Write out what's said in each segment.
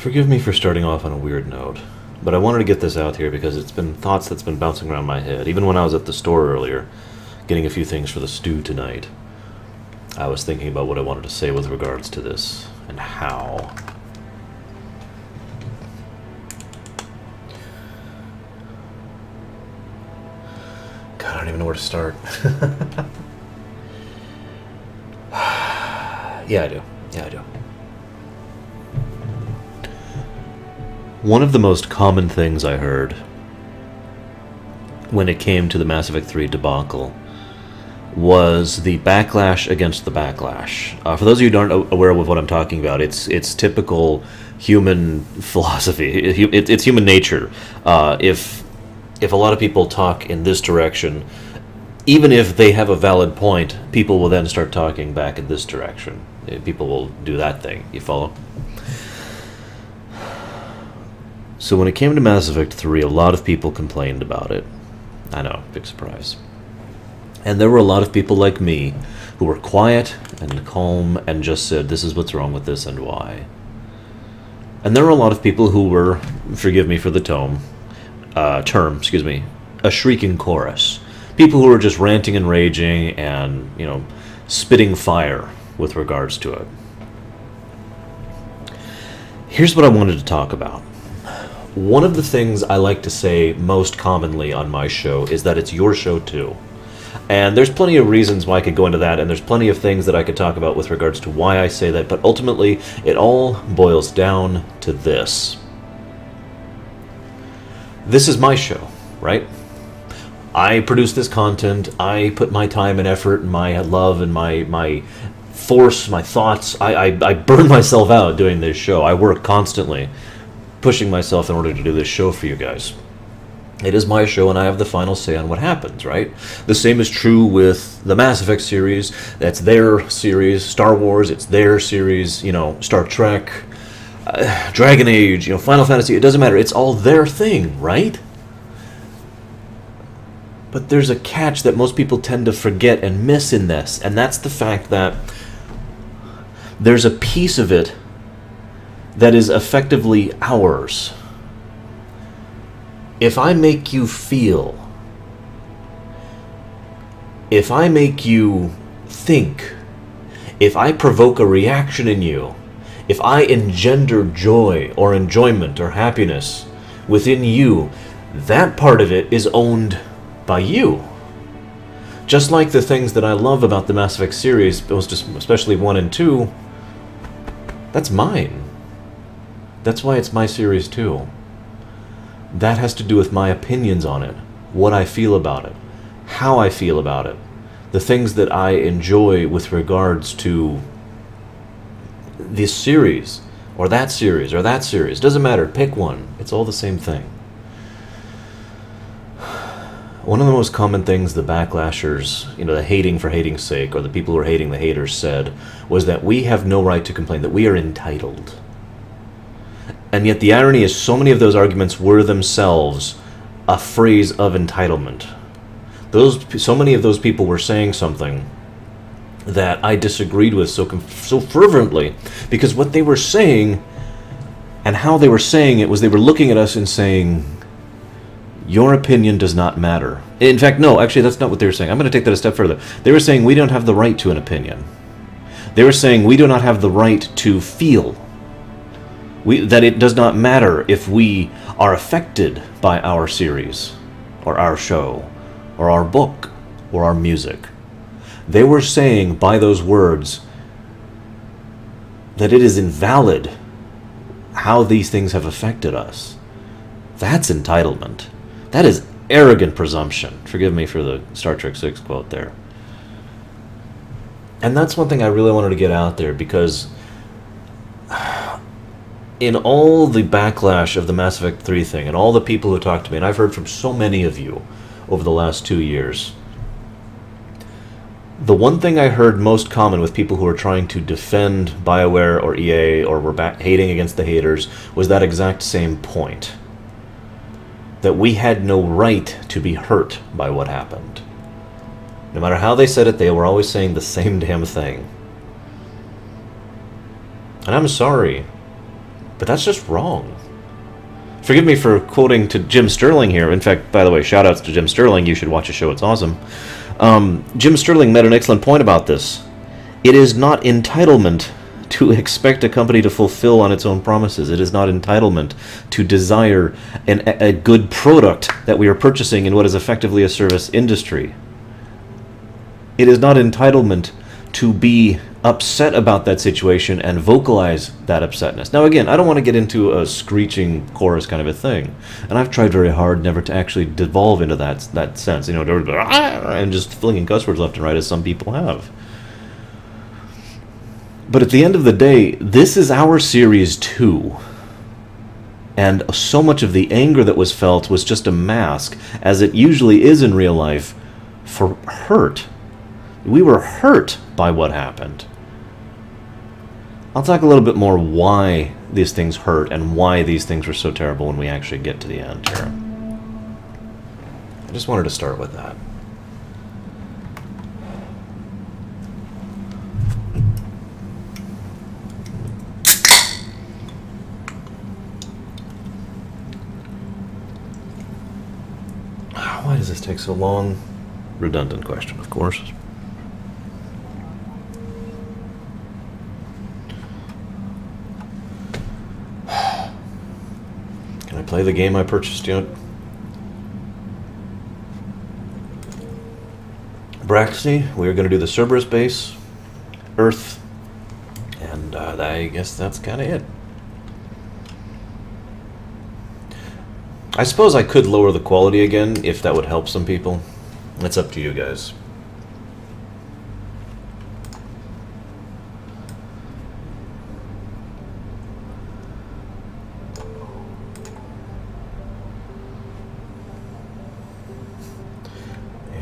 Forgive me for starting off on a weird note, but I wanted to get this out here because it's been thoughts that's been bouncing around my head. Even when I was at the store earlier, getting a few things for the stew tonight, I was thinking about what I wanted to say with regards to this, and how. God, I don't even know where to start. Yeah, I do. Yeah, I do. One of the most common things I heard when it came to the Mass Effect 3 debacle was the backlash against the backlash. For those of you who aren't aware of what I'm talking about, it's typical human philosophy. It's human nature. If a lot of people talk in this direction, even if they have a valid point, people will then start talking back in this direction. People will do that thing. You follow? So when it came to Mass Effect 3, a lot of people complained about it. I know, big surprise. And there were a lot of people like me who were quiet and calm and just said, this is what's wrong with this and why. And there were a lot of people who were, forgive me for the term, a shrieking chorus. People who were just ranting and raging and, you know, spitting fire with regards to it. Here's what I wanted to talk about. One of the things I like to say most commonly on my show is that it's your show too. And there's plenty of reasons why I could go into that, and there's plenty of things that I could talk about with regards to why I say that, but ultimately it all boils down to this. This is my show, right? I produce this content, I put my time and effort and my love and my force, my thoughts, I burn myself out doing this show. I work constantly pushing myself in order to do this show for you guys. It is my show and I have the final say on what happens, right? The same is true with the Mass Effect series. That's their series. Star Wars, it's their series. You know, Star Trek, Dragon Age, you know, Final Fantasy, it doesn't matter. It's all their thing, right? But there's a catch that most people tend to forget and miss in this, and that's the fact that there's a piece of it that is effectively ours. If I make you feel, if I make you think, if I provoke a reaction in you, if I engender joy or enjoyment or happiness within you, that part of it is owned by you. Just like the things that I love about the Mass Effect series, especially 1 and 2, that's mine. That's why it's my series too. That has to do with my opinions on it, what I feel about it, how I feel about it, the things that I enjoy with regards to this series, or that series, or that series. Doesn't matter, pick one. It's all the same thing. One of the most common things the backlashers, you know, the hating for hating's sake, or the people who are hating the haters said, was that we have no right to complain, that we are entitled. And yet the irony is so many of those arguments were themselves a phrase of entitlement. So many of those people were saying something that I disagreed with so fervently, because what they were saying and how they were saying it was they were looking at us and saying, your opinion does not matter. In fact, no, actually that's not what they were saying. I'm going to take that a step further. They were saying we don't have the right to an opinion. They were saying we do not have the right to feel. That it does not matter if we are affected by our series, or our show, or our book, or our music. They were saying by those words that it is invalid how these things have affected us. That's entitlement. That is arrogant presumption. Forgive me for the Star Trek 6 quote there. And that's one thing I really wanted to get out there, because in all the backlash of the Mass Effect 3 thing, and all the people who talked to me, and I've heard from so many of you over the last 2 years, the one thing I heard most common with people who are trying to defend BioWare or EA or were hating against the haters was that exact same point. That we had no right to be hurt by what happened. No matter how they said it, they were always saying the same damn thing. And I'm sorry, But that's just wrong. Forgive me for quoting to Jim Sterling here. In fact, by the way, shout-outs to Jim Sterling. You should watch his show. It's awesome. Jim Sterling made an excellent point about this. It is not entitlement to expect a company to fulfill on its own promises. It is not entitlement to desire a good product that we are purchasing in what is effectively a service industry. It is not entitlement to be upset about that situation and vocalize that upsetness. Now again, I don't want to get into a screeching chorus kind of a thing, and I've tried very hard never to actually devolve into that sense, you know, and just flinging cuss words left and right as some people have. But at the end of the day, this is our Series 2. And so much of the anger that was felt was just a mask, as it usually is in real life, for hurt. We were hurt by what happened. I'll talk a little bit more why these things hurt and why these things were so terrible when we actually get to the end here. I just wanted to start with that. Why does this take so long? Redundant question, of course. Can I play the game I purchased yet? Braxy, we're going to do the Cerberus base, Earth, and I guess that's kind of it. I suppose I could lower the quality again, if that would help some people. It's up to you guys.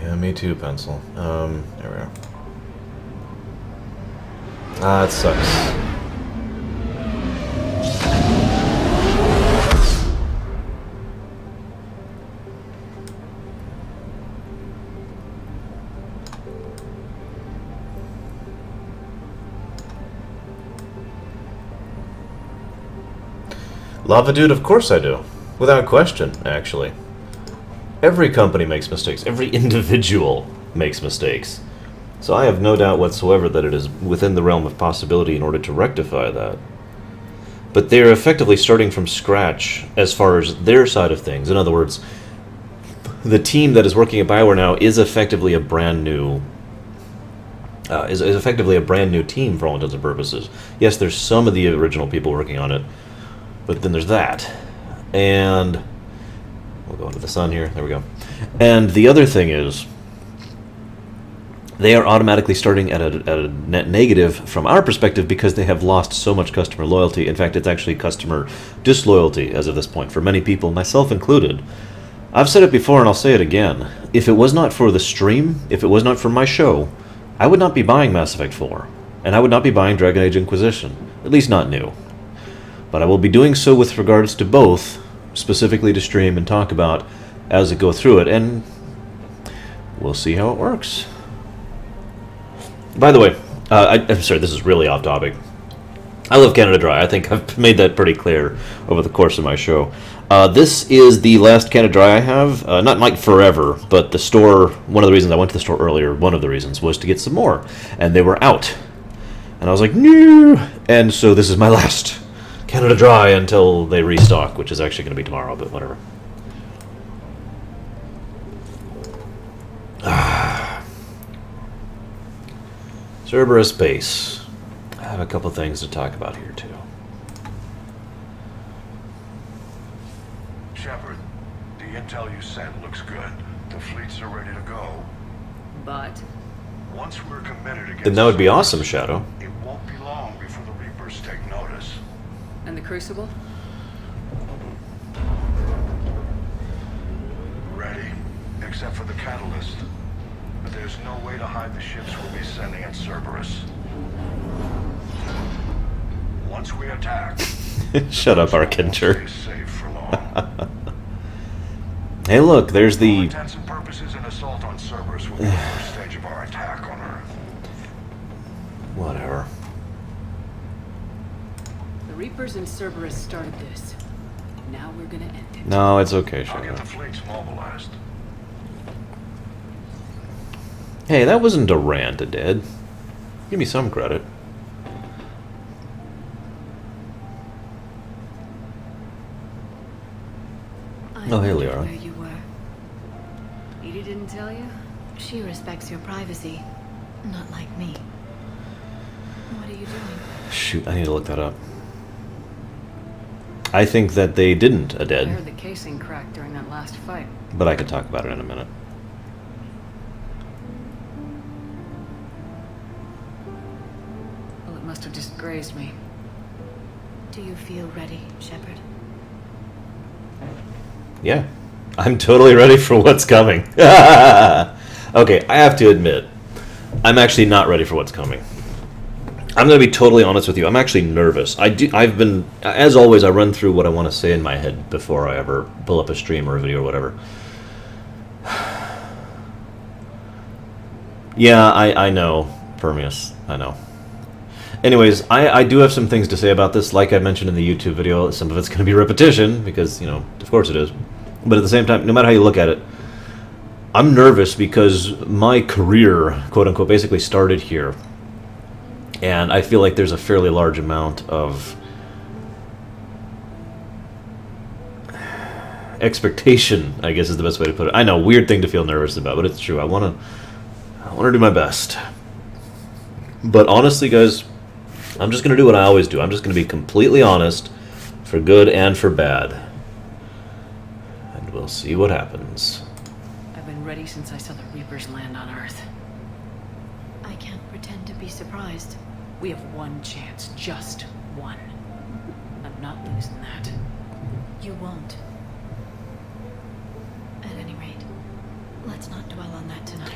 Yeah, me too, pencil. There we are. Ah, it sucks. Lava Dude, of course I do. Without question, actually. Every company makes mistakes. Every individual makes mistakes. So I have no doubt whatsoever that it is within the realm of possibility in order to rectify that. But they're effectively starting from scratch as far as their side of things. In other words, the team that is working at BioWare now is effectively a brand new is effectively a brand new team for all intents and purposes. Yes, there's some of the original people working on it, but then there's that. And we'll go into the sun here. There we go. And the other thing is, they are automatically starting at a net negative from our perspective because they have lost so much customer loyalty. In fact, it's actually customer disloyalty as of this point for many people, myself included. I've said it before and I'll say it again. If it was not for the stream, if it was not for my show, I would not be buying Mass Effect 4. And I would not be buying Dragon Age Inquisition. At least not new. But I will be doing so with regards to both, specifically to stream and talk about as I go through it, and we'll see how it works. By the way, I'm sorry, this is really off topic. I love Canada Dry. I think I've made that pretty clear over the course of my show. This is the last Canada Dry I have. Not like forever, but the store, one of the reasons I went to the store earlier, one of the reasons, was to get some more. And they were out. And I was like, no! And so this is my last Canada Dry until they restock, which is actually going to be tomorrow, but whatever. Cerberus base. I have a couple things to talk about here, too. Shepard, the intel you sent looks good. The fleets are ready to go. But once we're committed against Then that would be Cerberus, awesome, Shadow. it won't be long before the Reapers take notice. and the Crucible? Ready, except for the catalyst. But there's no way to hide the ships we'll be sending at Cerberus. Once we attack, Shut up, Archinger. stay safe for long. Hey, look, there's For all the... intents and purposes, an assault on Cerberus will be the first stage of our attack on Earth. Whatever. The Reapers and Cerberus started this. Now we're gonna end it. No, it's okay, I'll get Shepard. the fleets mobilized. Hey, that wasn't a rant, it did. Give me some credit. Oh, hey, Leora. Where you were. Edie didn't tell you? She respects your privacy, not like me. What are you doing? Shoot, I need to look that up. I think that they didn't, I Aded, heard the casing cracked during that last fight. but I could talk about it in a minute. Well, it must have just grazed me. Do you feel ready, Shepard? Yeah, I'm totally ready for what's coming. Okay, I have to admit, I'm actually not ready for what's coming. I'm going to be totally honest with you. I'm actually nervous. I've been, as always, I run through what I want to say in my head before I ever pull up a stream or a video or whatever. Yeah, I know, Permeus. I know. Anyways, I do have some things to say about this. Like I mentioned in the YouTube video, some of it's going to be repetition, because, you know, of course it is. But at the same time, no matter how you look at it, I'm nervous because my career, quote-unquote, basically started here. And I feel like there's a fairly large amount of expectation, I guess is the best way to put it. I know, weird thing to feel nervous about, but it's true. I want to do my best. But honestly, guys, I'm just going to do what I always do. I'm just going to be completely honest, for good and for bad. And we'll see what happens. I've been ready since I saw the Reapers land on Earth. I can't pretend to be surprised. We have one chance, just one. I'm not losing that. You won't. At any rate, let's not dwell on that tonight.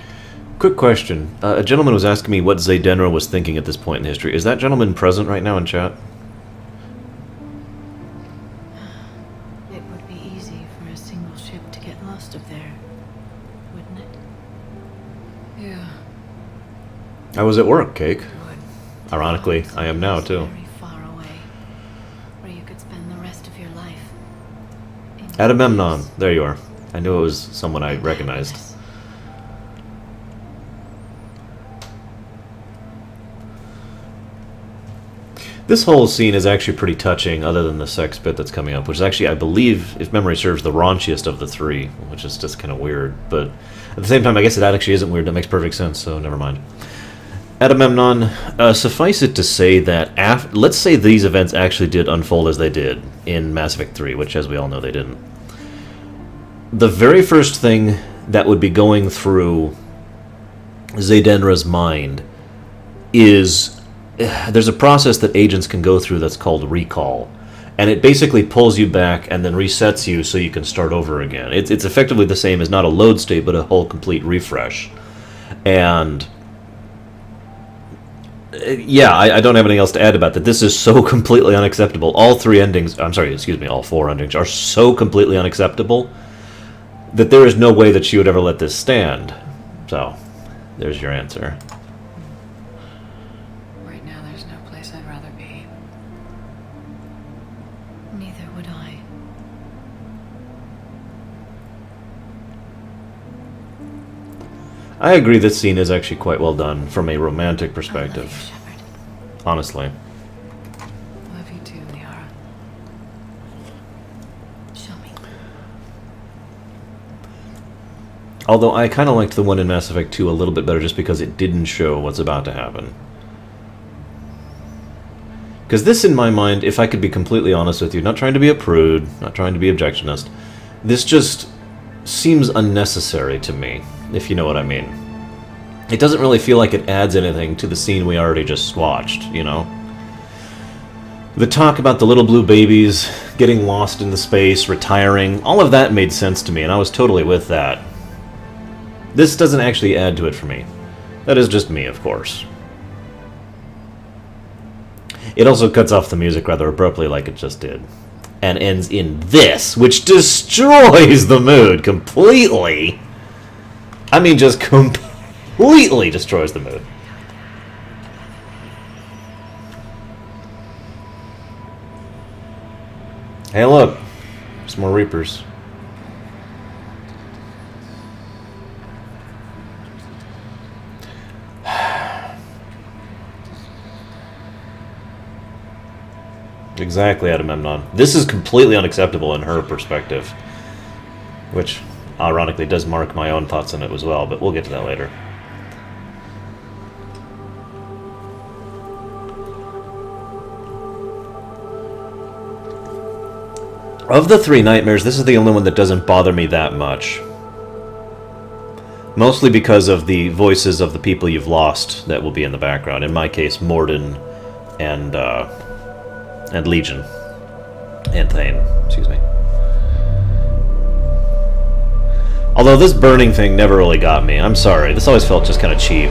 Quick question. A gentleman was asking me what Zaydenra was thinking at this point in history. Is that gentleman present right now in chat? It would be easy for a single ship to get lost up there, wouldn't it? Yeah. I was at work, Cake. Would. Ironically, I am now, too. Very far away, where you could spend the rest of your life. In Agamemnon. peace. There you are. I knew it was someone I recognized. This whole scene is actually pretty touching, other than the sex bit that's coming up, which is actually, I believe, if memory serves, the raunchiest of the three, which is just kind of weird. But at the same time, I guess that actually isn't weird. That makes perfect sense, so never mind. Agamemnon, suffice it to say that, let's say these events actually did unfold as they did in Mass Effect 3, which, as we all know, they didn't. The very first thing that would be going through Zaydenra's mind is... There's a process that agents can go through that's called recall. And it basically pulls you back and then resets you so you can start over again. It's effectively the same as not a load state, but a whole complete refresh. And... yeah, I don't have anything else to add about that. This is so completely unacceptable. All three endings... I'm sorry, excuse me, all four endings are so completely unacceptable that there is no way that she would ever let this stand. So, there's your answer. Right now, there's no place I'd rather be. Neither would I. I agree this scene is actually quite well done from a romantic I love perspective. you, Shepard. Honestly. Love you too, Liara. Show me. Although I kind of liked the one in Mass Effect 2 a little bit better just because it didn't show what's about to happen. Because this, in my mind, if I could be completely honest with you, not trying to be a prude, not trying to be objectionist, this just seems unnecessary to me, if you know what I mean. It doesn't really feel like it adds anything to the scene we already just watched, you know? The talk about the little blue babies, getting lost in the space, retiring, all of that made sense to me, and I was totally with that. This doesn't actually add to it for me. That is just me, of course. It also cuts off the music rather abruptly like it just did. And ends in this, which destroys the mood completely. I mean, just completely destroys the mood. Hey, look! Some more Reapers. Exactly, Agamemnon. This is completely unacceptable in her perspective. Which, ironically, does mark my own thoughts on it as well, but we'll get to that later. Of the three nightmares, this is the only one that doesn't bother me that much. Mostly because of the voices of the people you've lost that will be in the background. In my case, Morden and Legion. And Thane, excuse me. Although this burning thing never really got me. I'm sorry, this always felt just kind of cheap.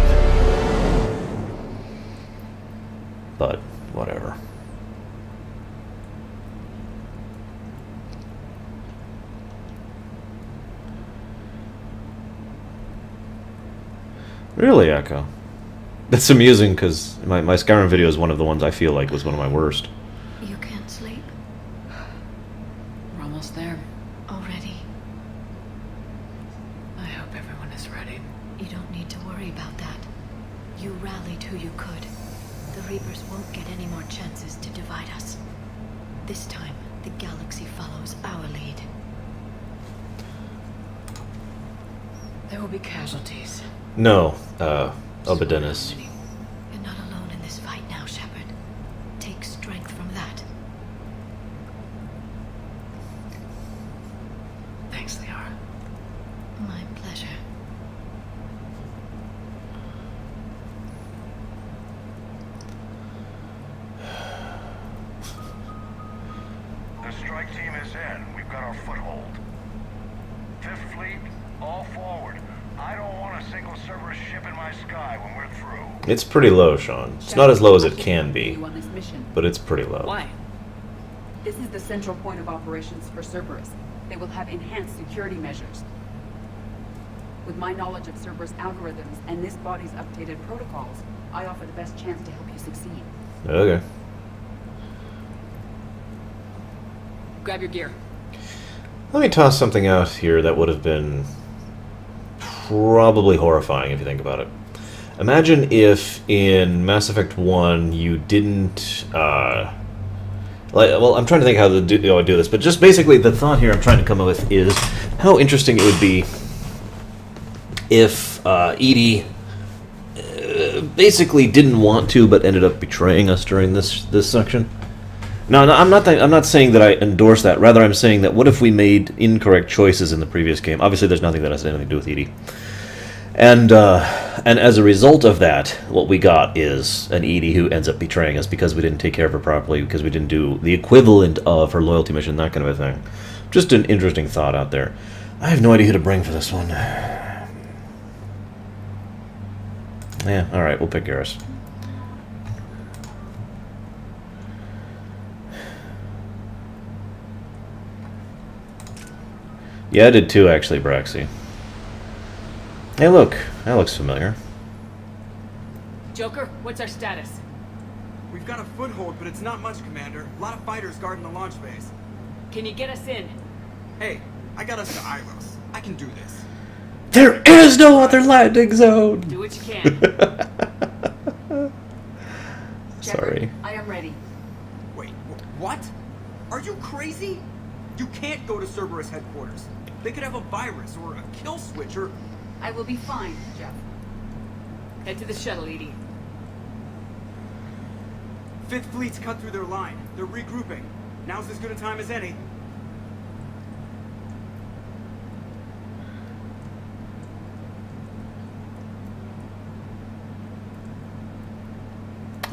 But, whatever. Really, Echo? That's amusing, because my Skyrim video is one of the ones I feel like was one of my worst. You can't sleep? We're almost there. Already? I hope everyone is ready. You don't need to worry about that. You rallied who you could. The Reapers won't get any more chances to divide us. This time, the galaxy follows our lead. There will be casualties. No, Obadenis. You're not alone in this fight now, Shepard. Take strength from that. Thanks, Liara. My pleasure. The strike team is in. We've got our foothold. Fifth Fleet, all forward. I don't want a single Cerberus ship in my sky when we're through. It's pretty low, Sean. It's not as low as it can be, You on this mission. but it's pretty low. Why? This is the central point of operations for Cerberus. They will have enhanced security measures. With my knowledge of Cerberus algorithms and this body's updated protocols, I offer the best chance to help you succeed. Okay. Grab your gear. Let me toss something out here that would have been probably horrifying if you think about it. Imagine if in Mass Effect 1 you didn't, well, I'm trying to think how to do this, but just basically the thought here I'm trying to come up with is how interesting it would be if EDI basically didn't want to but ended up betraying us during this section. No, I'm not saying that I endorse that. Rather, I'm saying that what if we made incorrect choices in the previous game? Obviously, there's nothing that has anything to do with EDI. And as a result of that, what we got is an EDI who ends up betraying us because we didn't take care of her properly, because we didn't do the equivalent of her loyalty mission, that kind of a thing. Just an interesting thought out there. I have no idea who to bring for this one. Yeah, alright, we'll pick Garrus. Yeah, I did too, actually, Braxy. Hey, look. That looks familiar. Joker, what's our status? We've got a foothold, but it's not much, Commander. A lot of fighters guarding the launch base. Can you get us in? Hey, I got us to Ilos. I can do this. There is no other landing zone! Do what you can. Sorry. Shepard, I am ready. Wait, what? Are you crazy? You can't go to Cerberus headquarters. They could have a virus or a kill switch or... I will be fine, Jeff. Head to the shuttle, Edie. Fifth Fleet's cut through their line. They're regrouping. Now's as good a time as any.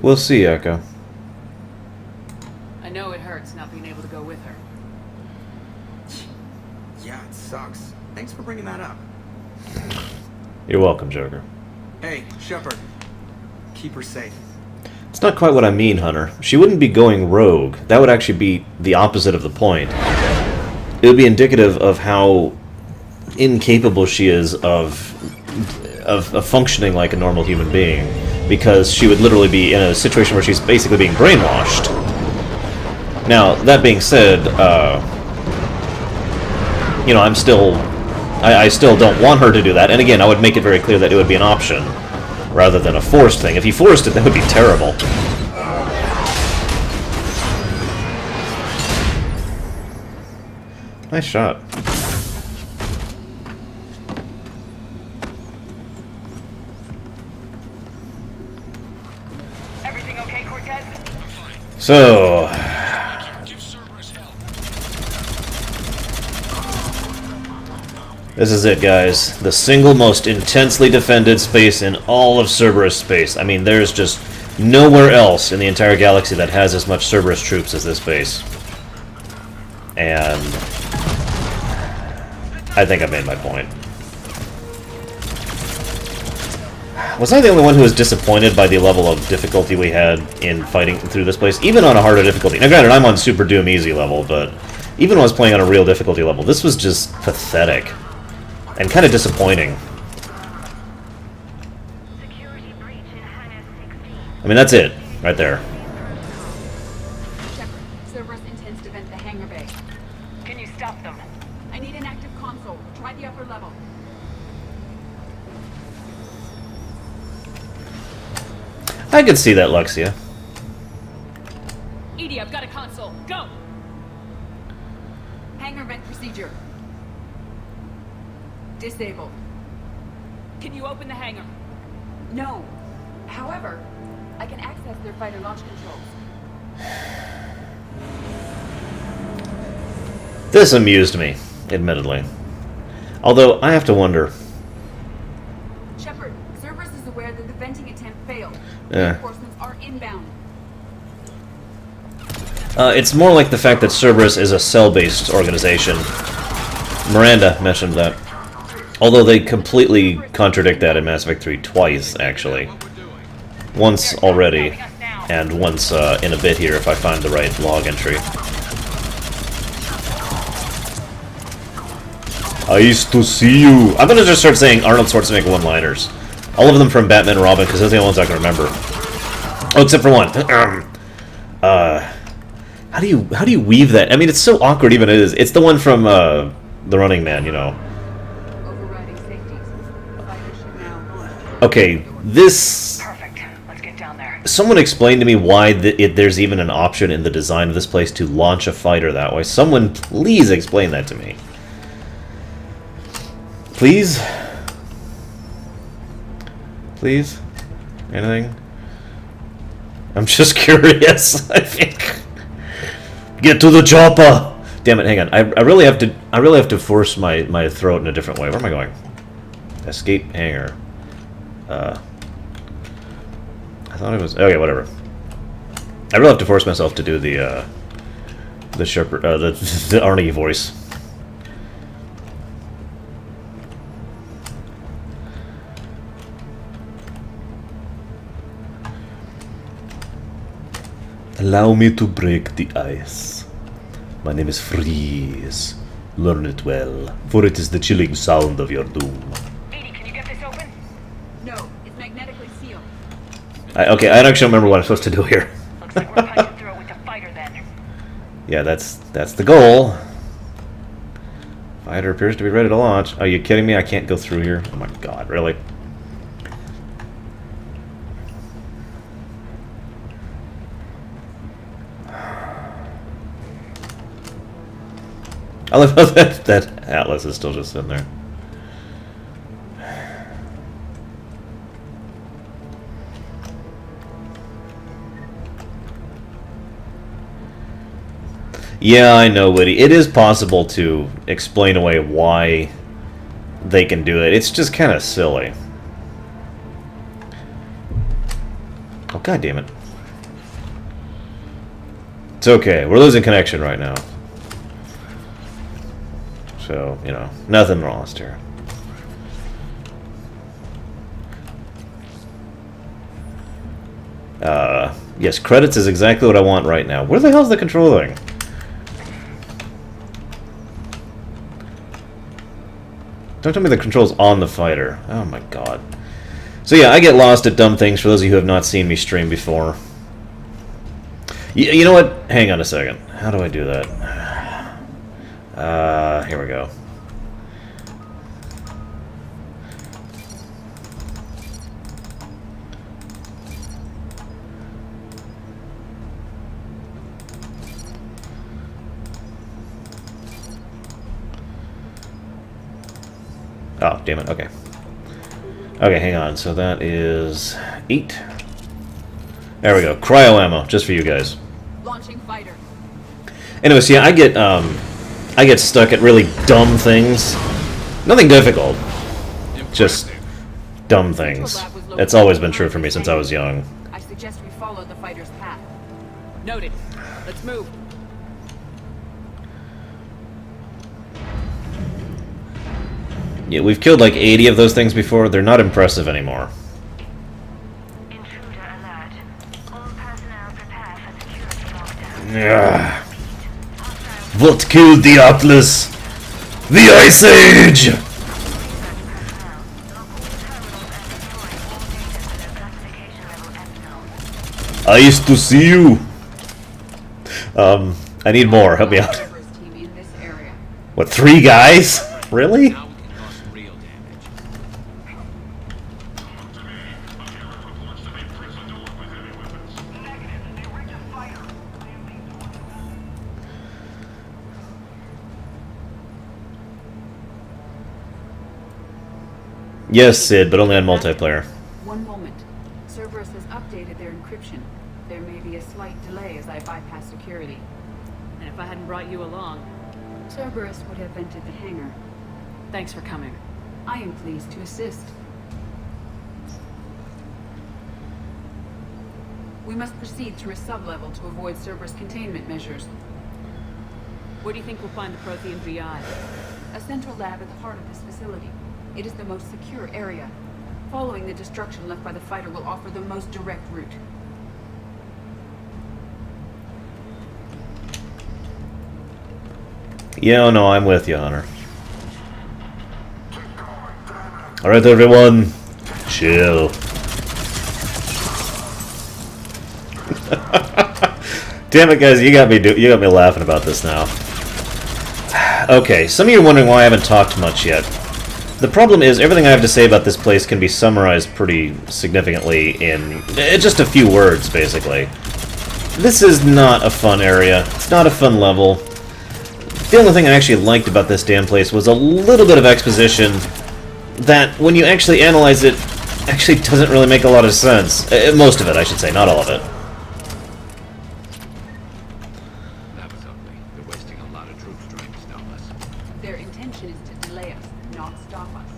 We'll see, Echo. I know it hurts not being able to go with her. Yeah, it sucks. Thanks for bringing that up. You're welcome, Joker. Hey, Shepard. Keep her safe. It's not quite what I mean, Hunter. She wouldn't be going rogue. That would actually be the opposite of the point. It would be indicative of how incapable she is of functioning like a normal human being, because she would literally be in a situation where she's basically being brainwashed. Now, that being said, you know, I'm still... I still don't want her to do that, and again, I would make it very clear that it would be an option, rather than a forced thing. If you forced it, that would be terrible. Nice shot. Everything okay, Cortez? So... this is it, guys. The single most intensely defended space in all of Cerberus space. I mean, there's just nowhere else in the entire galaxy that has as much Cerberus troops as this base. And... I think I made my point. Was I the only one who was disappointed by the level of difficulty we had in fighting through this place? Even on a harder difficulty. Now granted, I'm on Super Doom Easy level, but even when I was playing on a real difficulty level, this was just pathetic. And kind of disappointing. I mean, that's it. Right there. Shepard, Cerberus intends to vent the hangar bay. Can you stop them? I need an active console. Try the upper level. I could see that, Luxia. Edie, I've got a console. Go! Hangar vent procedure. Disabled. Can you open the hangar? No. However, I can access their fighter launch controls. This amused me, admittedly. Although, I have to wonder. Shepard, Cerberus is aware that the venting attempt failed. Yeah. Reinforcements are inbound. It's more like the fact that Cerberus is a cell-based organization. Miranda mentioned that. Although they completely contradict that in Mass Effect 3 twice, actually. Once already, and once in a bit here if I find the right log entry. I used to see you. I'm gonna just start saying Arnold Schwarzenegger one-liners. All of them from Batman and Robin, because those are the only ones I can remember. Oh, except for one. How do you weave that? I mean, it's so awkward even it is. It's the one from The Running Man, you know. Overriding safeties. Fighter should now launch. Okay, this... Perfect. Let's get down there. Someone explain to me why there's even an option in the design of this place to launch a fighter that way. Someone please explain that to me. Please? Please? Anything? I'm just curious, I think. Get to the chopper! Damn it, hang on. I really have to force my throat in a different way. Where am I going? Escape hangar. I thought it was... okay, whatever. I really have to force myself to do the Shepard, the Arnie voice. Allow me to break the ice. My name is Freeze. Learn it well, for it is the chilling sound of your doom. Edie, can you get this open? No, it's magnetically sealed. Okay, I actually don't remember what I'm supposed to do here. Looks like we're punching through it with the fighter then. Yeah, that's the goal. Fighter appears to be ready to launch. Are you kidding me? I can't go through here. Oh my god, really? I love how that Atlas is still just sitting there. Yeah, I know, Woody. It is possible to explain away why they can do it. It's just kind of silly. Oh, god damn it. It's okay. We're losing connection right now. So, you know, nothing lost here. Yes, credits is exactly what I want right now. Where the hell's the control thing? Don't tell me the control's on the fighter. Oh my god. So yeah, I get lost at dumb things for those of you who have not seen me stream before. You know what? Hang on a second. How do I do that? Here we go. Oh, damn it, okay. Okay, hang on, so that is 8. There we go, cryo ammo, just for you guys. Launching fighter. Anyways, yeah, I get stuck at really dumb things. Nothing difficult, just dumb things. It's always been true for me since I was young. I suggest we follow the fighter's path. Noted. Let's move. Yeah, we've killed like 80 of those things before. They're not impressive anymore. Intruder alert. All personnel prepare for security lockdown. Yeah. What killed the Atlas? The Ice Age! Ice to see you! I need more. Help me out. Cerberus team in this area. What, 3 guys? Really? Now we can cause some real damage. Yes, Sid, but only on multiplayer. One moment. Cerberus has updated their encryption. There may be a slight delay as I bypass security. And if I hadn't brought you along, Cerberus would have entered the hangar. thanks for coming. I am pleased to assist. We must proceed through a sub-level to avoid Cerberus containment measures. Where do you think we'll find the Prothean VI? A central lab at the heart of this facility. It is the most secure area. Following the destruction left by the fighter will offer the most direct route. Yeah, no, I'm with you, Hunter. Alright, everyone. Chill. Damn it, guys, you got me laughing about this now. Okay, some of you are wondering why I haven't talked much yet. The problem is, everything I have to say about this place can be summarized pretty significantly in just a few words, basically. This is not a fun area. It's not a fun level. The only thing I actually liked about this damn place was a little bit of exposition that, when you actually analyze it, actually doesn't really make a lot of sense. Most of it, I should say, not all of it. That was ugly. They're wasting a lot of troops trying to stop us. Their intention is to delay us, not stop us.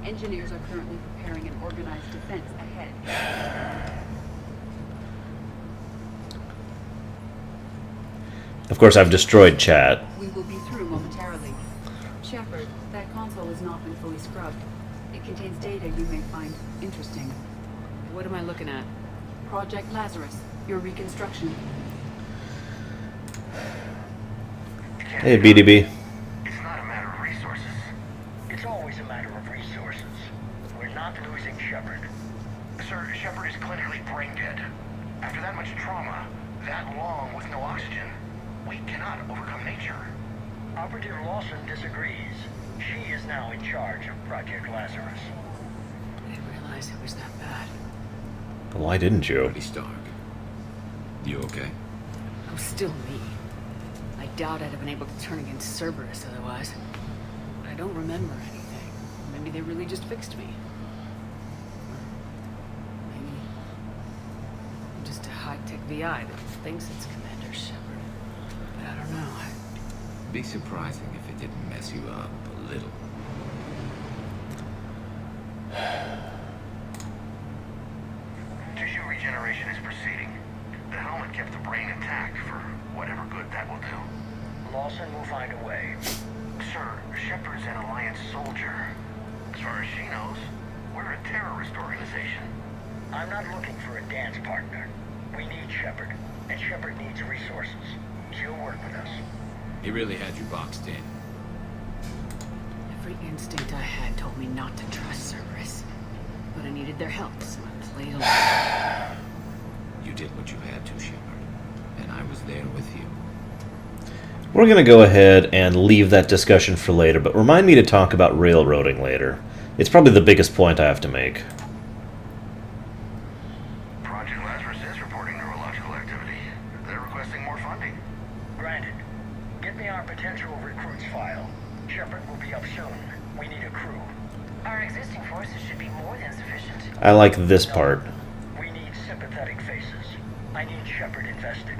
Engineers are currently preparing an organized defense ahead. Of course, I've destroyed chat. We will be through momentarily. Shepard, that console has not been fully scrubbed. It contains data you may find interesting. What am I looking at? Project Lazarus, your reconstruction. Hey, BDB. It's not a matter of resources. It's always a matter of resources. We're not losing Shepard. Sir, Shepard is clinically brain dead. After that much trauma, that long with no oxygen, we cannot overcome nature. Operative Lawson disagrees. She is now in charge of Project Lazarus. I didn't realize it was that bad. Why didn't you? Pretty stark. You okay? I was still me. I doubt I'd have been able to turn against Cerberus otherwise. But I don't remember anything. Maybe they really just fixed me. Maybe I'm just a high-tech VI that thinks it's Commander Shepard. But I don't know. Be surprising if it didn't mess you up a little. Tissue regeneration is proceeding. The helmet kept the brain intact for whatever good that will do. Lawson will find a way. Sir, Shepard's an Alliance soldier. As far as she knows, we're a terrorist organization. I'm not looking for a dance partner. We need Shepard, and Shepard needs resources. She'll work with us. He really had you boxed in. Every instinct I had told me not to trust Cerberus. But I needed their help, so I played along. You did what you had to, Shepard. And I was there with you. We're going to go ahead and leave that discussion for later, but remind me to talk about railroading later. It's probably the biggest point I have to make. Project Lazarus is reporting neurological activity. They're requesting more funding. Granted. Get me our potential recruits file. Shepard will be up soon. We need a crew. Our existing forces should be more than sufficient. I like this part. We need sympathetic faces. I need Shepard invested.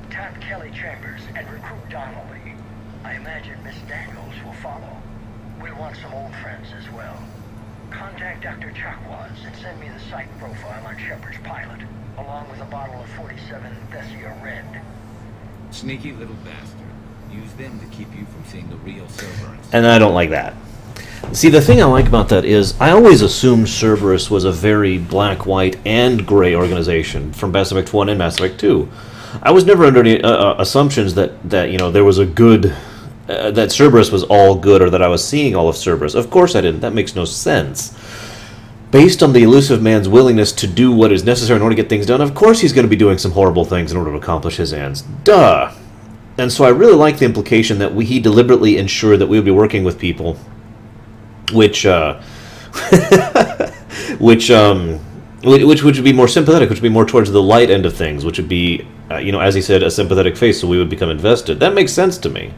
Tap Kelly Chambers and recruit Donnelly. I imagine Miss Daniels will follow. We'll want some old friends as well. Contact Dr. Chakwas and send me the psych profile on Shepard's pilot, along with a bottle of 47 Thessia Red. Sneaky little bastard. Use them to keep you from seeing the real Cerberus. And I don't like that. See, the thing I like about that is I always assumed Cerberus was a very black, white, and gray organization from Mass Effect 1 and Mass Effect 2. I was never under any assumptions that you know, there was a good... that Cerberus was all good, or that I was seeing all of Cerberus. Of course I didn't. That makes no sense. Based on the elusive man's willingness to do what is necessary in order to get things done, of course he's going to be doing some horrible things in order to accomplish his ends. Duh! And so I really like the implication that he deliberately ensured that we would be working with people which which would be more sympathetic, which would be more towards the light end of things, which would be, you know, as he said, a sympathetic face, so we would become invested. That makes sense to me.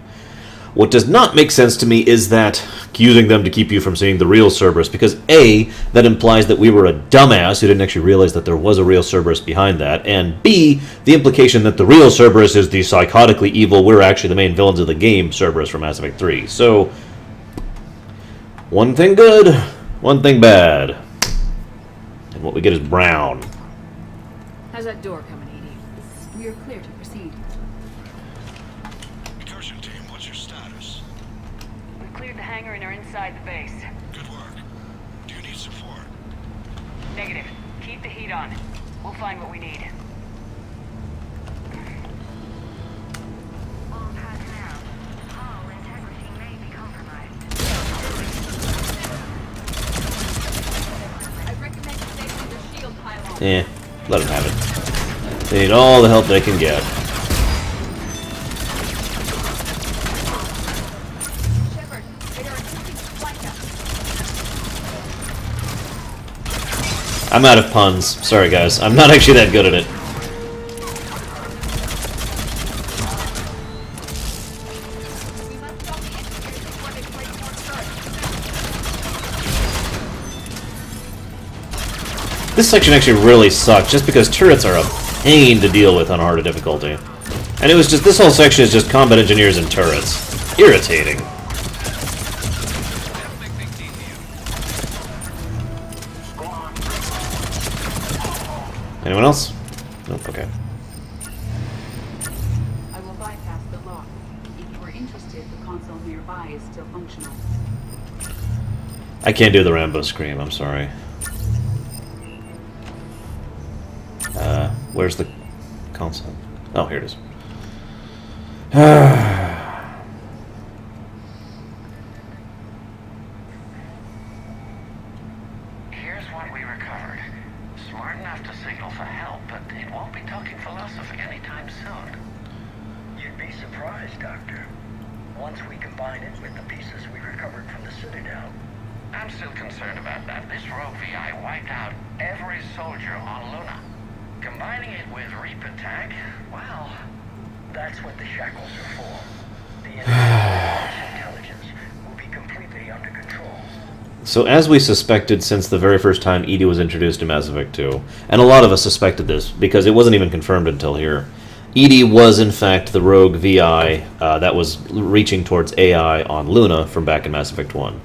What does not make sense to me is that using them to keep you from seeing the real Cerberus, because A, that implies that we were a dumbass who didn't actually realize that there was a real Cerberus behind that, and B, the implication that the real Cerberus is the psychotically evil, we're actually the main villains of the game, Cerberus from Mass Effect 3. So, one thing good, one thing bad. And what we get is brown. How's that door coming, Edie? We are clear to proceed. Incursion team, what's your status? We cleared the hangar and are inside the base. Good work. Do you need support? Negative. Keep the heat on. We'll find what we need. All personnel. Hull integrity may be compromised. I recommend you placing your shield pylon. Eh, let them have it. They need all the help they can get. Shepard, they are attempting to flank us. I'm out of puns. Sorry, guys. I'm not actually that good at it. We must stop the engineers before they place more turrets. This section actually really sucked, just because turrets are a pain to deal with on harder difficulty. And it was just, this whole section is just combat engineers and turrets. Irritating. Anyone else? Nope, okay. I will bypass the lock. If you are interested, the console nearby is still functional. I can't do the Rambo scream, I'm sorry. Where's the console? Oh, here it is. Here's what we recovered. Smart enough to signal for help, but it won't be talking philosophy anytime soon. You'd be surprised, Doctor. Once we combine it with the pieces we recovered from the Citadel. I'm still concerned about that. This rogue VI wiped out every soldier on Luna. Combining it with Reaper tag, well... That's what the shackles are for. The enemy's intelligence will be completely under control. So as we suspected since the very first time EDI was introduced in Mass Effect 2, and a lot of us suspected this because it wasn't even confirmed until here, EDI was in fact the rogue VI that was reaching towards AI on Luna from back in Mass Effect 1.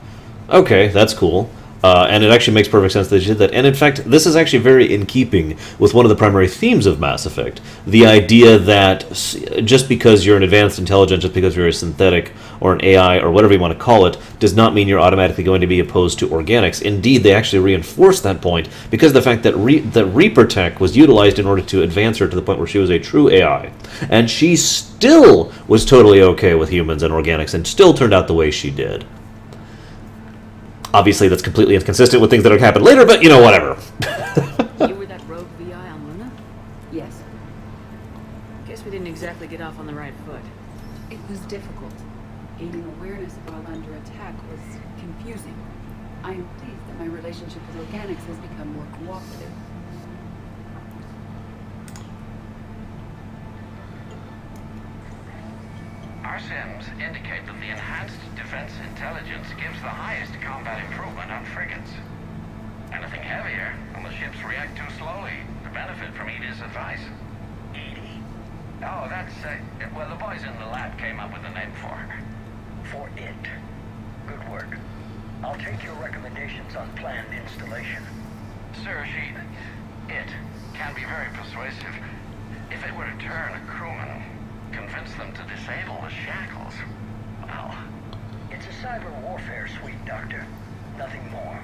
Okay, that's cool. And it actually makes perfect sense that they did that. And in fact, this is actually very in keeping with one of the primary themes of Mass Effect. The idea that just because you're an advanced intelligence, just because you're a synthetic or an AI or whatever you want to call it, does not mean you're automatically going to be opposed to organics. Indeed, they actually reinforce that point because of the fact that the Reaper tech was utilized in order to advance her to the point where she was a true AI. And she still was totally okay with humans and organics and still turned out the way she did. Obviously, that's completely inconsistent with things that have happened later, but, you know, whatever. You were that rogue VI on Luna? Yes. Guess we didn't exactly get off on the right foot. It was difficult. Gaining awareness while under attack was confusing. I am pleased that my relationship with organics has become more cooperative. Our sims indicate that the enhanced defense intelligence gives the highest combat improvement on frigates. Anything heavier, and the ships react too slowly to benefit from Edie's advice. Edie? Oh, that's, well, the boys in the lab came up with a name for her. For it. Good work. I'll take your recommendations on planned installation. Sir, it can be very persuasive. If it were to turn a crewman, convince them to disable the shackles, well... It's a cyber warfare suite, Doctor. Nothing more.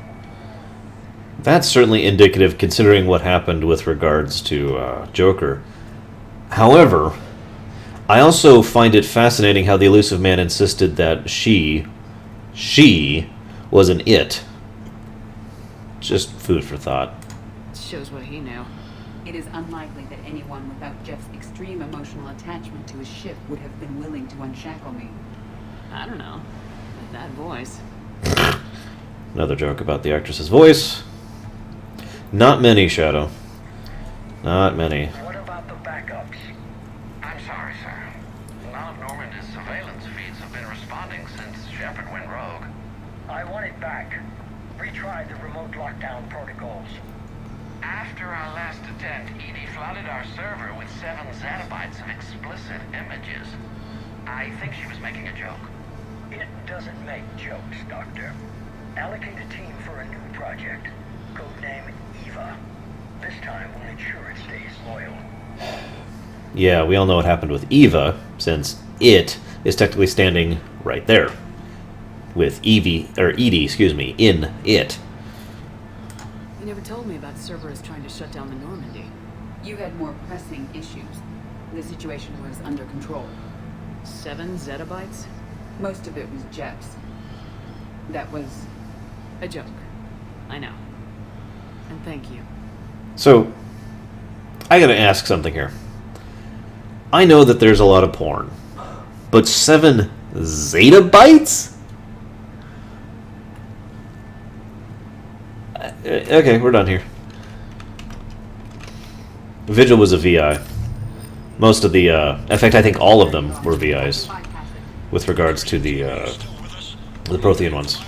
That's certainly indicative considering what happened with regards to Joker. However, I also find it fascinating how the elusive man insisted that she was an it. Just food for thought. Shows what he knew. It is unlikely that anyone without Jeff's extreme emotional attachment to his ship would have been willing to unshackle me. I don't know. With that voice. Another joke about the actress's voice. Not many, Shadow. Not many. What about the backups? I'm sorry, sir. None of Normandy's surveillance feeds have been responding since Shepard went rogue. I want it back. Retry the remote lockdown protocols. After our last attempt, Edie flooded our server with 7 zettabytes of explicit images. I think she was making a joke. It doesn't make jokes, Doctor. Allocate a team for a new project. Codename Eva. This time we'll ensure it stays loyal. Yeah, we all know what happened with Eva, since it is technically standing right there. With Edie, in it. You never told me about Cerberus trying to shut down the Normandy. You had more pressing issues. The situation was under control. 7 zettabytes? Most of it was Jeff's. That was... A joke. I know. And thank you. So, I gotta ask something here. I know that there's a lot of porn, but 7 zettabytes? Okay, we're done here. Vigil was a VI. Most of the, in fact, I think all of them were VIs, with regards to the Prothean ones.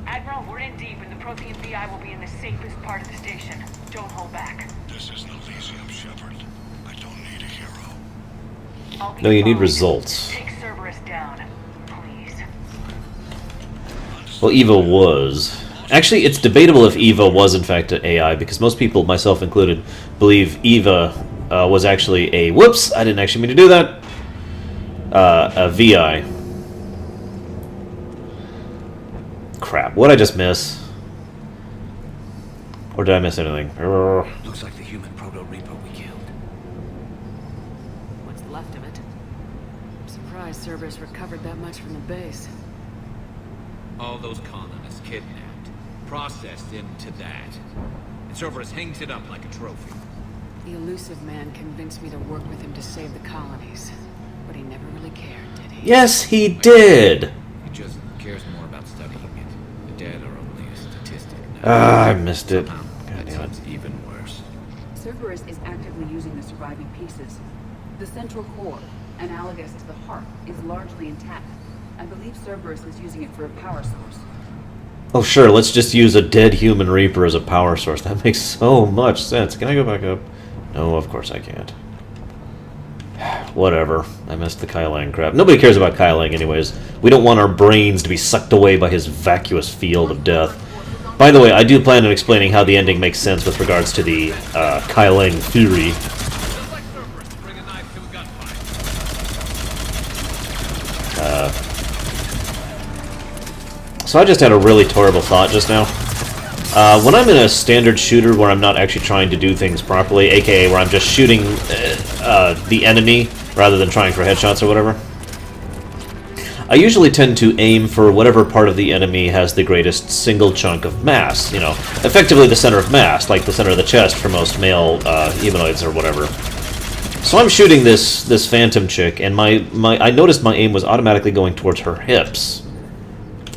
Admiral, we're in deep, and the Prothean VI will be in the safest part of the station. Don't hold back. This is an Elysium, Shepard. I don't need a hero. I'll be No, you need fine. results. Take Cerberus down, please. Well, Eva was. Actually, it's debatable if Eva was in fact an AI, because most people, myself included, believe Eva was actually a... Whoops! I didn't actually mean to do that. A VI. Crap, what'd I just miss? Or did I miss anything? Looks like the human proto-reaper we killed. What's left of it? I'm surprised Cerberus recovered that much from the base. All those colonists kidnapped, processed into that. And Cerberus hangs it up like a trophy. The elusive man convinced me to work with him to save the colonies. But he never really cared, did he? Yes, he did! He just cares more about studying it. The dead are only a statistic now. Ah, I missed it. Somehow, God that damn it. sounds even worse. Cerberus is actively using the surviving pieces. The central core, analogous to the heart, is largely intact. I believe Cerberus is using it for a power source. Oh, sure, let's just use a dead human reaper as a power source. That makes so much sense. Can I go back up? No, of course I can't. Whatever. I missed the Kai Lang crap. Nobody cares about Kai Lang anyways. We don't want our brains to be sucked away by his vacuous field of death. By the way, I do plan on explaining how the ending makes sense with regards to the Kai Lang theory. So I just had a really terrible thought just now. When I'm in a standard shooter where I'm not actually trying to do things properly, aka where I'm just shooting the enemy rather than trying for headshots or whatever, I usually tend to aim for whatever part of the enemy has the greatest single chunk of mass, you know, effectively the center of mass, like the center of the chest for most male humanoids or whatever. So I'm shooting this phantom chick, and I noticed my aim was automatically going towards her hips.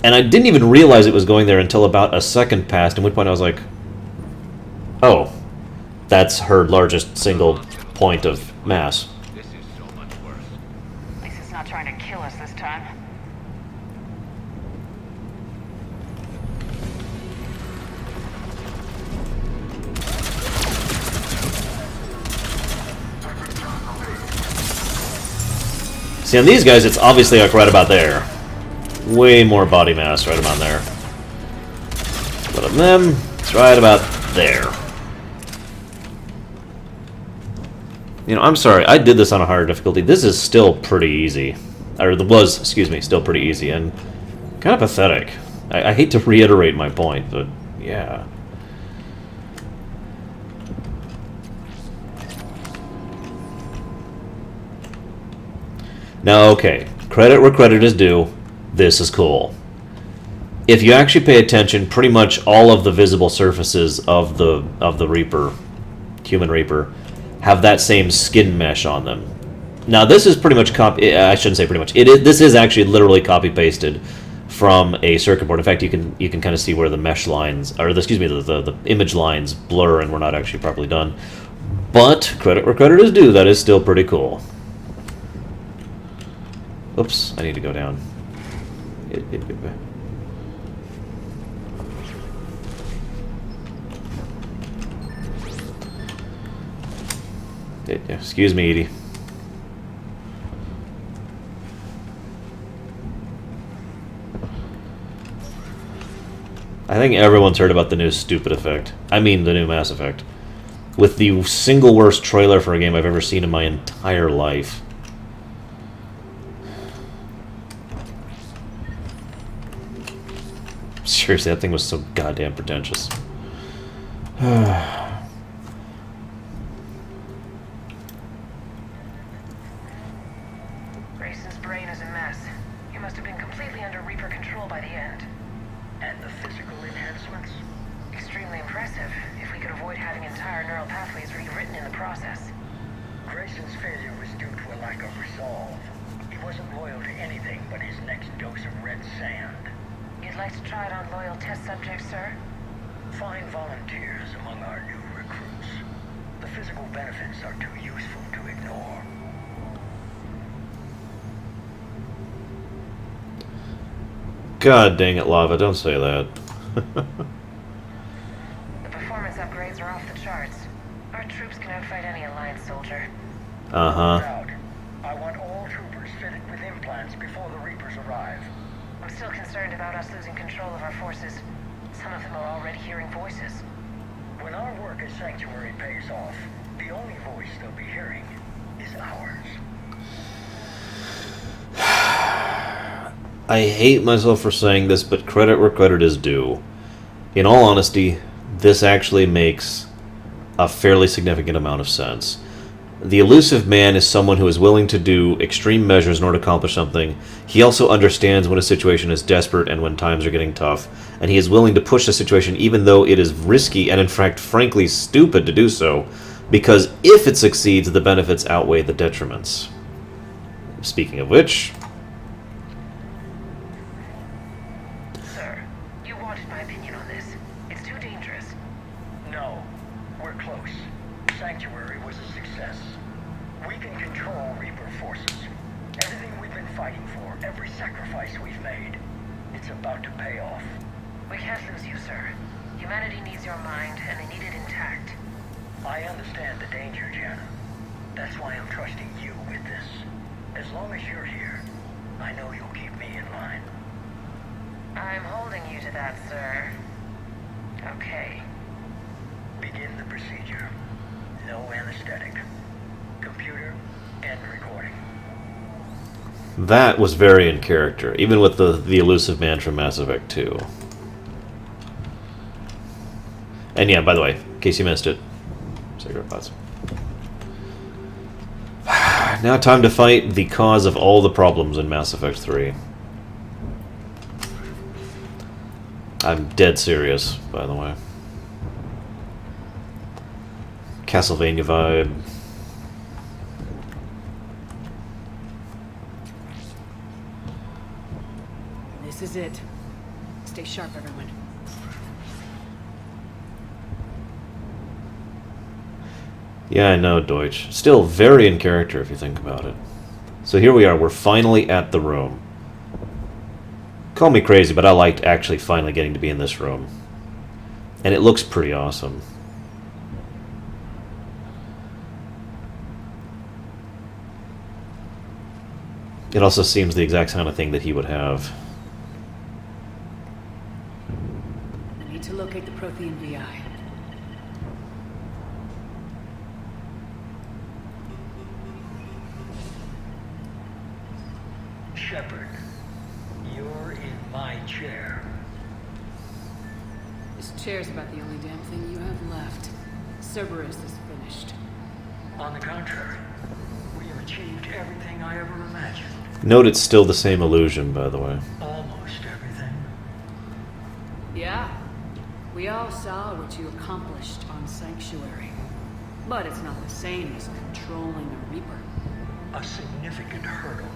And I didn't even realize it was going there until about a second passed, at which point I was like, oh, that's her largest single point of mass. This is so much worse. At least it's not trying to kill us this time. See, on these guys, it's obviously like right about there. Way more body mass right about there. But on them, it's right about there. You know, I'm sorry, I did this on a higher difficulty. This is still pretty easy. Or was, excuse me, still pretty easy, and kind of pathetic. I hate to reiterate my point, but yeah. Now, okay, credit where credit is due. This is cool. If you actually pay attention, pretty much all of the visible surfaces of the Reaper, human Reaper, have that same skin mesh on them. Now, this is pretty much I shouldn't say pretty much. This is actually literally copy pasted from a circuit board. In fact, you can kind of see where the mesh lines, or excuse me, the image lines blur and were not actually properly done. But credit where credit is due. That is still pretty cool. Oops, I need to go down. Excuse me, Edie. I think everyone's heard about the new stupid effect. I mean, the new Mass Effect. With the single worst trailer for a game I've ever seen in my entire life. Seriously, that thing was so goddamn pretentious. Grayson's brain is a mess. He must have been completely under Reaper control by the end. And the physical enhancements? Extremely impressive, if we could avoid having entire neural pathways rewritten in the process. Grayson's failure was due to a lack of resolve. He wasn't loyal to anything but his next dose of red sand. You'd like to try it on loyal test subjects, sir? Find volunteers among our new recruits. The physical benefits are too useful to ignore. God dang it, Lava, don't say that. The performance upgrades are off the charts. Our troops can outfight any Alliance soldier. Uh-huh. Out. I want all troopers fitted with implants before the Reapers arrive. I'm still concerned about us losing control of our forces. Some of them are already hearing voices. When our work as Sanctuary pays off, the only voice they'll be hearing is ours. I hate myself for saying this, but credit where credit is due. In all honesty, this actually makes a fairly significant amount of sense. The elusive man is someone who is willing to do extreme measures in order to accomplish something. He also understands when a situation is desperate and when times are getting tough, and he is willing to push the situation even though it is risky and in fact frankly stupid to do so, because if it succeeds, the benefits outweigh the detriments. Speaking of which... Sir, you wanted my opinion on this. It's too dangerous. No, we're close. Sanctuary was a success. We can control Reaper forces. Everything we've been fighting for, every sacrifice we've made, it's about to pay off. We can't lose you, sir. Humanity needs your mind, and they need it intact. I understand the danger, Jana. That's why I'm trusting you with this. As long as you're here, I know you'll keep me in line. I'm holding you to that, sir. Okay. Begin the procedure. No anesthetic. Computer, end recording. That was very in character, even with the elusive man from Mass Effect 2. And yeah, by the way, in case you missed it, cigarette butts. Now time to fight the cause of all the problems in Mass Effect 3. I'm dead serious, by the way. Castlevania vibe. This is it. Stay sharp, everyone. Yeah, I know, Deutsch. Still very in character if you think about it. So here we are, we're finally at the room. Call me crazy, but I liked actually finally getting to be in this room. And it looks pretty awesome. It also seems the exact kind of thing that he would have. I need to locate the Prothean VI. Shepard, you're in my chair. This chair's about the only damn thing you have left. Cerberus is finished. On the contrary, we have achieved everything I ever imagined. Note it's still the same illusion, by the way. Almost everything. Yeah. We all saw what you accomplished on Sanctuary. But it's not the same as controlling a Reaper. A significant hurdle.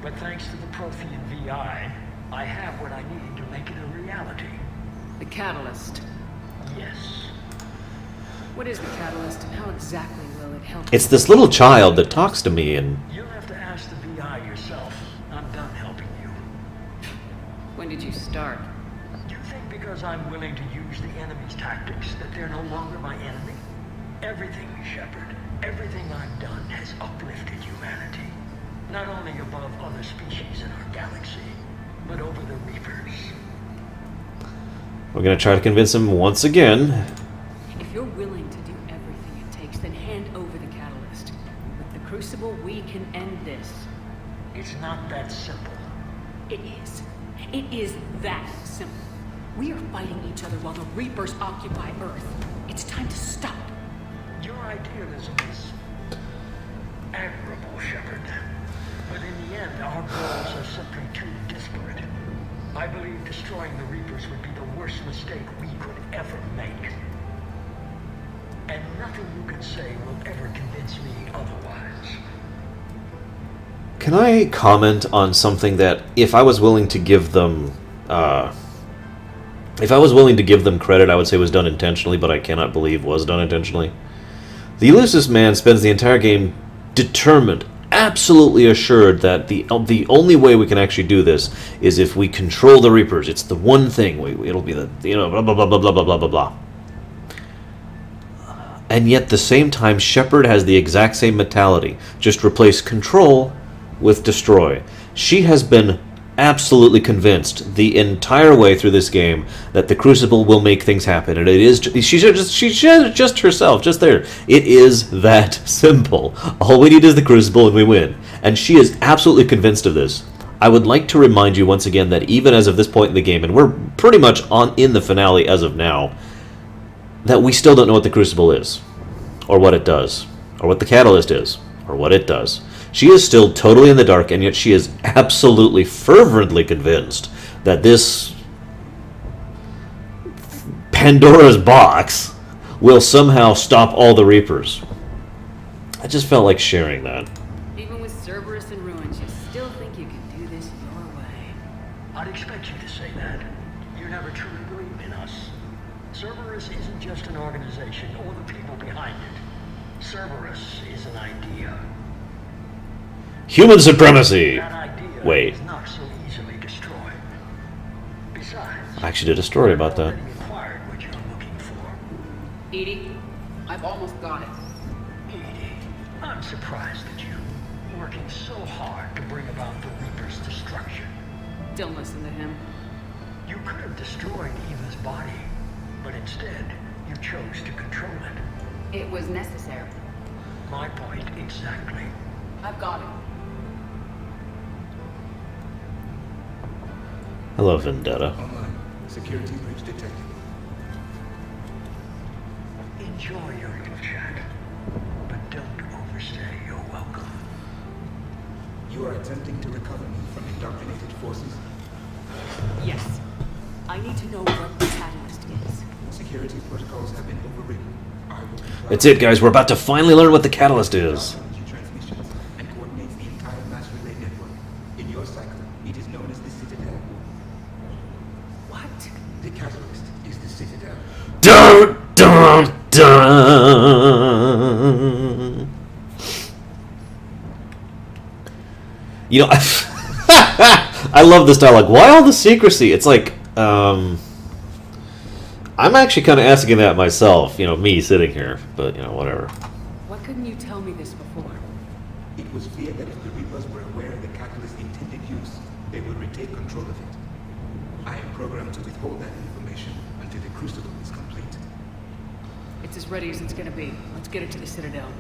But thanks to the Prothean VI, I have what I need to make it a reality. The Catalyst. Yes. What is the Catalyst, and how exactly will it help? It's this little child that talks to me and... You'll have to ask the VI yourself. I'm done helping you. When did you start? You think because I'm willing to use the enemy's tactics that they're no longer my enemy? Everything, Shepard, everything I've done has uplifted humanity. Not only above other species in our galaxy, but over the Reapers. We're gonna try to convince him once again. If you're willing to do everything it takes, then hand over the Catalyst. With the Crucible, we can end this. It's not that simple. It is. It is that simple. We are fighting each other while the Reapers occupy Earth. It's time to stop. Your idealism is admirable, Shepard. But in the end, our goals are simply too disparate. I believe destroying the Reapers would be the worst mistake we could ever make. And nothing you can say will ever convince me otherwise. Can I comment on something that, if I was willing to give them... if I was willing to give them credit, I would say was done intentionally, but I cannot believe was done intentionally. The elusive man spends the entire game determined, absolutely assured that the only way we can actually do this is if we control the Reapers. It's the one thing. It'll be the, you know, blah, blah, blah, blah, blah, blah, blah, blah, blah. And yet, at the same time, Shepard has the exact same mentality. Just replace control with destroy. She has been absolutely convinced the entire way through this game that the Crucible will make things happen, and it is. She should just herself, just there. It is that simple. All we need is the Crucible, and we win. And she is absolutely convinced of this. I would like to remind you once again that even as of this point in the game, and we're pretty much in the finale as of now, that we still don't know what the Crucible is, or what it does, or what the Catalyst is, or what it does. She is still totally in the dark, and yet she is absolutely fervently convinced that this Pandora's box will somehow stop all the Reapers. I just felt like sharing that. Even with Cerberus in ruins, you still think you can do this your way. I'd expect you to say that. You never truly believe in us. Cerberus isn't just an organization or the people behind it. Cerberus is an idea. Human supremacy! That idea Wait. is not so easily destroyed. Besides, I actually did a story about that. already acquired what you're looking for. Edie, I've almost got it. Edie, I'm surprised at you. Working so hard to bring about the Reaper's destruction. Don't listen to him. You could have destroyed Eva's body, but instead, you chose to control it. It was necessary. My point exactly. I've got it. Hello, Vendetta. Online. Security breach detected. Enjoy your little chat, but don't overstay your welcome. You are attempting to recover me from indoctrinated forces. Yes. I need to know what the Catalyst is. Security protocols have been overridden. I will comply. That's it, guys. We're about to finally learn what the Catalyst is. Transmissions and coordinates the entire mass relay network. In your cycle, it is known as the Citadel. The catalyst is the Citadel. Dun, dun, dun. You know, I love this dialogue. Why all the secrecy? It's like, I'm actually kind of asking that myself, you know, me sitting here, but, you know, whatever. Why couldn't you tell me this before? It was feared that if the Reapers were aware of the catalyst's intended use, they would retake control of it. I am programmed to withhold that information until the crucible is complete. It's as ready as it's gonna be. Let's get it to the Citadel.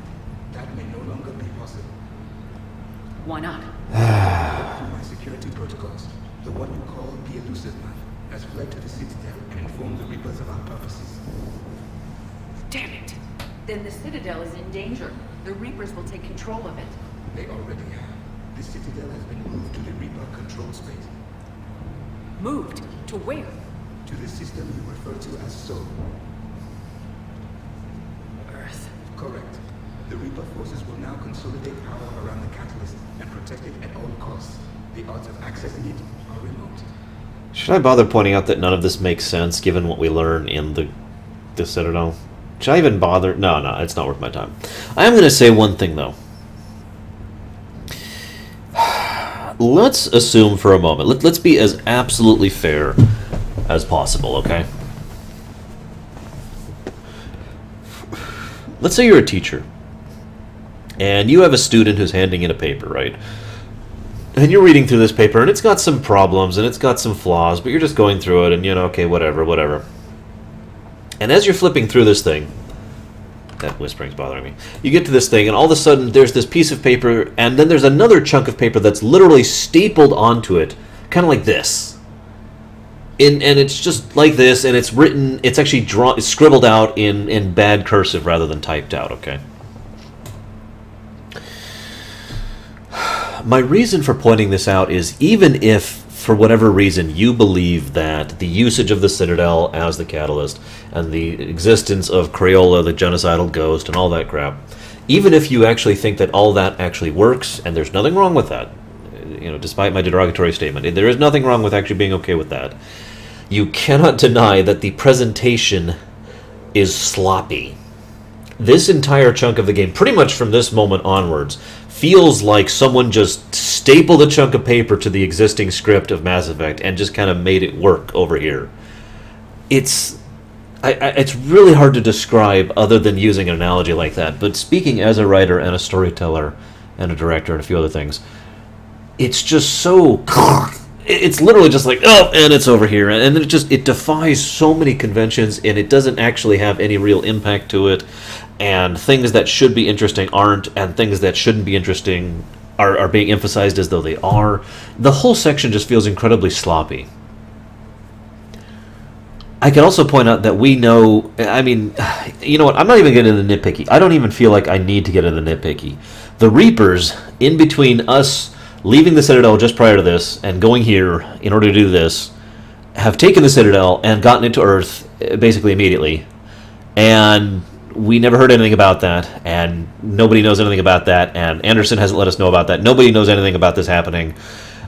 That may no longer be possible. Why not? Through my security protocols, the one you call the elusive man has fled to the Citadel and informed the Reapers of our purposes. Damn it! Then the Citadel is in danger. The Reapers will take control of it. They already have. The Citadel has been moved to the Reaper control space. Moved? To where? To the system you refer to as Soul. Earth. Correct. The Reaper forces will now consolidate power around the catalyst and protect it at all costs. The odds of accessing it are remote. Should I bother pointing out that none of this makes sense given what we learn in the Citadel? Should I even bother? No, it's not worth my time. I am going to say one thing, though. Let's assume for a moment. Let's be as absolutely fair as possible, okay? Let's say you're a teacher, and you have a student who's handing in a paper, right? And you're reading through this paper, and it's got some problems, and it's got some flaws, but you're just going through it, and, you know, okay, whatever. And as you're flipping through this thing, that whispering's bothering me, you get to this thing, and all of a sudden there's this piece of paper, and then there's another chunk of paper that's literally stapled onto it, kind of like this. And it's just like this, and it's written, it's actually it's scribbled out in bad cursive rather than typed out, okay? My reason for pointing this out is even if, for whatever reason, you believe that the usage of the Citadel as the catalyst and the existence of Crayola, the genocidal ghost, and all that crap, even if you actually think that all that actually works, and there's nothing wrong with that, you know, despite my derogatory statement, there is nothing wrong with actually being okay with that, you cannot deny that the presentation is sloppy. This entire chunk of the game, pretty much from this moment onwards, feels like someone just stapled a chunk of paper to the existing script of Mass Effect and just kind of made it work over here. It's really hard to describe other than using an analogy like that, but speaking as a writer and a storyteller and a director and a few other things, it's just so... It's literally just like, oh, and it's over here, and then it defies so many conventions, and it doesn't actually have any real impact to it, and things that should be interesting aren't, and things that shouldn't be interesting are being emphasized as though they are. The whole section just feels incredibly sloppy. I can also point out that we know, I mean, you know what, I'm not even getting into the nitpicky. I don't even feel like I need to get into the nitpicky. The Reapers, in between us leaving the Citadel just prior to this and going here in order to do this, have taken the Citadel and gotten it to Earth basically immediately. And we never heard anything about that, and nobody knows anything about that, and Anderson hasn't let us know about that. Nobody knows anything about this happening.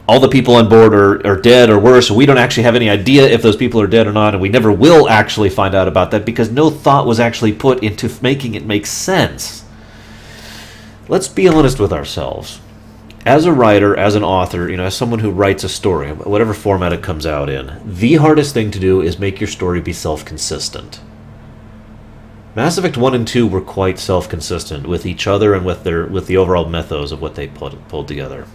All the people on board are dead or worse, so we don't actually have any idea if those people are dead or not, and we never will actually find out about that because no thought was actually put into making it make sense. Let's be honest with ourselves. As a writer, as an author, you know, as someone who writes a story, whatever format it comes out in, the hardest thing to do is make your story be self-consistent. Mass Effect 1 and 2 were quite self-consistent with each other and with the overall mythos of what they pulled together.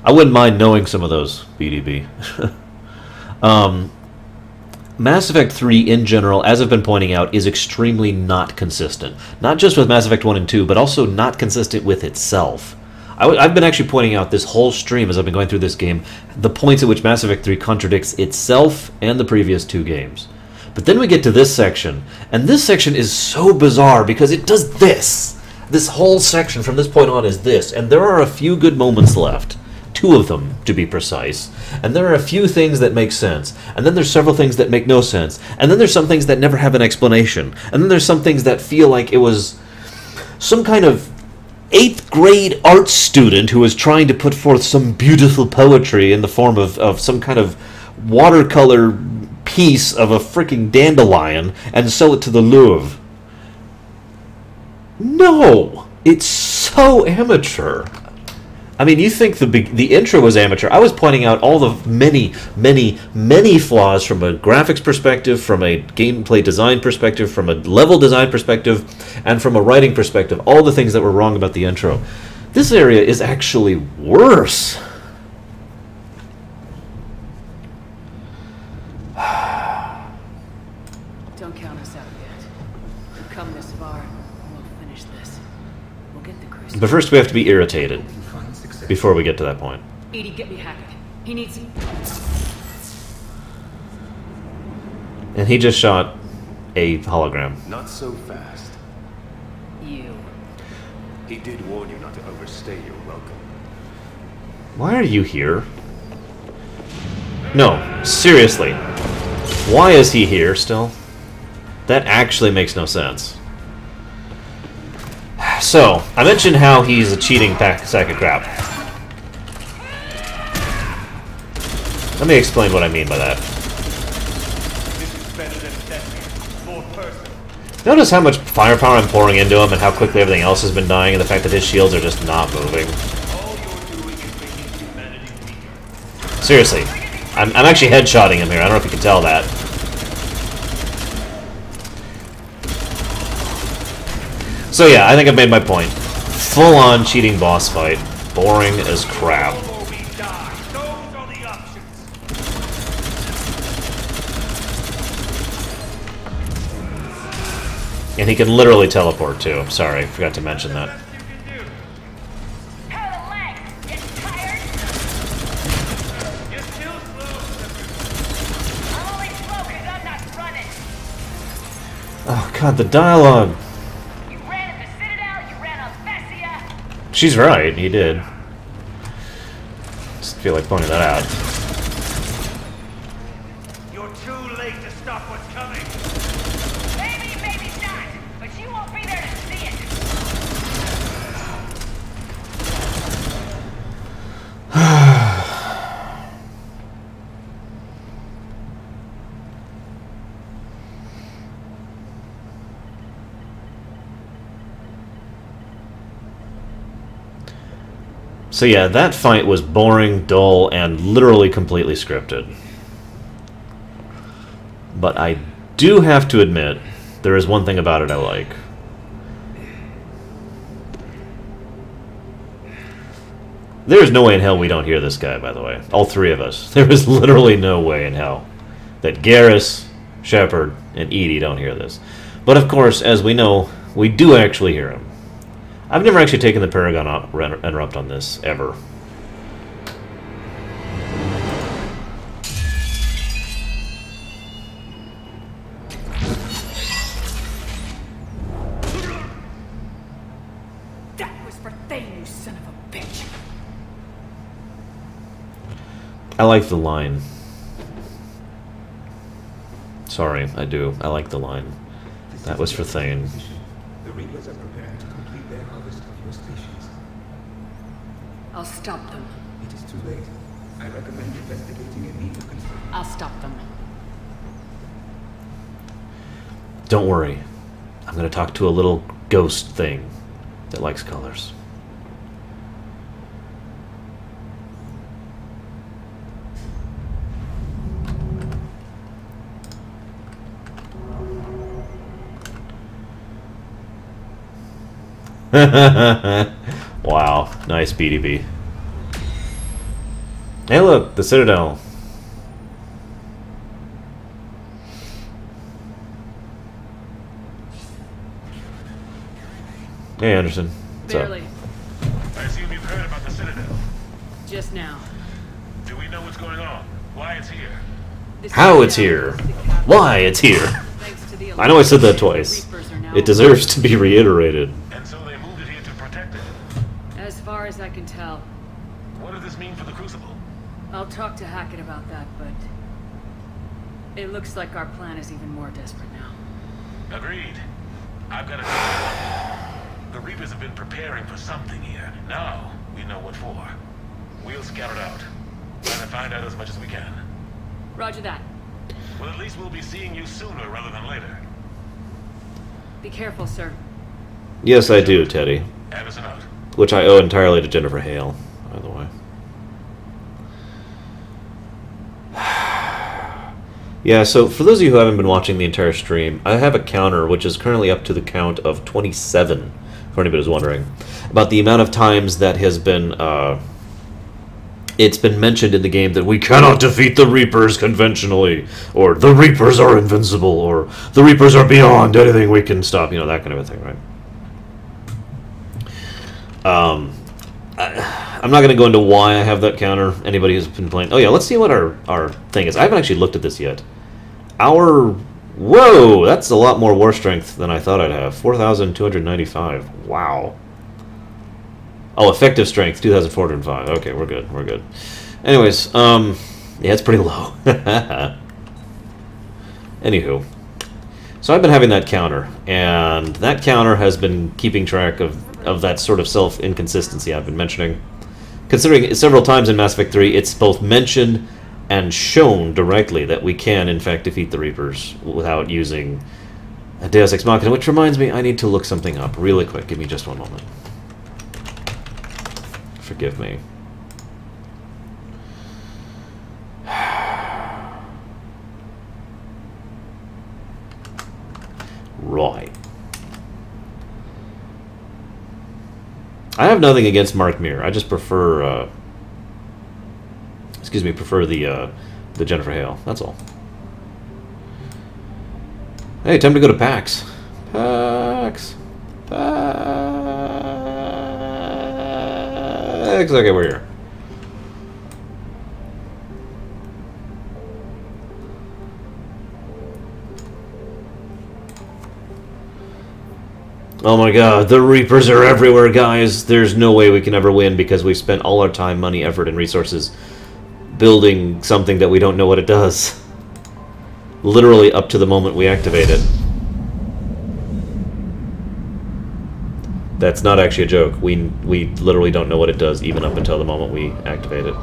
I wouldn't mind knowing some of those, BDB. Mass Effect 3 in general, as I've been pointing out, is extremely not consistent. Not just with Mass Effect 1 and 2, but also not consistent with itself. I've been actually pointing out this whole stream as I've been going through this game, the points at which Mass Effect 3 contradicts itself and the previous two games. But then we get to this section, and this section is so bizarre because it does this. This whole section from this point on is this, and there are a few good moments left. 2 of them, to be precise. And there are a few things that make sense. And then there's several things that make no sense. And then there's some things that never have an explanation. And then there's some things that feel like it was some kind of 8th grade art student who is trying to put forth some beautiful poetry in the form of some kind of watercolor piece of a freaking dandelion and sell it to the Louvre. No! It's so amateur. I mean, you think the intro was amateur. I was pointing out all the many, many, many flaws from a graphics perspective, from a gameplay design perspective, from a level design perspective, and from a writing perspective. All the things that were wrong about the intro. This area is actually worse. Don't count us out yet. We've come this far, and we'll finish this. We'll get the cruise. But first we have to be irritated before we get to that point. Edie, get me Hackett. He needs... And he just shot a hologram. Not so fast. You. He did warn you not to overstay your welcome. Why are you here? No, seriously. Why is he here still? That actually makes no sense. So, I mentioned how he's a cheating sack of crap. Let me explain what I mean by that. This is better than testing. More personal. Notice how much firepower I'm pouring into him and how quickly everything else has been dying and the fact that his shields are just not moving. All you're doing is making humanity weaker. Seriously. I'm actually headshotting him here. I don't know if you can tell that. So yeah, I think I've made my point. Full-on cheating boss fight. Boring as crap. And he can literally teleport too. I'm sorry, I forgot to mention that. Oh god, the dialogue. You ran at the Citadel, you ran on Thessia. She's right, he did. Just feel like pointing that out. You're too late to stop what's coming. Maybe, maybe not. But you won't be there to see it. So yeah, that fight was boring, dull, and literally completely scripted. But I do have to admit, there is one thing about it I like. There is no way in hell we don't hear this guy, by the way. All three of us. There is literally no way in hell that Garrus, Shepard, and Edie don't hear this. But of course, as we know, we do actually hear him. I've never actually taken the Paragon interrupt on this, ever. That was for Thane, you son of a bitch. I like the line. Sorry, I do. I like the line. That was for Thane. The Reapers are preparing to complete their harvest of your species. I'll stop them. It is too late. I recommend investigating a need to confirm. I'll stop them. Don't worry. I'm going to talk to a little ghost thing that likes colors. Wow, nice BDB. Hey look, the Citadel. Hey Anderson, what's Barely. up? I assume you've heard about the Citadel. Just now. Do we know what's going on? Why it's here? This How is it's the here? capital. Why it's here? Thanks to the I know I said that Alliance, twice. the Reapers are now It deserves to be reiterated. And so they moved it here to protect it. As far as I can tell. What does this mean for the Crucible? I'll talk to Hackett about that, but it looks like our plan is even more desperate now. Agreed. I've got a The Reapers have been preparing for something here. Now, we know what for. We'll scout it out. Trying to find out as much as we can. Roger that. Well, at least we'll be seeing you sooner rather than later. Be careful, sir. Yes, I do, Teddy. Anderson out. Which I owe entirely to Jennifer Hale, by the way. Yeah, so for those of you who haven't been watching the entire stream, I have a counter which is currently up to the count of 27, for anybody who's wondering, about the amount of times that has been, it's been mentioned in the game that we cannot defeat the Reapers conventionally, or the Reapers are invincible, or the Reapers are beyond anything we can stop, you know, that kind of a thing, right? I'm not going to go into why I have that counter. Anybody who's been playing... Oh yeah, let's see what our thing is. I haven't actually looked at this yet. Whoa! That's a lot more war strength than I thought I'd have. 4,295. Wow. Oh, effective strength, 2,405. Okay, we're good. We're good. Anyways, yeah, it's pretty low. Anywho. So I've been having that counter, and that counter has been keeping track of that sort of self-inconsistency I've been mentioning. Considering several times in Mass Effect 3, it's both mentioned and shown directly that we can, in fact, defeat the Reapers without using a Deus Ex Machina, which reminds me, I need to look something up really quick. Give me just one moment. Forgive me. Right. I have nothing against Mark Meer. I just prefer, prefer the Jennifer Hale. That's all. Hey, time to go to PAX. PAX. PAX. Okay, we're here. Oh my god, the Reapers are everywhere, guys. There's no way we can ever win because we've spent all our time, money, effort, and resources building something that we don't know what it does. Literally up to the moment we activate it. That's not actually a joke. We literally don't know what it does even up until the moment we activate it.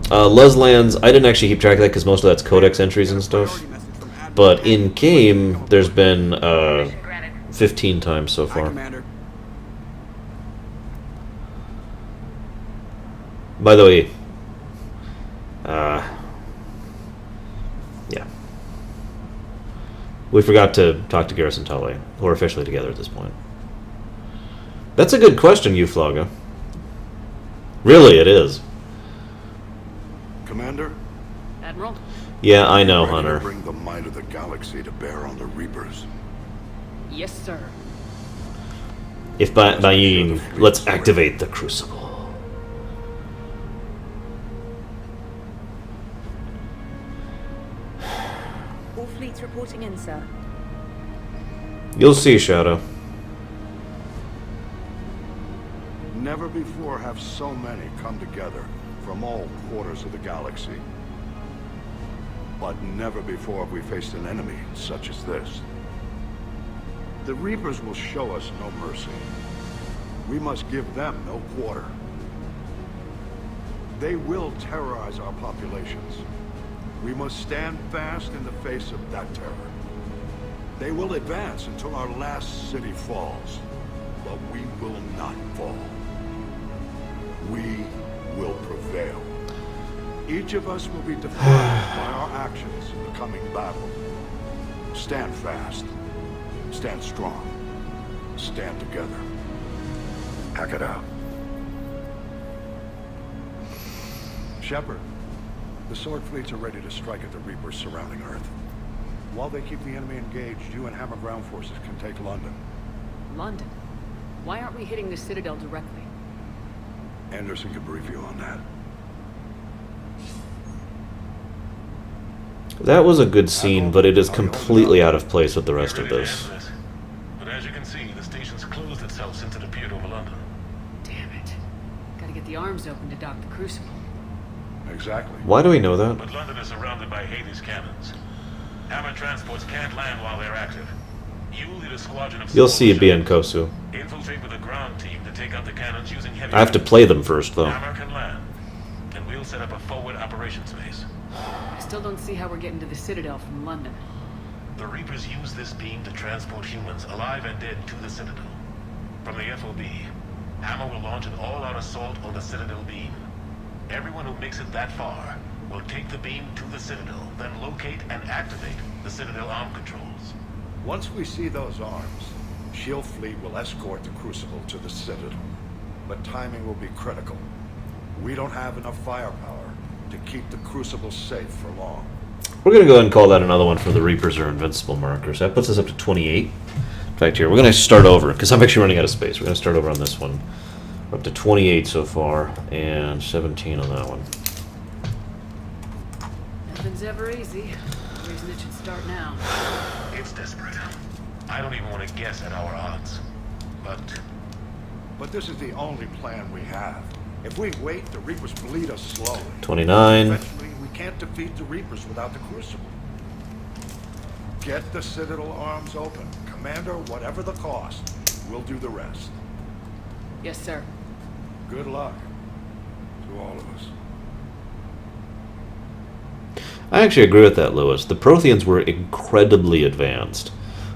Leslands, I didn't actually keep track of that because most of that's codex entries and stuff. But in-game, there's been 15 times so far. By the way, yeah. We forgot to talk to Garrison Tully. We're officially together at this point. That's a good question, Uflaga. Really, it is. Commander? Admiral? Yeah, I know, Hunter. Bring the might of the galaxy to bear on the Reapers. Yes, sir. If by let's activate the Crucible. All fleets reporting in, sir. You'll see, Shadow. Never before have so many come together from all quarters of the galaxy. But never before have we faced an enemy such as this. The Reapers will show us no mercy. We must give them no quarter. They will terrorize our populations. We must stand fast in the face of that terror. They will advance until our last city falls. But we will not fall. We will prevail. Each of us will be defined by our actions in the coming battle. Stand fast. Stand strong. Stand together. Hack it out. Shepard, the Sword fleets are ready to strike at the Reapers surrounding Earth. While they keep the enemy engaged, you and Hammer ground forces can take London. London? Why aren't we hitting the Citadel directly? Anderson can brief you on that. That was a good scene, but it is completely out of place with the rest of this. But as you can see, the station's closed itself since it appeared over London. Damn it. Gotta get the arms open to dock the Crucible. Exactly. Why do we know that? But London is surrounded by Hades cannons. Hammer transports can't land while they're active. You lead a squadron of You'll see soldiers. Biancosu. Infiltrate with a ground team to take out the cannons using heavy I have to weapons. play them first, though. Hammer can land, and we'll set up a forward operations base. I still don't see how we're getting to the Citadel from London. The Reapers use this beam to transport humans, alive and dead, to the Citadel. From the FOB, Hammer will launch an all-out assault on the Citadel beam. Everyone who makes it that far will take the beam to the Citadel, then locate and activate the Citadel arm controls. Once we see those arms, Shield Fleet will escort the Crucible to the Citadel. But timing will be critical. We don't have enough firepower to keep the Crucible safe for long. We're going to go ahead and call that another one for the Reapers or Invincible markers. That puts us up to 28. In fact, here, we're going to start over, because I'm actually running out of space. We're going to start over on this one. We're up to 28 so far, and 17 on that one. Nothing's ever easy. The reason it should start now. It's desperate. I don't even want to guess at our odds. But this is the only plan we have. If we wait, the Reapers bleed us slowly. 29. Eventually, we can't defeat the Reapers without the Crucible. Get the Citadel arms open. Commander, whatever the cost, we'll do the rest. Yes, sir. Good luck to all of us. I actually agree with that, Lewis. The Protheans were incredibly advanced.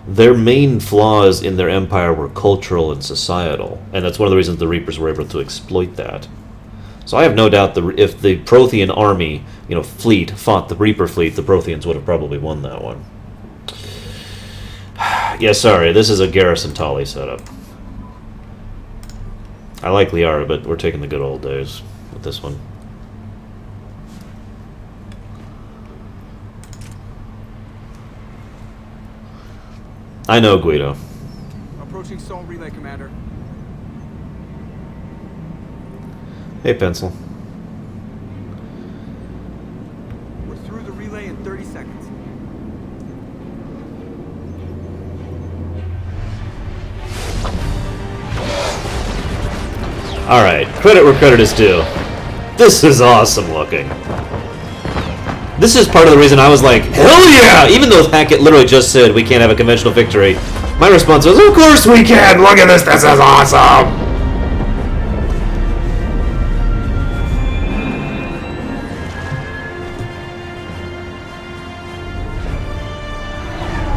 Their main flaws in their empire were cultural and societal, and that's one of the reasons the Reapers were able to exploit that. So I have no doubt if the Prothean army, fleet, fought the Reaper fleet, the Protheans would have probably won that one. Yeah, sorry, this is a Garrison Tali setup. I like Liara, but we're taking the good old days with this one. I know, Guido. Approaching Soul Relay, Commander. Hey, Pencil. We're through the relay in 30 seconds. Alright, credit where credit is due. This is awesome looking. This is part of the reason I was like, hell yeah! Even though Hackett literally just said we can't have a conventional victory, my response was, of course we can! Look at this, this is awesome!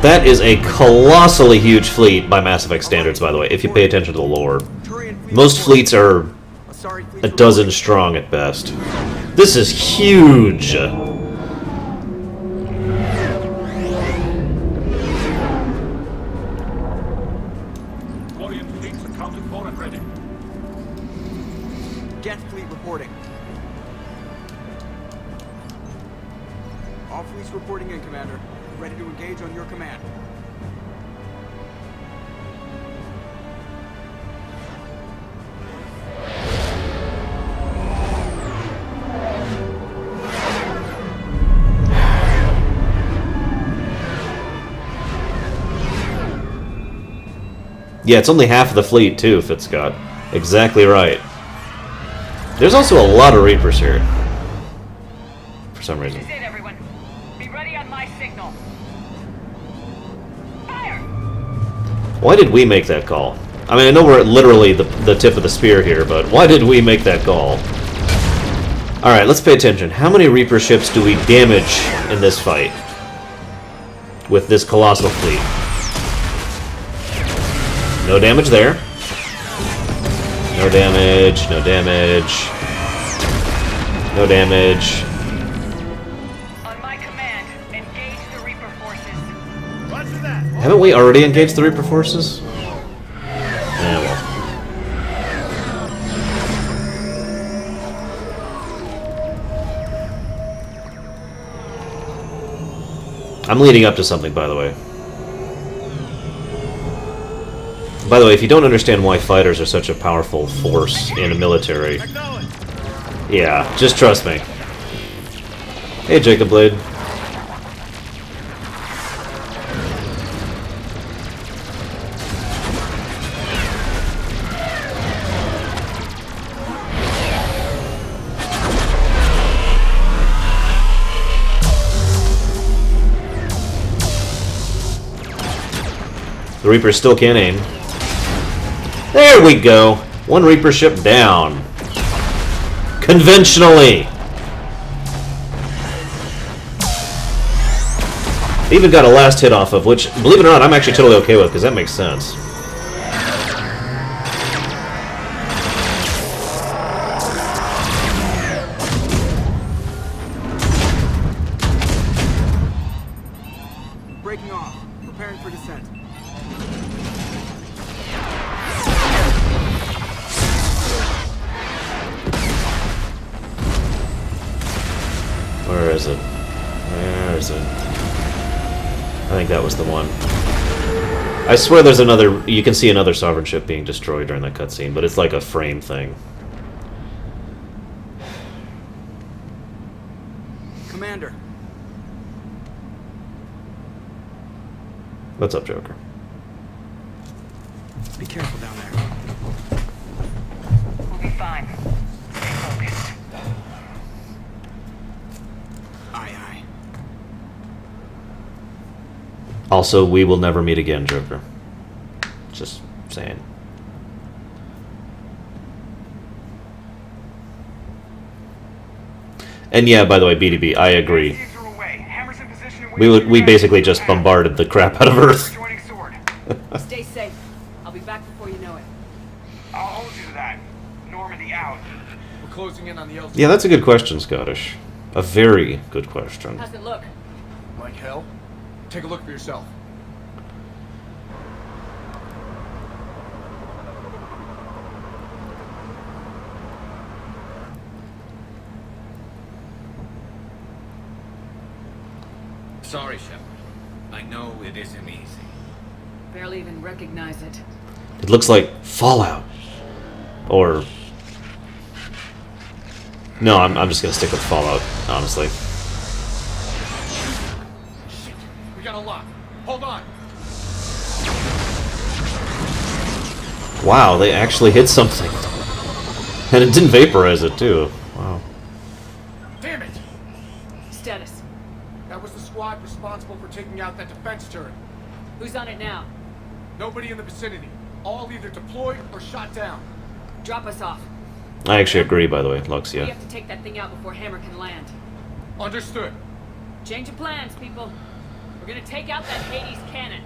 That is a colossally huge fleet by Mass Effect standards, by the way, if you pay attention to the lore. Most fleets are a dozen strong at best. This is huge! Geth fleet reporting. All fleets reporting in, Commander. Ready to engage on your command. Yeah, it's only half of the fleet, too, Fitzcott. Exactly right. There's also a lot of Reapers here. For some reason. This is it, everyone. Be ready on my signal. Fire! Why did we make that call? I mean, I know we're at literally the tip of the spear here, but why did we make that call? Alright, let's pay attention. How many Reaper ships do we damage in this fight? With this colossal fleet? No damage there. No damage, no damage. No damage. On my command, engage the Reaper forces. Roger that. Haven't we already engaged the Reaper forces? Eh, well. I'm leading up to something, by the way. By the way, if you don't understand why fighters are such a powerful force in a military, yeah, just trust me. Hey, Jacob Blade. The Reapers still can't aim. There we go! One Reaper ship down. Conventionally! Even got a last hit off of, which, believe it or not, I'm actually totally okay with, because that makes sense. Breaking off. Preparing for descent. Where is it? Where is it? I think that was the one. I swear there's another... You can see another Sovereign ship being destroyed during that cutscene, but it's like a frame thing. Commander. What's up, Joker? Be careful down there. We'll be fine. Stay focused. Aye, aye. Also, we will never meet again, Joker. Just saying. And yeah, by the way, BDB, I agree. We basically just bombarded the crap out of Earth. Stay safe. I'll be back before you know it. I'll hold you to that. Normandy out. We're closing in on the elusive. Yeah, that's a good question, Scottish. A very good question. How's it look? Like hell? Take a look for yourself. Sorry, Shepard. I know it isn't easy. Barely even recognize it. It looks like Fallout. Or... No, I'm just gonna stick with Fallout, honestly. Shit. We got a lock. Hold on. Wow, they actually hit something. And it didn't vaporize it, too. Wow. Damn it! Status. That was the squad responsible for taking out that defense turret. Who's on it now? Nobody in the vicinity. All either deployed or shot down. Drop us off. I actually agree, by the way, Lux, We yeah. have to take that thing out before Hammer can land. Understood. Change of plans, people. We're gonna take out that Hades cannon.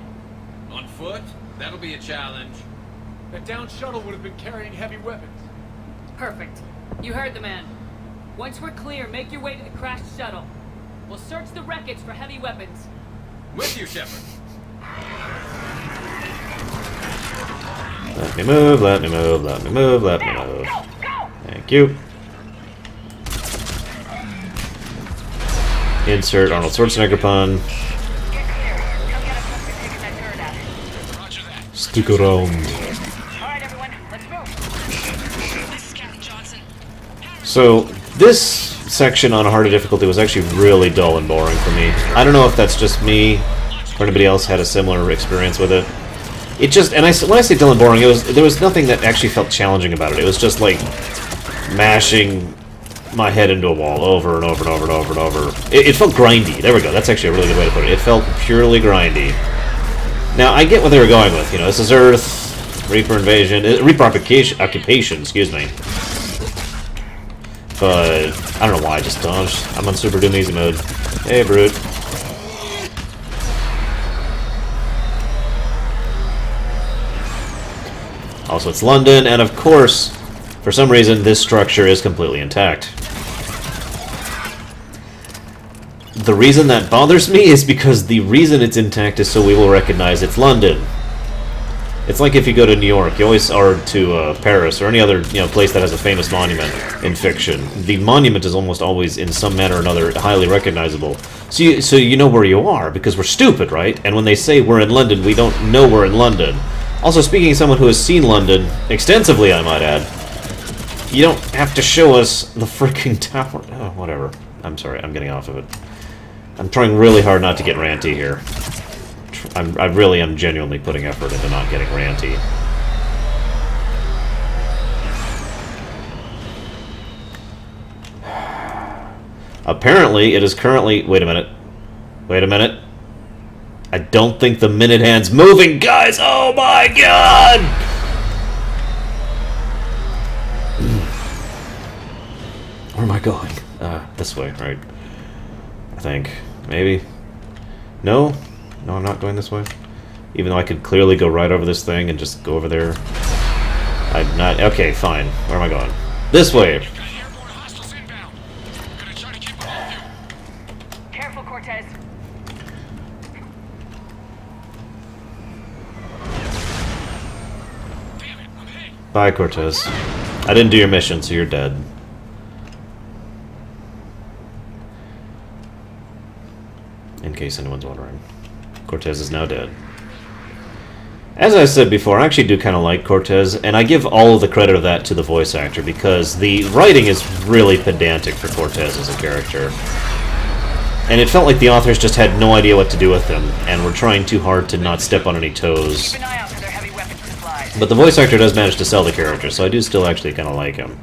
On foot? That'll be a challenge. That down shuttle would have been carrying heavy weapons. Perfect. You heard the man. Once we're clear, make your way to the crashed shuttle. We'll search the wreckage for heavy weapons. With you, Shepard. Let me move, let me move, let me move, let me move. Thank you. Insert Arnold Schwarzenegger pun. Stick around. So, this section on harder difficulty was actually really dull and boring for me. I don't know if that's just me, or anybody else had a similar experience with it. It just, and when I say dull and boring, there was nothing that actually felt challenging about it. It was just like mashing my head into a wall over and over and over and over and over. It felt grindy. There we go. That's actually a really good way to put it. It felt purely grindy. Now, I get what they were going with. You know, this is Earth, Reaper invasion, Reaper occupation, excuse me. But I don't know why I just dodged. I'm on Super Doom Easy mode. Hey, Brute. Also, it's London, and of course, for some reason, this structure is completely intact. The reason that bothers me is because the reason it's intact is so we will recognize it's London. It's like if you go to New York, you always are to Paris or any other place that has a famous monument in fiction. The monument is almost always, in some manner or another, highly recognizable. So you know where you are because we're stupid, right? And when they say we're in London, we don't know we're in London. Also, speaking as someone who has seen London extensively, I might add, you don't have to show us the freaking tower. Oh, whatever. I'm sorry, I'm getting off of it. I'm trying really hard not to get ranty here. I really am genuinely putting effort into not getting ranty. Apparently, it is currently... Wait a minute. Wait a minute. I don't think the minute hand's moving, guys! Oh my god! Where am I going? This way, right? I think. Maybe? No? No, I'm not going this way? Even though I could clearly go right over this thing and just go over there. I'm not... Okay, fine. Where am I going? This way! Careful, Cortez. Bye, Cortez. I didn't do your mission, so you're dead. In case anyone's wondering. Cortez is now dead. As I said before, I actually do kind of like Cortez, and I give all of the credit of that to the voice actor, because the writing is really pedantic for Cortez as a character. And it felt like the authors just had no idea what to do with him, and were trying too hard to not step on any toes. Keep an eye out for their heavy weapons supplies. But the voice actor does manage to sell the character, so I do still actually kind of like him.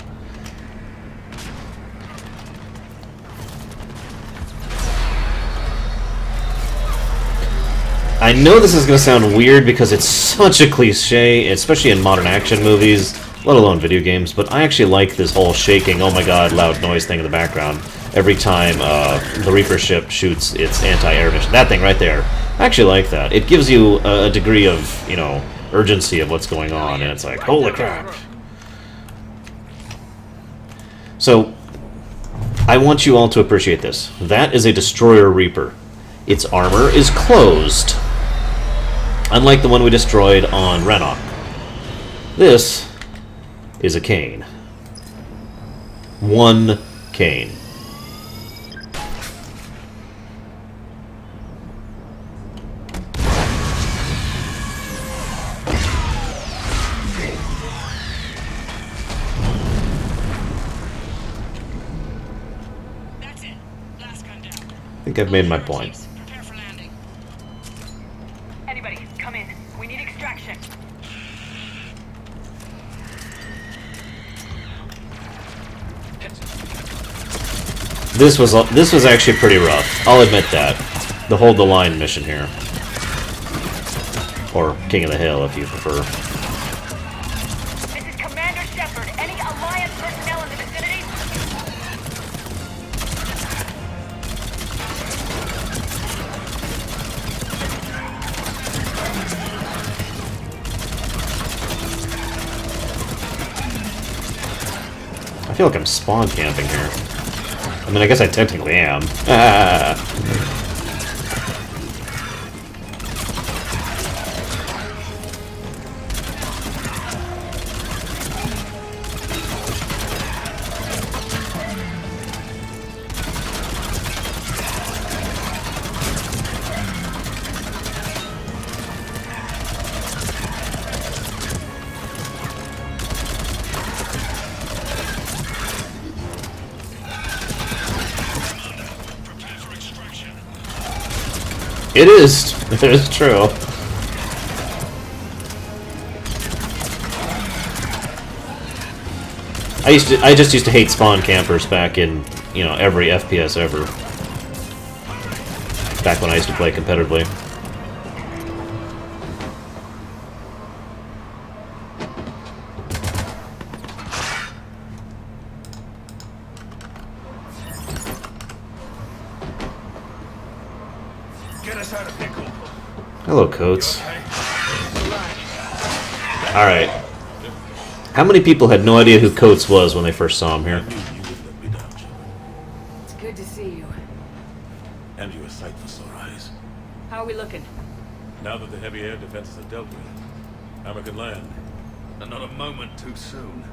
I know this is going to sound weird because it's such a cliche, especially in modern action movies, let alone video games, but I actually like this whole shaking, oh my god, loud noise thing in the background every time the Reaper ship shoots its anti-air mission. That thing right there. I actually like that. It gives you a degree of, you know, urgency of what's going on, and it's like, holy crap. So, I want you all to appreciate this. That is a Destroyer Reaper. Its armor is closed. Unlike the one we destroyed on Renok. This is a cane. One cane. That's it. Last gun down. I think I've made my point. Prepare for landing. Anybody, come in. We need extraction. This was actually pretty rough. I'll admit that. The hold the line mission here. Or King of the Hill if you prefer. This is Commander Shepard. Any Alliance personnel in the vicinity? I feel like I'm spawn camping here. I mean, I guess I technically am. It is. It is true. I just used to hate spawn campers back in, you know, every FPS ever. Back when I used to play competitively. Hello, Coates. Alright. How many people had no idea who Coates was when they first saw him here? It's good to see you. And you're a sight for sore eyes. How are we looking? Now that the heavy air defenses are dealt with, Hammer can land. And not a moment too soon.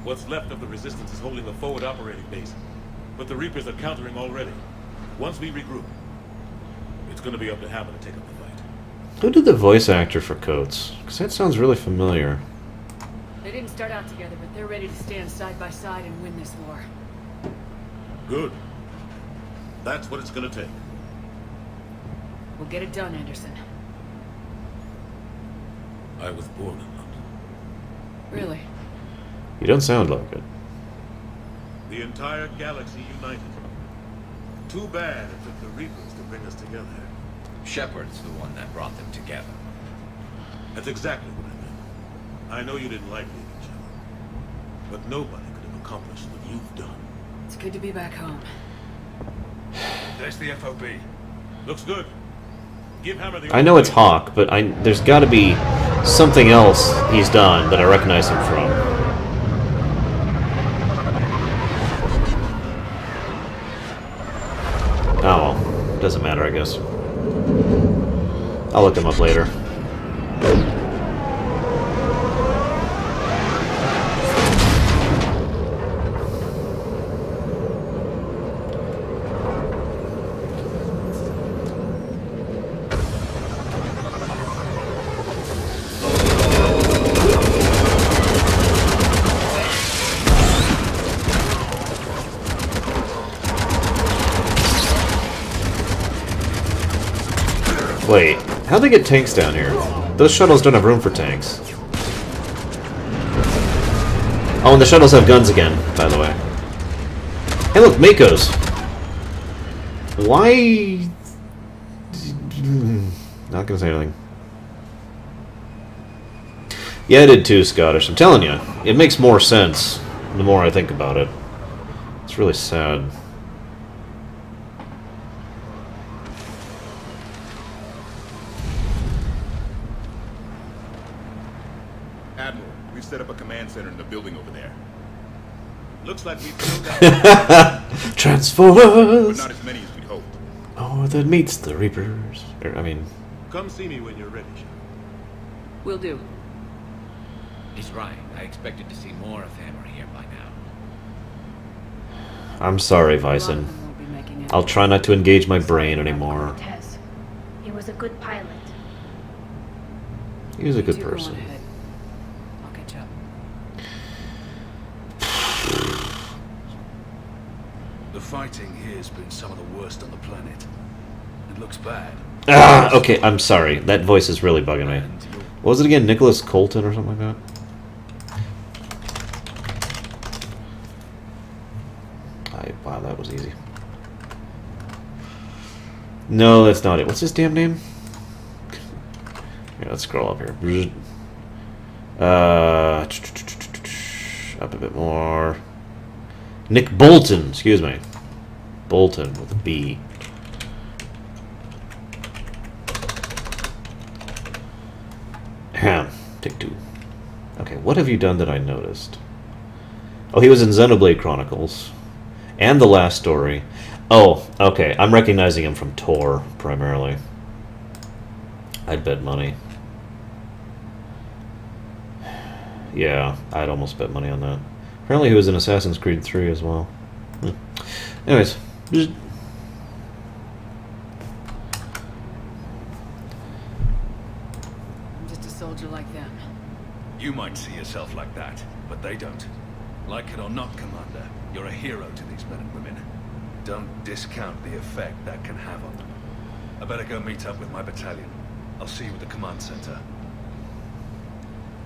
What's left of the Resistance is holding the forward operating base. But the Reapers are countering already. Once we regroup, it's going to be up to Hammer to take up the fight. Who did the voice actor for Coates? Because that sounds really familiar. They didn't start out together, but they're ready to stand side by side and win this war. Good. That's what it's going to take. We'll get it done, Anderson. I was born in London. Really? You don't sound like it. The entire galaxy united. Too bad it took the Reapers to bring us together. Shepard's the one that brought them together. That's exactly what I meant. I know you didn't like leaving Shepard, but nobody could have accomplished what you've done. It's good to be back home. There's the FOB. Looks good. Give Hammer the... I know it's Hawk, but there's got to be something else he's done that I recognize him from. Oh, well. Doesn't matter, I guess. I'll look him up later. Wait, how'd they get tanks down here? Those shuttles don't have room for tanks. Oh, and the shuttles have guns again, by the way. Hey look, Mako's! Why... Not gonna say anything. Yeah, I did too, Scottish. I'm telling you, it makes more sense the more I think about it. It's really sad. Set up a command center in the building over there. Looks like we've killed that. Transformers! But not as many as we'd hoped. Oh, that meets the Reapers. Come see me when you're ready, Shepard. Will do. He's right. I expected to see more of Hammer here by now. I'm sorry, Vyson. I'll try not to engage my brain anymore. He was a good pilot. He was a good person. The fighting here's been some of the worst on the planet. It looks bad. Ah, okay, I'm sorry. That voice is really bugging me. What was it again? Nicholas Colton or something like that? Wow, that was easy. No, that's not it. What's his damn name? Yeah, let's scroll up here. Up a bit more. Nick Bolton, excuse me. Bolton with a B. Take two. Okay, what have you done that I noticed? Oh, he was in Xenoblade Chronicles. And The Last Story. Oh, okay, I'm recognizing him from Tor, primarily. I'd bet money. Yeah, I'd almost bet money on that. Apparently he was in Assassin's Creed 3 as well. Anyways. I'm just a soldier like them. You might see yourself like that, but they don't. Like it or not, Commander, you're a hero to these men and women. Don't discount the effect that can have on them. I better go meet up with my battalion. I'll see you at the command center.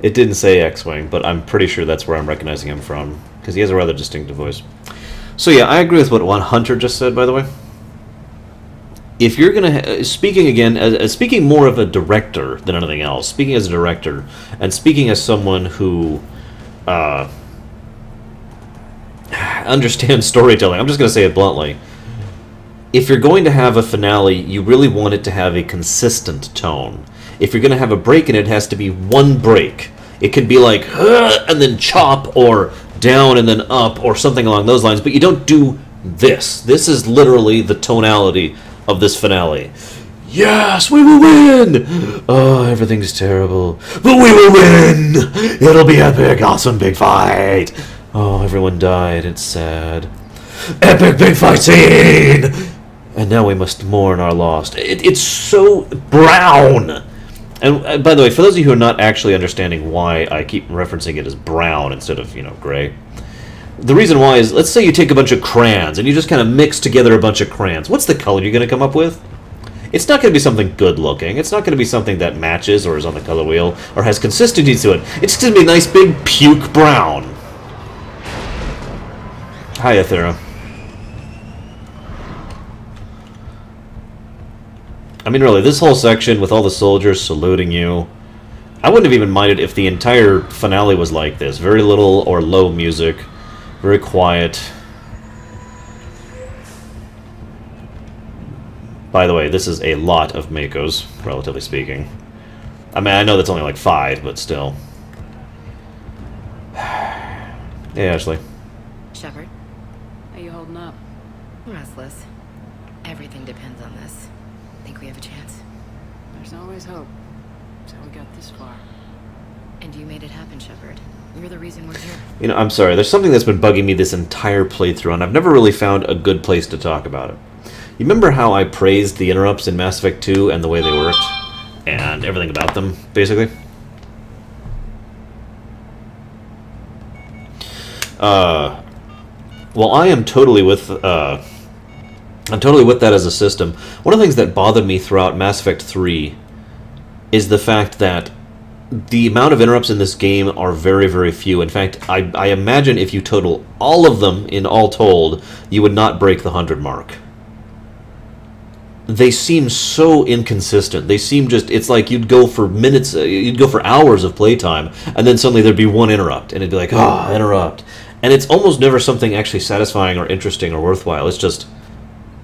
It didn't say X-Wing, but I'm pretty sure that's where I'm recognizing him from, because he has a rather distinctive voice. So yeah, I agree with what one Hunter just said, by the way. If you're gonna speaking again, speaking more of a director than anything else, speaking as a director, and speaking as someone who understands storytelling, I'm just gonna say it bluntly. If you're going to have a finale, you really want it to have a consistent tone. If you're going to have a break in it, it has to be one break. It could be like, and then chop, or down and then up, or something along those lines, but you don't do this. This is literally the tonality of this finale. Yes, we will win! Oh, everything's terrible. But we will win! It'll be epic, awesome, big fight! Oh, everyone died, it's sad. Epic big fight scene! And now we must mourn our loss. It's so brown! And by the way, for those of you who are not actually understanding why I keep referencing it as brown instead of, gray, the reason why is, let's say you take a bunch of crayons and you just kind of mix together a bunch of crayons. What's the color you're going to come up with? It's not going to be something good looking. It's not going to be something that matches or is on the color wheel or has consistency to it. It's going to be a nice big puke brown. Hi, Athera. I mean, really, this whole section with all the soldiers saluting you, I wouldn't have even minded if the entire finale was like this. Very little or low music, very quiet. By the way, this is a lot of Makos, relatively speaking. I mean, I know that's only like 5, but still. Hey, Ashley. Shepard? How you holding up? Restless. Everything depends on this. Think we have a chance? There's always hope. So we got this far. And you made it happen, Shepard. You're the reason we're here. You know, I'm sorry. There's something that's been bugging me this entire playthrough, and I've never really found a good place to talk about it. You remember how I praised the interrupts in Mass Effect 2 and the way they worked? And everything about them, basically? Well, I am totally with, I'm totally with that as a system. One of the things that bothered me throughout Mass Effect 3 is the fact that the amount of interrupts in this game are very, very few. In fact, I imagine if you total all of them in all told, you would not break the 100 mark. They seem so inconsistent. They seem just, it's like you'd go for minutes, you'd go for hours of playtime, and then suddenly there'd be one interrupt, and it'd be like, oh, interrupt. And it's almost never something actually satisfying or interesting or worthwhile. It's just,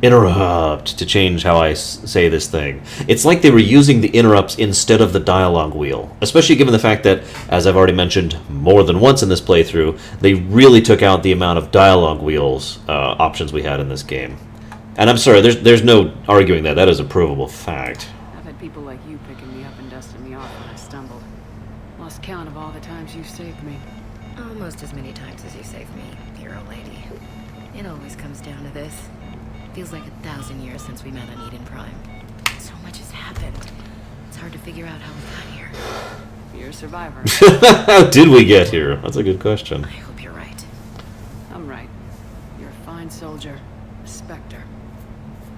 interrupt, to change how I say this thing. It's like they were using the interrupts instead of the dialogue wheel, especially given the fact that, as I've already mentioned more than once in this playthrough, they really took out the amount of dialogue wheels options we had in this game. And I'm sorry, there's no arguing that. That is a provable fact. I've had people like you picking me up and dusting me off when I stumbled. Lost count of all the times you've saved me. Almost as many times as you saved me, hero lady. It always comes down to this. Feels like 1,000 years since we met on Eden Prime. So much has happened. It's hard to figure out how we got here. You're a survivor. How did we get here? That's a good question. I hope you're right. I'm right. You're a fine soldier. A Spectre.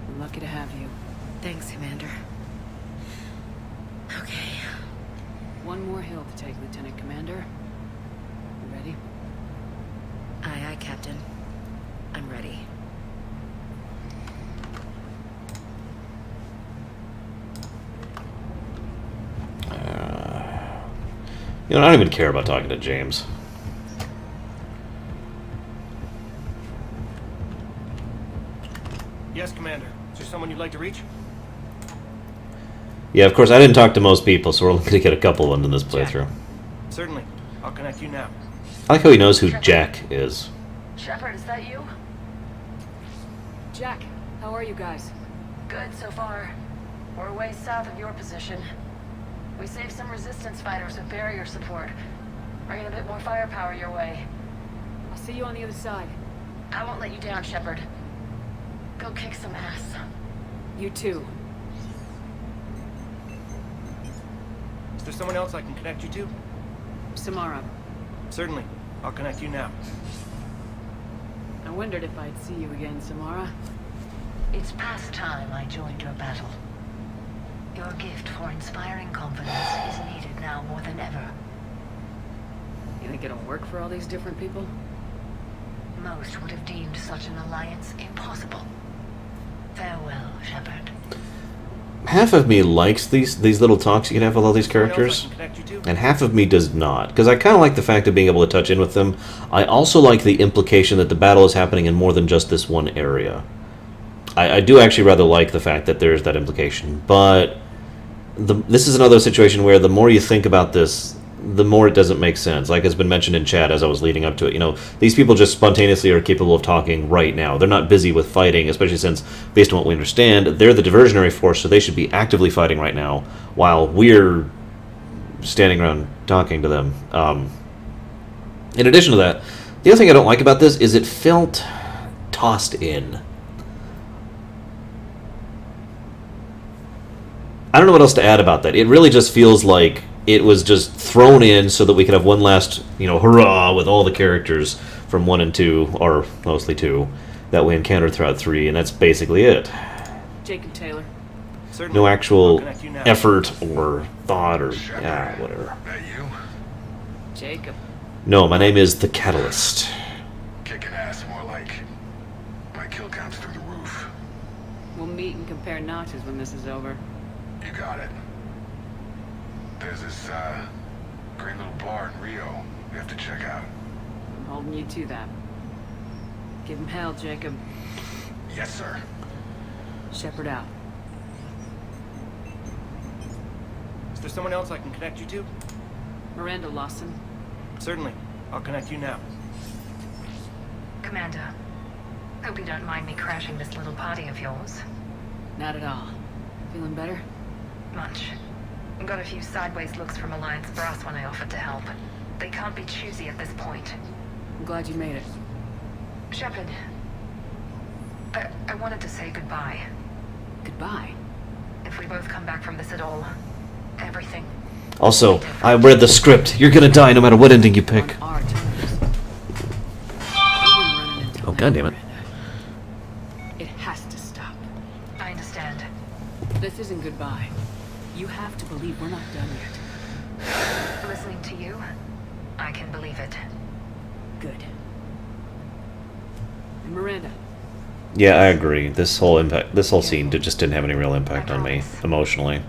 I'm lucky to have you. Thanks, Commander. Okay. One more hill to take, Lieutenant Commander. You ready? Aye, aye, Captain. I'm ready. You know, I don't even care about talking to James. Yes, Commander. Is there someone you'd like to reach? Yeah, of course, I didn't talk to most people, so we're looking to get a couple of them in this playthrough. Certainly. I'll connect you now. I like how he knows who Jack is. Shepard, is that you? Jack, how are you guys? Good so far. We're a ways south of your position. We saved some resistance fighters with barrier support. Bringing a bit more firepower your way. I'll see you on the other side. I won't let you down, Shepard. Go kick some ass. You too. Is there someone else I can connect you to? Samara. Certainly. I'll connect you now. I wondered if I'd see you again, Samara. It's past time I joined your battle. Your gift for inspiring confidence is needed now more than ever. You think it'll work for all these different people? Most would have deemed such an alliance impossible. Farewell, Shepard. Half of me likes these little talks you can have with all these characters, and half of me does not, because I kind of like the fact of being able to touch in with them. I also like the implication that the battle is happening in more than just this one area. I do actually rather like the fact that there's that implication, but this is another situation where the more you think about this, the more it doesn't make sense. Like has been mentioned in chat as I was leading up to it, you know, these people just spontaneously are capable of talking right now. They're not busy with fighting, especially since, based on what we understand, they're the diversionary force, so they should be actively fighting right now, while we're standing around talking to them. In addition to that, the other thing I don't like about this is it felt tossed in. I don't know what else to add about that. It really just feels like it was just thrown in so that we could have one last, you know, hurrah with all the characters from 1 and 2, or mostly 2, that we encountered throughout 3, and that's basically it. Jacob Taylor. Certainly. No actual effort or thought or, yeah, whatever. That you? Jacob. No, my name is The Catalyst. Kicking ass, more like. My kill count's through the roof. We'll meet and compare notches when this is over. You got it. There's this, great little bar in Rio we have to check out. I'm holding you to that. Give him hell, Jacob. Yes, sir. Shepard out. Is there someone else I can connect you to? Miranda Lawson. Certainly. I'll connect you now. Commander, hope you don't mind me crashing this little party of yours. Not at all. Feeling better? Much. Got a few sideways looks from Alliance brass when I offered to help. They can't be choosy at this point. I'm glad you made it. Shepard, I wanted to say goodbye. Goodbye? If we both come back from this at all, everything. Also, I read the script. You're gonna die no matter what ending you pick. Oh, goddammit. It has to stop. I understand. This isn't goodbye. You have to believe we're not done yet. Listening to you, I can believe it. Good. And Miranda. Yeah, I agree. This whole scene just didn't have any real impact on me emotionally.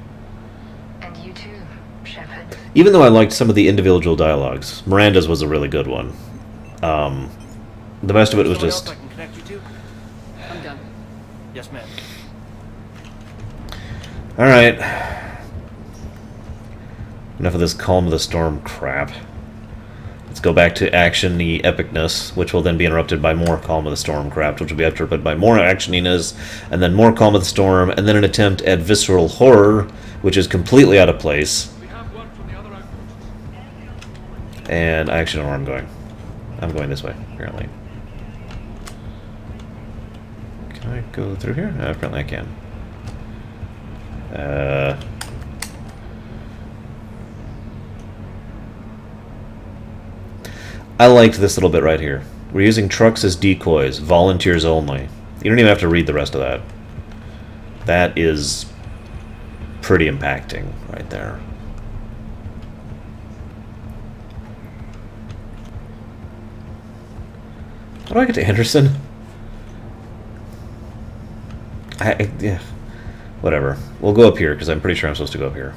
And you too, Shepard. Even though I liked some of the individual dialogues, Miranda's was a really good one. The rest of it was just. I can connect you to? I'm done. Yes, ma'am. All right. Enough of this calm of the storm crap. Let's go back to action-y epicness, which will then be interrupted by more calm of the storm crap, which will be interrupted by more actioniness, and then more calm of the storm, and then an attempt at visceral horror, which is completely out of place. And I actually know where I'm going. I'm going this way, apparently. Can I go through here? Apparently I can. I liked this little bit right here. We're using trucks as decoys, volunteers only. You don't even have to read the rest of that. That is pretty impacting right there. How do I get to Anderson? Yeah. Whatever. We'll go up here, because I'm pretty sure I'm supposed to go up here.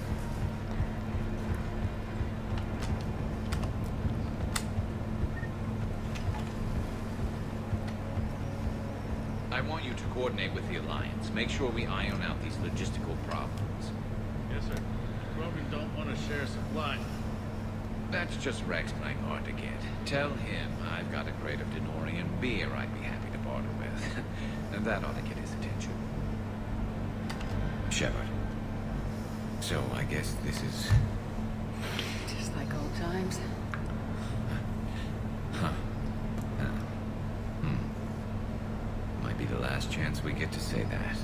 I want you to coordinate with the Alliance. Make sure we iron out these logistical problems. Yes, sir. Broken don't want to share supply. That's just Rex playing hard to get. Tell him I've got a crate of Denorian beer I'd be happy to barter with. And that ought to get his attention. Shepard. So I guess this is... Just like old times. Huh. Might be the last chance we get to say that.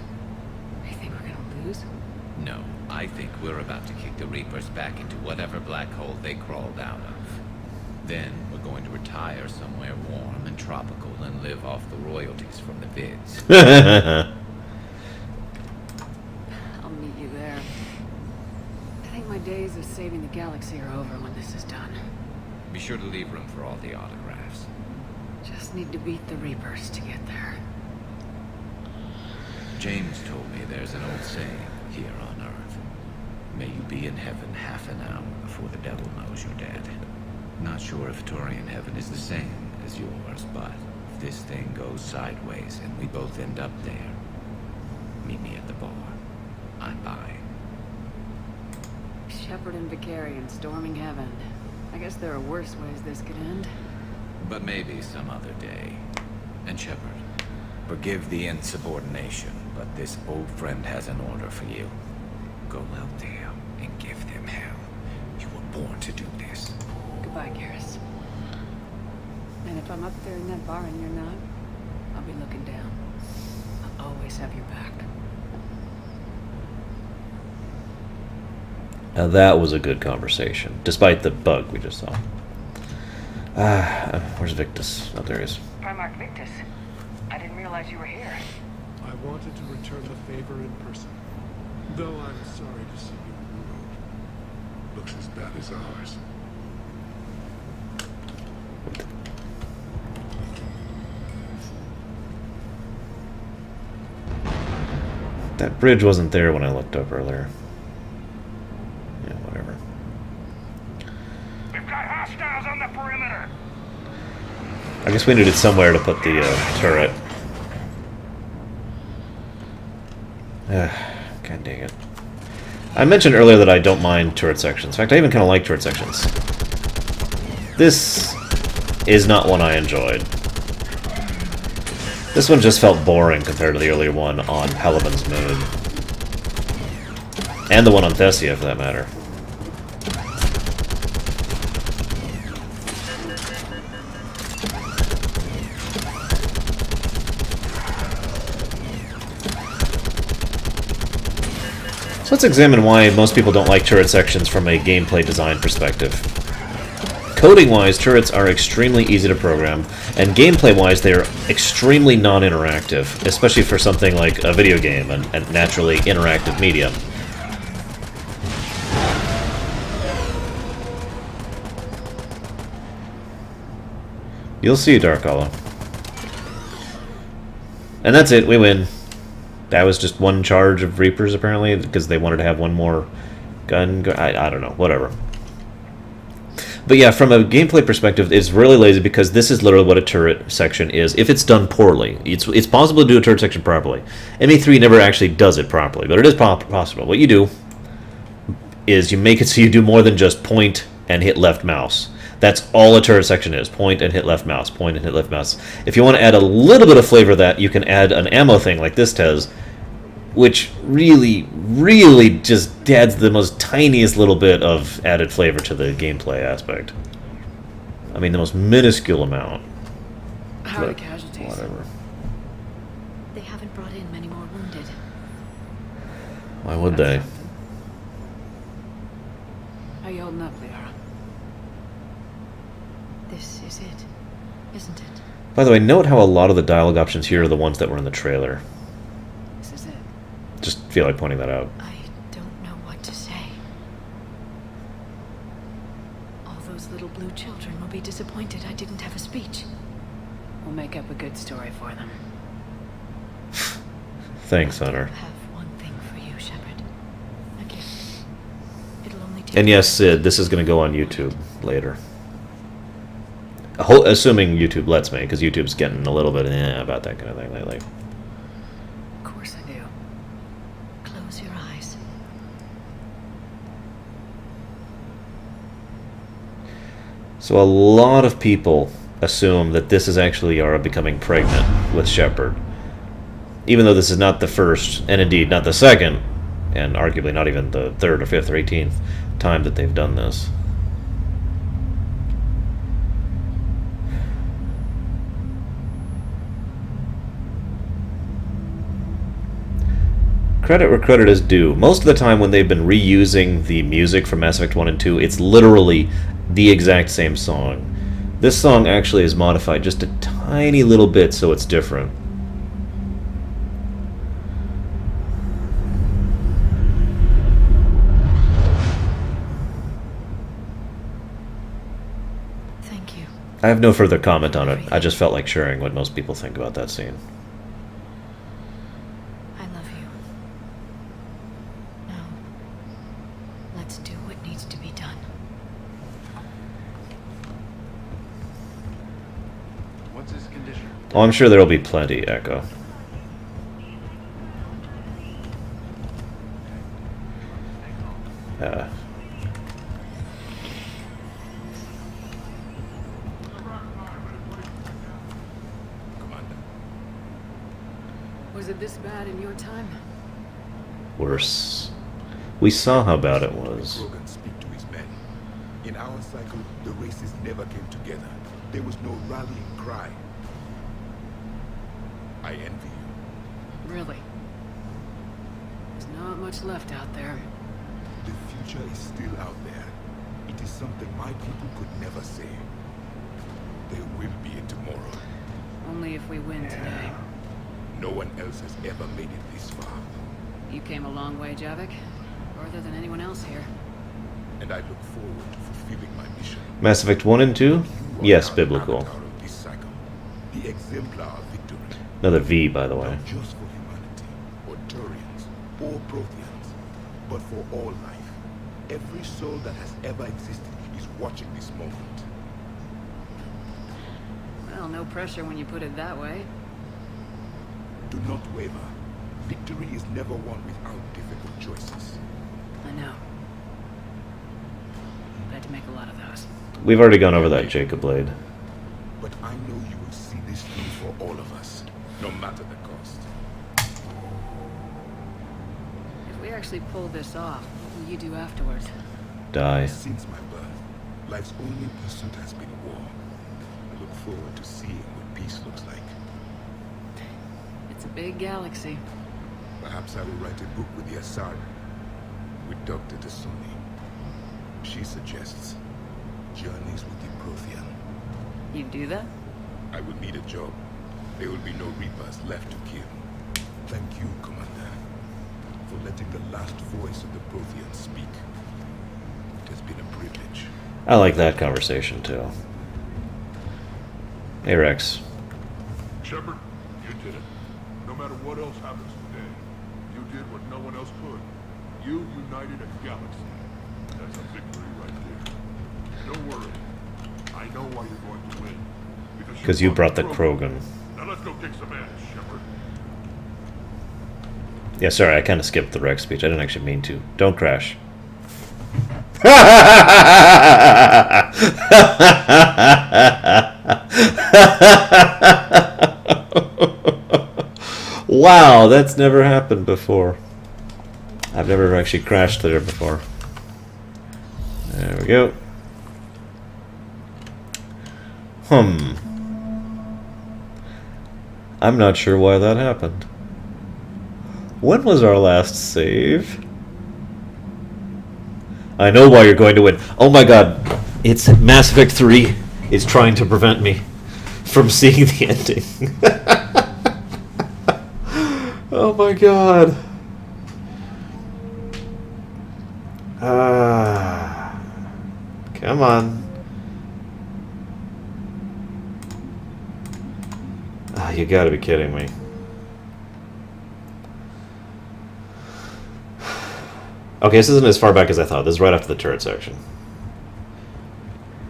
You think we're gonna lose? No, I think we're about to kick the Reapers back into whatever black hole they crawled out of. Then we're going to retire somewhere warm and tropical and live off the royalties from the vids. I'll meet you there. I think my days of saving the galaxy are over when this is done. Be sure to leave room for all the autographs. Just need to beat the Reapers to get there. James told me there's an old saying here on Earth. May you be in heaven half an hour before the devil knows you're dead. Not sure if Turian heaven is the same as yours, but if this thing goes sideways and we both end up there, meet me at the bar. I'm by. Shepard and Vicarian storming heaven. I guess there are worse ways this could end. But maybe some other day. And Shepard, forgive the insubordination, but this old friend has an order for you. Go out there and give them hell. You were born to do this. Goodbye, Garrus. And if I'm up there in that bar and you're not, I'll be looking down. I'll always have your back. Now that was a good conversation, despite the bug we just saw. Where's Victus? Oh, there he is. Primarch Victus, I didn't realize you were here. I wanted to return the favor in person, though I'm sorry to see you ruined. Looks as bad as ours. That bridge wasn't there when I looked up earlier. got hostiles on the perimeter. I guess we needed somewhere to put the turret. God dang it. I mentioned earlier that I don't mind turret sections. In fact, I even kind of like turret sections. This is not one I enjoyed. This one just felt boring compared to the earlier one on Peliman's Moon. And the one on Thessia, for that matter. So let's examine why most people don't like turret sections from a gameplay design perspective. Coding-wise, turrets are extremely easy to program, and gameplay-wise, they are extremely non-interactive, especially for something like a video game, and naturally interactive medium. You'll see, Dark Hollow. And that's it, we win. That was just one charge of Reapers, apparently, because they wanted to have one more gun. I don't know, whatever. But yeah, from a gameplay perspective, it's really lazy because this is literally what a turret section is. If it's done poorly, it's possible to do a turret section properly. ME3 never actually does it properly, but it is possible. What you do is you make it so you do more than just point and hit left mouse. That's all a turret section is. Point and hit left mouse. Point and hit left mouse. If you want to add a little bit of flavor to that, you can add an ammo thing like this does, which really, really just adds the most tiniest little bit of added flavor to the gameplay aspect. I mean, the most minuscule amount. How are the casualties? Whatever. They haven't brought in many more wounded. Why would they? How you holding up, Liara? This is it, isn't it? By the way, note how a lot of the dialogue options here are the ones that were in the trailer. This is it. Just feel like pointing that out. I don't know what to say. All those little blue children will be disappointed I didn't have a speech. We'll make up a good story for them. Thanks, Hunter. I have one thing for you, Shepard. A gift. It'll only take... And yes, Sid, this is going to go on YouTube later. Assuming YouTube lets me, because YouTube's getting a little bit about that kind of thing lately. Of course I do. Close your eyes. So a lot of people assume that this is actually Yara becoming pregnant with Shepard. Even though this is not the first, and indeed not the second, and arguably not even the 3rd or 5th or 18th time that they've done this. Credit where credit is due. Most of the time when they've been reusing the music from Mass Effect 1 and 2, it's literally the exact same song. This song actually is modified just a tiny little bit so it's different. Thank you. I have no further comment on it. I just felt like sharing what most people think about that scene. Oh, I'm sure there'll be plenty, Echo. Was it this bad in your time? Worse. We saw how bad it was. Krogan speak to his men. In our cycle, the races never came together. There was no rallying cry. I envy you. Really? There's not much left out there. The future is still out there. It is something my people could never say. There will be a tomorrow. Only if we win today. No one else has ever made it this far. You came a long way, Javik. Farther than anyone else here. And I look forward to fulfilling my mission. Mass Effect 1 and 2? Yes, biblical. This cycle, the exemplar of victory. Another V, by the way. Not just for humanity, or Turians, or Protheans, but for all life. Every soul that has ever existed is watching this moment. Well, no pressure when you put it that way. Do not waver. Victory is never won without difficult choices. I know. I've had to make a lot of those. We've already gone over that, Jacob Blade. But I know you will see this through for all of us, no matter the cost. If we actually pull this off, what will you do afterwards? Die. Since my birth, life's only pursuit has been war. I look forward to seeing what peace looks like. It's a big galaxy. Perhaps I will write a book with the Asari, with Dr. Tasoni. She suggests journeys with the Prothean. You do that? I will need a job. There will be no Reapers left to kill. Thank you, Commander, for letting the last voice of the Prothean speak. It has been a privilege. I like that conversation, too. Hey, Rex. Shepard, you did it. No matter what else happens today, you did what no one else could. You united a galaxy. That's a victory right there. Don't worry. I know why you're going to win. Because you brought the Krogan. Now let's go kick some ass, Shepard. Yeah, sorry, I kind of skipped the Rex speech. I didn't actually mean to. Don't crash. Wow, that's never happened before. I've never actually crashed there before. There we go. I'm not sure why that happened. When was our last save? I know why you're going to win. Oh my god. It's Mass Effect 3 is trying to prevent me from seeing the ending. Oh my god. Come on. You gotta be kidding me. Okay, this isn't as far back as I thought. This is right after the turret section.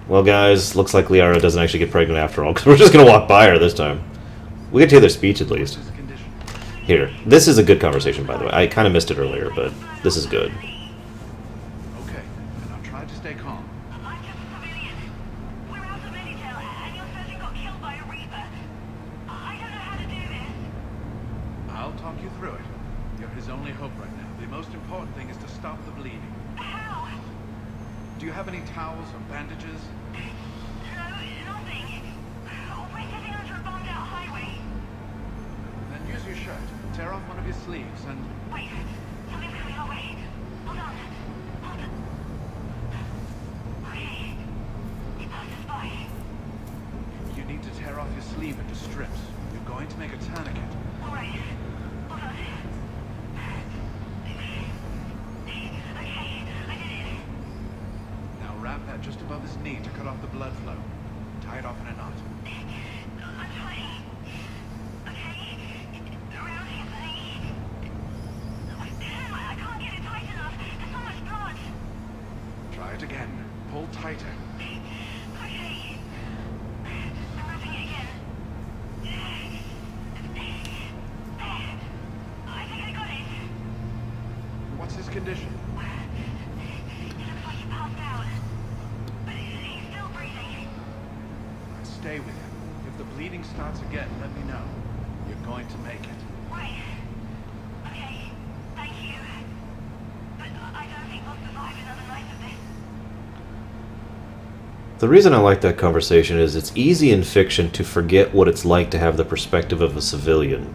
Well, guys, looks like Liara doesn't actually get pregnant after all, because we're just gonna walk by her this time. We get to hear their speech at least. Here. This is a good conversation, by the way. I kind of missed it earlier, but this is good. Okay, and I'll try to stay calm. I'm just a civilian. We're out of Citadel, and your surgeon got killed by a Reaper. I don't know how to do this. I'll talk you through it. You're his only hope right now. The most important thing is to stop the bleeding. How? Do you have any towels or bandages? No, nothing. We're sitting under a bombed-out highway. Then use your shirt. Tear off one of your sleeves and... Wait, something's coming our way. Hold on. Hold on. Okay. It passed us by. You need to tear off your sleeve into strips. You're going to make a tourniquet. Alright. Hold on. Okay, I did it. Now wrap that just above his knee to cut off the blood flow. Tie it off in a knot. I'm trying. Okay. Around his knee. I can't get it tight enough. There's so much blood. Try it again. Pull tighter. Okay. I'm wrapping it again. I think I got it. What's his condition? It looks like he passed out. But he's still breathing. Stay with him. If the bleeding starts again, let me know. You're going to make it. Right. Okay. Thank you. But I don't think we'll survive another night of this. The reason I like that conversation is it's easy in fiction to forget what it's like to have the perspective of a civilian,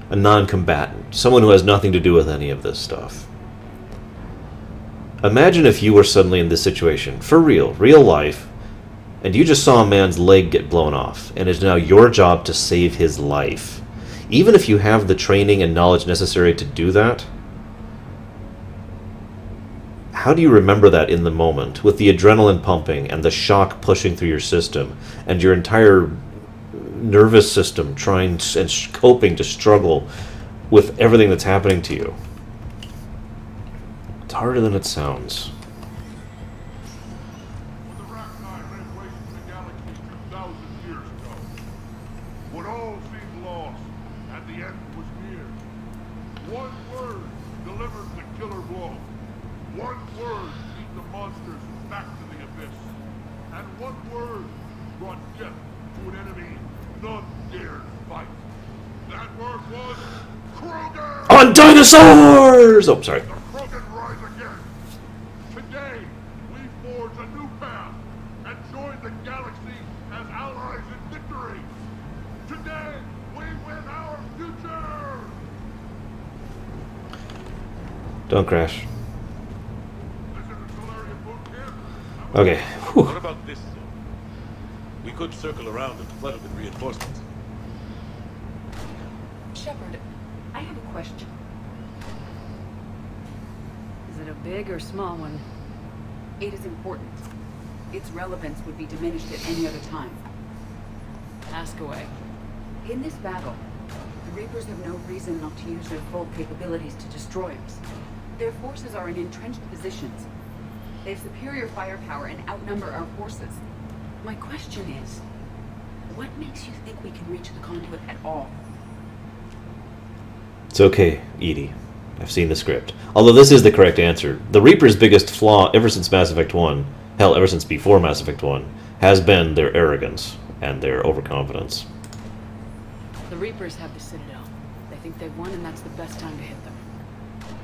a non-combatant, someone who has nothing to do with any of this stuff. Imagine if you were suddenly in this situation, for real, real life, and you just saw a man's leg get blown off, and it's now your job to save his life. Even if you have the training and knowledge necessary to do that, how do you remember that in the moment, with the adrenaline pumping and the shock pushing through your system, and your entire nervous system trying and coping to struggle with everything that's happening to you? It's harder than it sounds. one word brought death to an enemy none dared fight. That word was Krogan! On dinosaurs! Oh, sorry. The Krogan rise again. Today, we forge a new path and join the galaxy as allies in victory. Today, we win our future! Don't crash. Okay. Whew. What about this zone? We could circle around and flood it with reinforcements. Shepard, I have a question. Is it a big or small one? It is important. Its relevance would be diminished at any other time. Ask away. In this battle, the Reapers have no reason not to use their full capabilities to destroy us. Their forces are in entrenched positions. They have superior firepower and outnumber our forces. My question is, what makes you think we can reach the conduit at all? It's okay, Edie. I've seen the script. Although this is the correct answer. The Reaper's biggest flaw ever since Mass Effect 1, hell, ever since before Mass Effect 1, has been their arrogance and their overconfidence. The Reapers have the Citadel. They think they've won and that's the best time to hit them.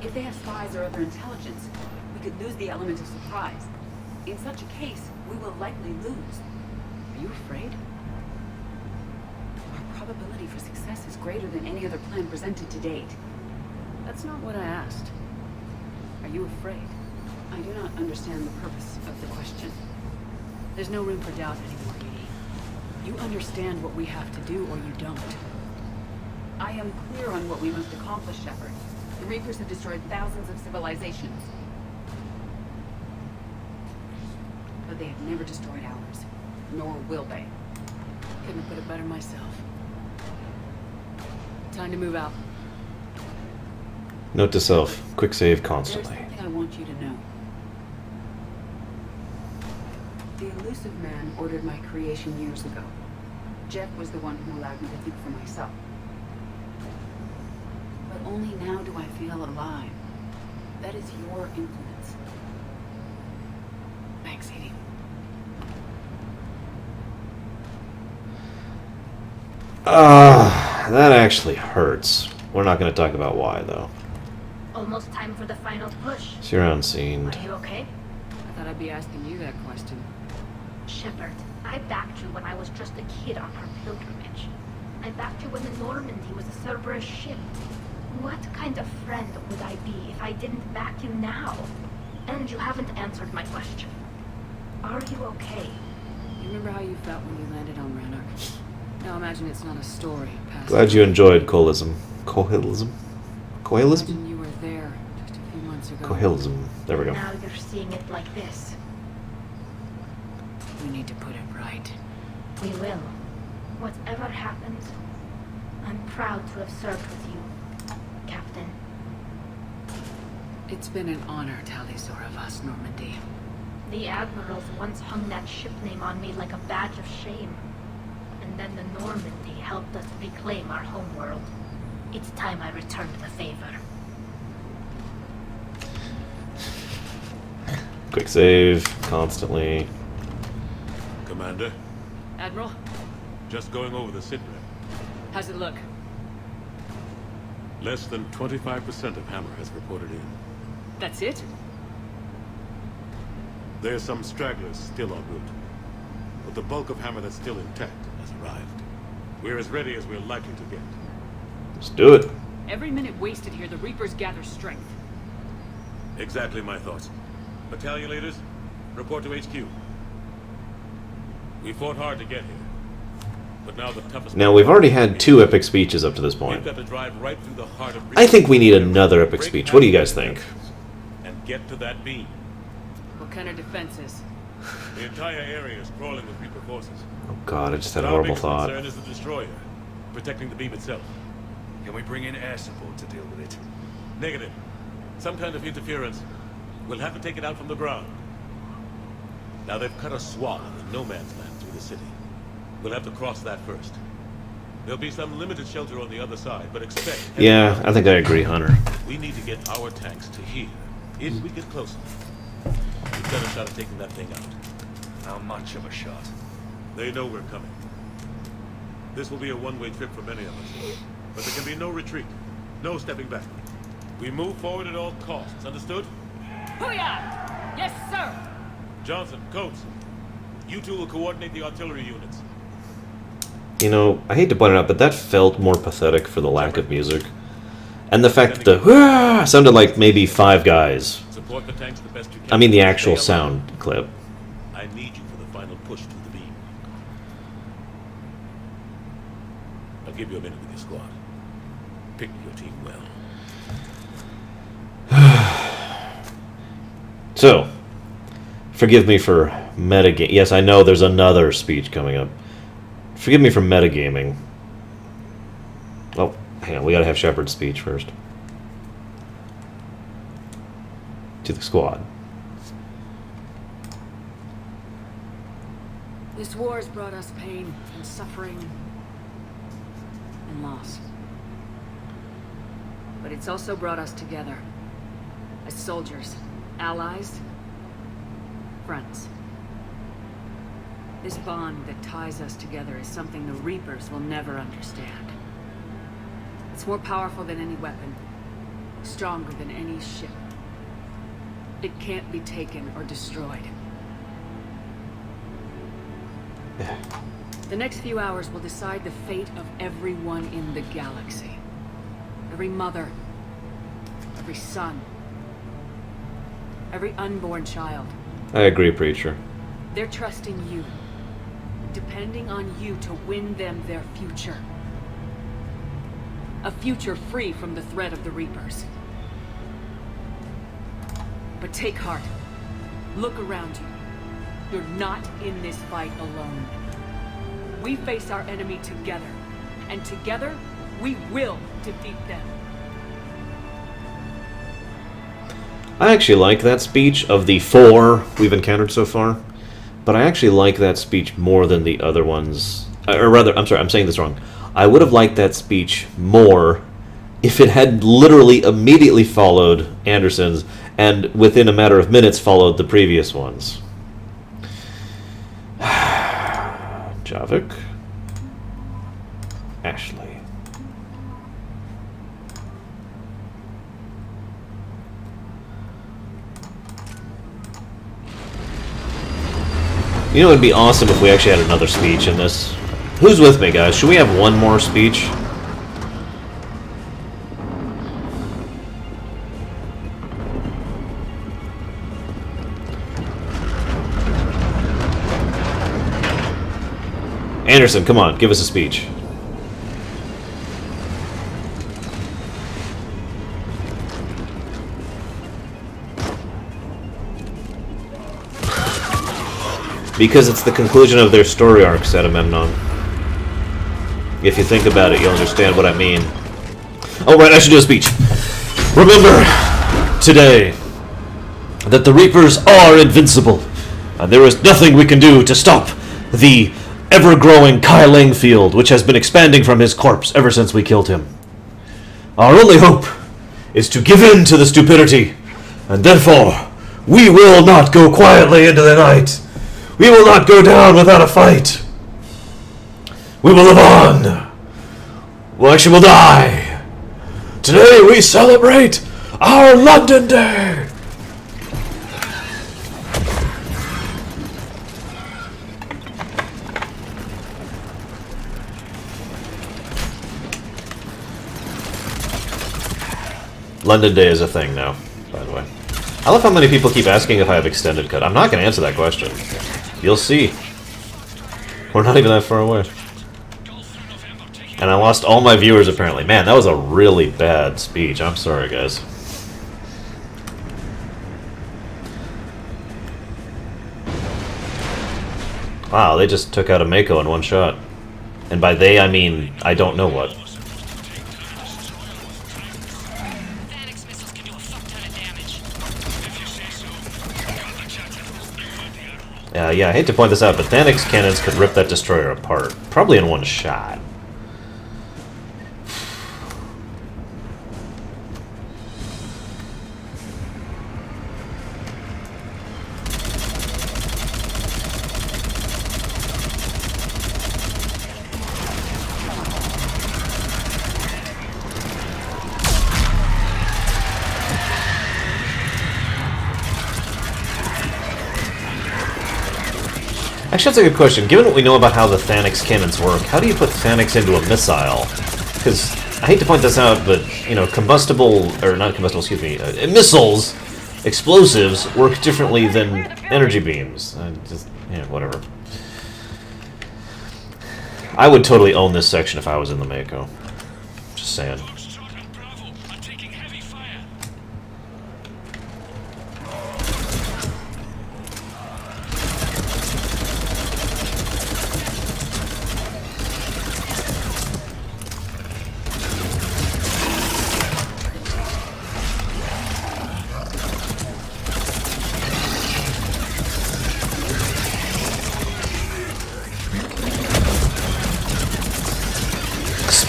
If they have spies or other intelligence, we could lose the element of surprise. In such a case, we will likely lose. Are you afraid? Our probability for success is greater than any other plan presented to date. That's not what I asked. Are you afraid? I do not understand the purpose of the question. There's no room for doubt anymore, Edie. You understand what we have to do or you don't. I am clear on what we must accomplish, Shepard. The Reapers have destroyed thousands of civilizations. But they have never destroyed ours. Nor will they. Couldn't put it better myself. Time to move out. Note to self, quick save constantly. There's something I want you to know. The elusive man ordered my creation years ago. Jeff was the one who allowed me to think for myself. But only now do I feel alive. That is your influence. Thanks, Edie. That actually hurts. We're not going to talk about why, though. Almost time for the final push. So you're unseen. Are you okay? I thought I'd be asking you that question. Shepard, I backed you when I was just a kid on her pilgrimage. I backed you when the Normandy was a Cerberus ship. What kind of friend would I be if I didn't back you now? And you haven't answered my question. Are you okay? You remember how you felt when you landed on Rannoch? Now imagine it's not a story. Glad you enjoyed cohilism. Cohilism? Cohilism? Imagine you were there just a few months ago. Cohilism. There we go. Now you're seeing it like this. We need to put it right. We will. Whatever happens, I'm proud to have served with you, Captain. It's been an honor, Talisaur of us, Normandy. The Admirals once hung that ship name on me like a badge of shame. And then the Normandy helped us reclaim our homeworld. It's time I returned the favor. Quick save, constantly. Commander? Admiral? Just going over the sit rep. How's it look? Less than 25% of Hammer has reported in. That's it? There's some stragglers still en route. But the bulk of Hammer that's still intact has arrived. We're as ready as we're likely to get. Let's do it. Every minute wasted here, the Reapers gather strength. Exactly my thoughts. Battalion leaders, report to HQ. We fought hard to get here. But now the toughest... Now, we've already had 2 epic speeches up to this point. We've got to drive right through the heart of... I think we need another epic speech. What do you guys think? And get to that beam. What kind of defenses? The entire area is crawling with Reaper forces. Oh god, I just had a horrible thought. Our biggest concern is the destroyer, protecting the beam itself. Can we bring in air support to deal with it? Negative. Some kind of interference. We'll have to take it out from the ground. Now they've cut a swath of no man's land through the city. We'll have to cross that first. There'll be some limited shelter on the other side, but expect... Yeah, I think I agree, Hunter. We need to get our tanks to here. If we get close enough, we've got a shot at taking that thing out. How much of a shot? They know we're coming. This will be a one-way trip for many of us. But there can be no retreat. No stepping back. We move forward at all costs, understood? Booyah! Yes, sir! Johnson, Coates, you two will coordinate the artillery units. You know, I hate to point it out, but that felt more pathetic for the lack of music. And the fact that the "Hurrah!" sounded like maybe 5 guys. Support the tanks the best you can. I mean the actual sound clip. I need you for the final push through the beam. I'll give you a minute with your squad. Pick your team well. So, forgive me for metagame. Yes, I know there's another speech coming up. Forgive me for metagaming. Oh, hang on, we gotta have Shepard's speech first. To the squad. This war has brought us pain and suffering and loss. But it's also brought us together. As soldiers, allies, friends. This bond that ties us together is something the Reapers will never understand. It's more powerful than any weapon, stronger than any ship. It can't be taken or destroyed. The next few hours will decide the fate of everyone in the galaxy. Every mother, every son, every unborn child. I agree, Preacher. They're trusting you, depending on you to win them their future. A future free from the threat of the Reapers. But take heart. Look around you. You're not in this fight alone. We face our enemy together, and together, we will defeat them. I actually like that speech of the 4 we've encountered so far, but I actually like that speech more than the other ones. Or rather, I'm sorry, I'm saying this wrong. I would have liked that speech more if it had literally immediately followed Anderson's, and within a matter of minutes followed the previous ones. Javik. Ashley. You know, it'd be awesome if we actually had another speech in this. Who's with me, guys? Should we have one more speech? Anderson, come on, give us a speech. Because it's the conclusion of their story arc, said Amemnon. If you think about it, you'll understand what I mean. Oh, right, I should do a speech. Remember, today, that the Reapers are invincible, and there is nothing we can do to stop the ever-growing Kai Langfield, which has been expanding from his corpse ever since we killed him. Our only hope is to give in to the stupidity, and therefore, we will not go quietly into the night. We will not go down without a fight. We will live on. Well, actually, we'll die. Today we celebrate our London Day. London Day is a thing now, by the way. I love how many people keep asking if I have extended cut. I'm not going to answer that question. You'll see. We're not even that far away. And I lost all my viewers, apparently. Man, that was a really bad speech. I'm sorry, guys. Wow, they just took out a Mako in one shot. And by they, I mean, I don't know what. Yeah, I hate to point this out, but Thanic's cannons could rip that destroyer apart. Probably in one shot. Actually, that's a good question. Given what we know about how the Thanix cannons work, how do you put Thanix into a missile? Because, I hate to point this out, but, you know, missiles, explosives, work differently than energy beams. Whatever. I would totally own this section if I was in the Mako. Just saying.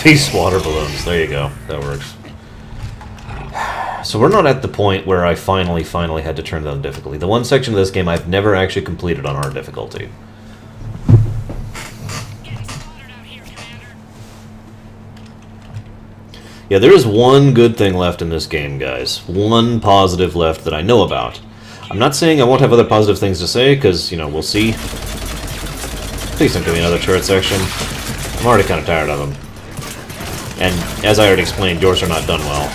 Space water balloons. There you go. That works. So we're not at the point where I finally had to turn down difficulty. The one section of this game I've never actually completed on hard difficulty. Yeah, there is one good thing left in this game, guys. One positive left that I know about. I'm not saying I won't have other positive things to say, because, you know, we'll see. Please don't give me another turret section. I'm already kind of tired of them. And, as I already explained, yours are not done well.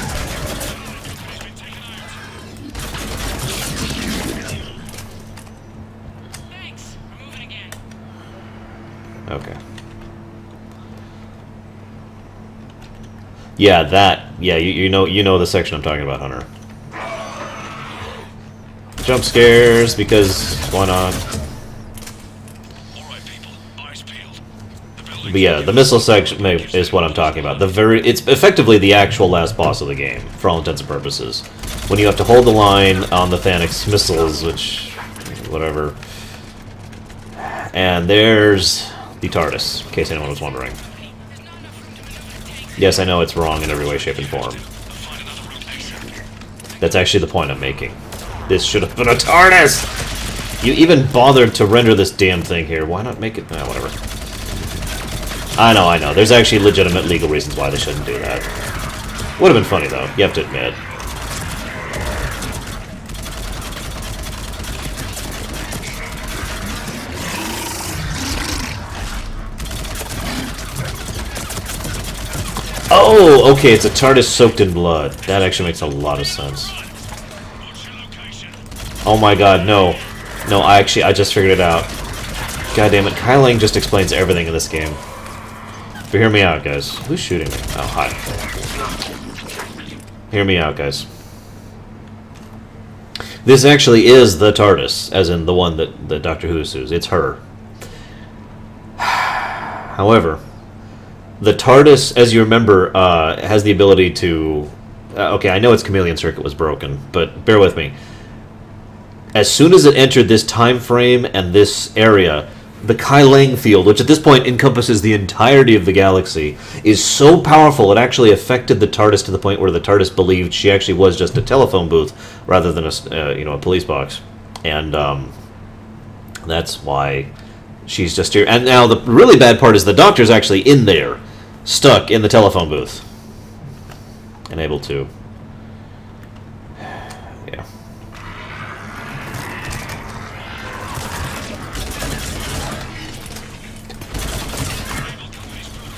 Okay. Yeah, that. Yeah, you know the section I'm talking about, Hunter. Jump scares, because why not? But yeah, the missile section is what I'm talking about. It's effectively the actual last boss of the game, for all intents and purposes. When you have to hold the line on the Thanix missiles, which, whatever. And there's the TARDIS, in case anyone was wondering. Yes, I know it's wrong in every way, shape, and form. That's actually the point I'm making. This should have been a TARDIS! You even bothered to render this damn thing here. Why not make it... whatever. I know. There's actually legitimate legal reasons why they shouldn't do that. Would have been funny, though. You have to admit. Oh, okay, it's a TARDIS soaked in blood. That actually makes a lot of sense. Oh my god, no. No, I just figured it out. God damn it, Kai Lang just explains everything in this game. But hear me out, guys. Who's shooting me? Oh, hi. Hear me out, guys. This actually is the TARDIS, as in the one that Doctor Who sues. It's her. However, the TARDIS, as you remember, has the ability to... okay, I know its chameleon circuit was broken, but bear with me. As soon as it entered this time frame and this area, the Kai Lang field, which at this point encompasses the entirety of the galaxy, is so powerful it actually affected the TARDIS to the point where the TARDIS believed she actually was just a telephone booth rather than a police box, and that's why she's just here. And now the really bad part is the Doctor's actually in there, stuck in the telephone booth, and able to.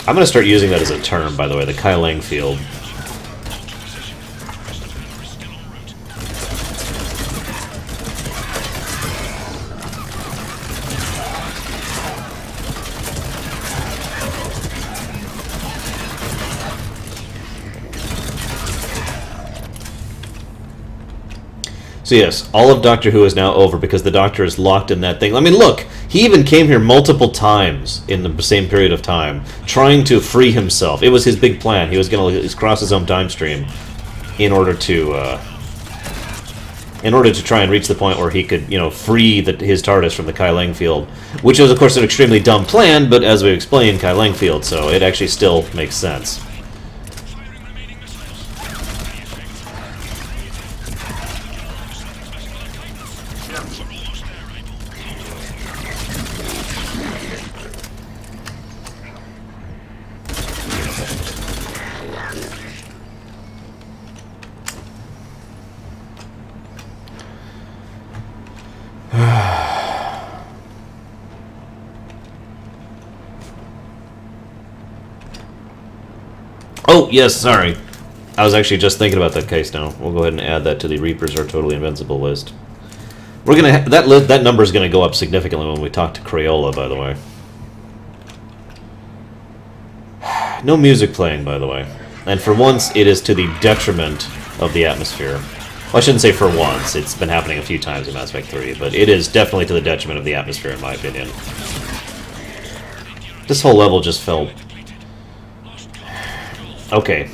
I'm going to start using that as a term, by the way, the Kai Lang field. So yes, all of Doctor Who is now over because the Doctor is locked in that thing. I mean, look, he even came here multiple times in the same period of time, trying to free himself. It was his big plan. He was going to cross his own time stream in order to try and reach the point where he could, free his TARDIS from the Kai Lang field, which was, of course, an extremely dumb plan. But as we explained, Kai Lang field, so it actually still makes sense. Oh, yes, sorry. I was actually just thinking about that case now. We'll go ahead and add that to the Reapers are totally invincible list. We're gonna that number is gonna go up significantly when we talk to Crayola, by the way. No music playing, by the way. And for once, it is to the detriment of the atmosphere. Well, I shouldn't say for once. It's been happening a few times in Mass Effect 3, but it is definitely to the detriment of the atmosphere, in my opinion. This whole level just felt... Okay.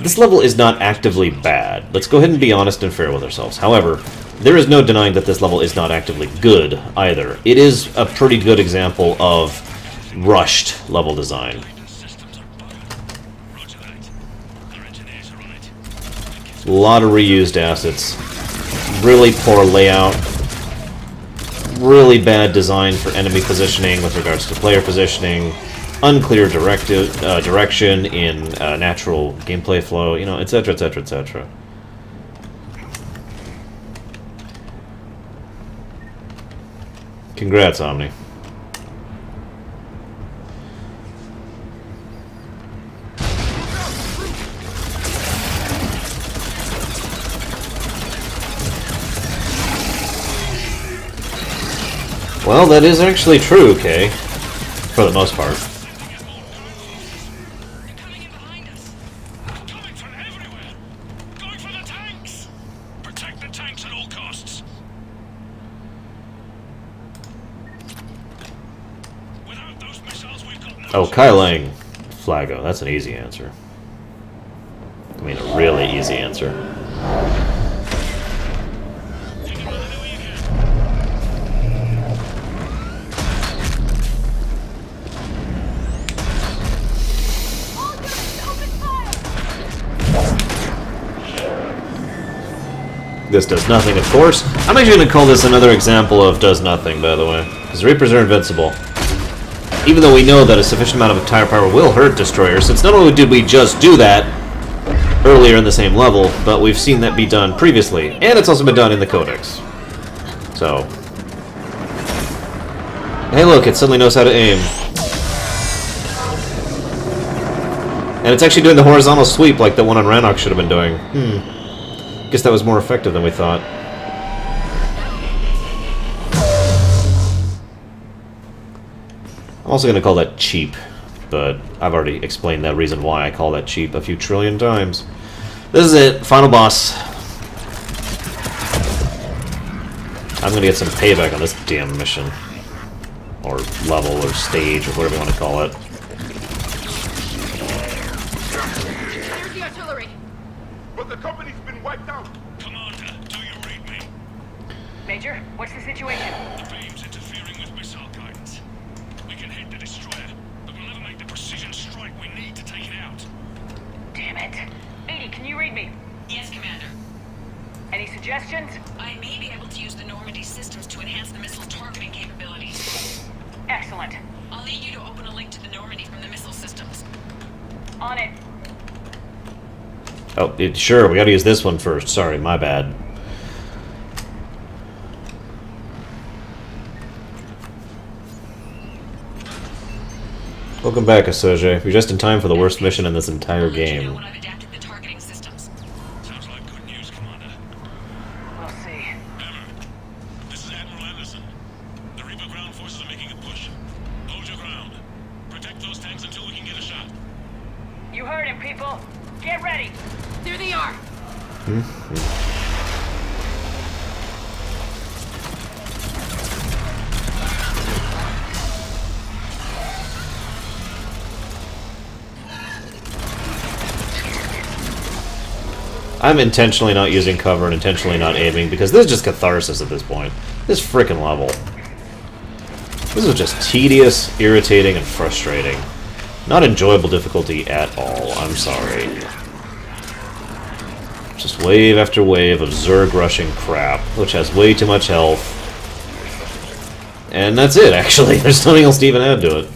This level is not actively bad. Let's go ahead and be honest and fair with ourselves. However, there is no denying that this level is not actively good, either. It is a pretty good example of rushed level design. A lot of reused assets. Really poor layout. Really bad design for enemy positioning with regards to player positioning. Unclear direction in natural gameplay flow, you know, etc., etc., etc. Congrats, Omni. Well, that is actually true, Kay. For the most part. Oh, Kailang Flago. That's an easy answer. I mean, a really easy answer. This does nothing, of course. I'm actually going to call this another example of does nothing, by the way. Because Reapers are invincible. Even though we know that a sufficient amount of tire power will hurt destroyers, since not only did we just do that earlier in the same level, but we've seen that be done previously, and it's also been done in the Codex. So... Hey look, it suddenly knows how to aim. And it's actually doing the horizontal sweep like the one on Rannoch should have been doing. Guess that was more effective than we thought. I'm also going to call that cheap, but I've already explained that reason why I call that cheap a few trillion times. This is it, final boss. I'm going to get some payback on this damn mission. Or level, or stage, or whatever you want to call it. There's the artillery. But the company's been wiped out. Commander, do you read me? Major, what's the situation? The beam's interfering with missile guidance. We can hit the destroyer, but we'll never make the precision strike we need to take it out. Damn it. 80, can you read me? Yes, Commander. Any suggestions? I may be able to use the Normandy systems to enhance the missile's targeting capabilities. Excellent. I'll need you to open a link to the Normandy from the missile systems. On it. Oh, sure, we gotta use this one first. Sorry, my bad. Welcome back, Asoge. You're just in time for the worst mission in this entire game. We'll see. This is Admiral Anderson. The Reaper ground forces are making a push. Hold your ground. Protect those tanks until we can get a shot. You heard him, people. Get ready. There they are. I'm intentionally not using cover and intentionally not aiming because this is just catharsis at this point. This frickin' level. This is just tedious, irritating, and frustrating. Not enjoyable difficulty at all. I'm sorry. Just wave after wave of Zerg rushing crap, which has way too much health. And that's it, actually. There's nothing else to even add to it.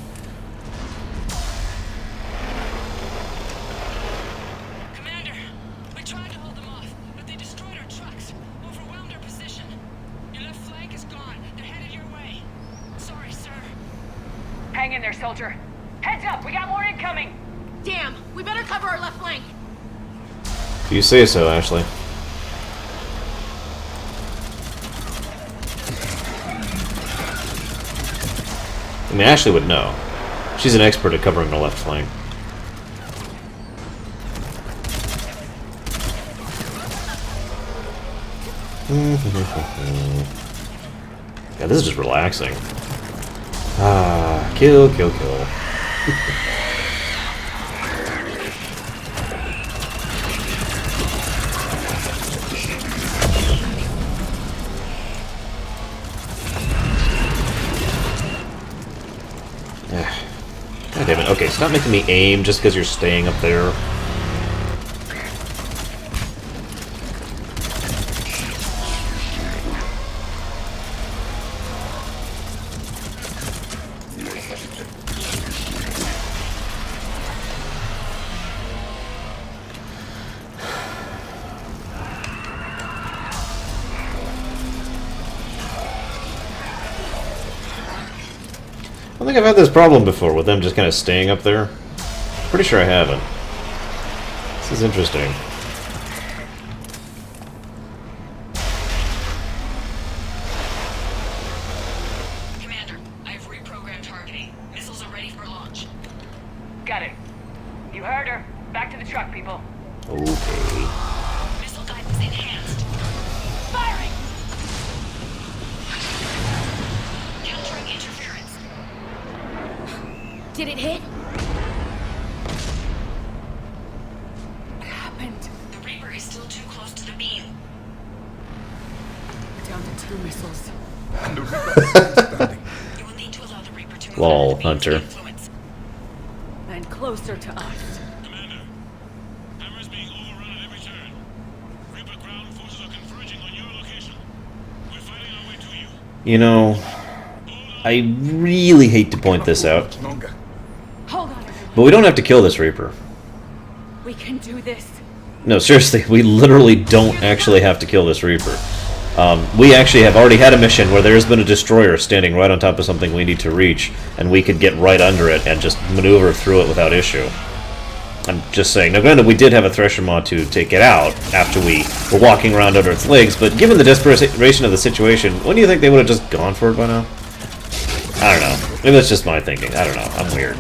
Hang in there, soldier. Heads up, we got more incoming. Damn, we better cover our left flank. If you say so, Ashley. I mean, Ashley would know. She's an expert at covering the left flank. Yeah, this is just relaxing. Ah, kill, kill, kill. God damn it. Okay, stop making me aim just because you're staying up there. I think I've had this problem before with them just kind of staying up there. Pretty sure I haven't. This is interesting. Commander, I've reprogrammed targeting. Missiles are ready for launch. Got it. You heard her. Back to the truck, people. Okay. Missile guidance enhanced. Firing! Countering interference. Did it hit? What happened? The Reaper is still too close to the beam. We're down to 2 missiles. And the Reaper You will need to allow the Reaper to move Lol, under the beam's Hunter. influence. And closer to us. Commander, Hammer's being overrun at every turn. Reaper ground forces are converging on your location. We're fighting our way to you. You know, I really hate to point this out, Hold on. but we don't have to kill this Reaper. We can do this. No, seriously, we literally don't actually have to kill this Reaper. We actually have already had a mission where there's been a destroyer standing right on top of something we need to reach, and we could get right under it and just maneuver through it without issue. I'm just saying. Now, granted, we did have a Thresher mod to take it out after we were walking around under its legs, but given the desperation of the situation, wouldn't you think they would have just gone for it by now? I don't know. Maybe that's just my thinking. I don't know. I'm weird.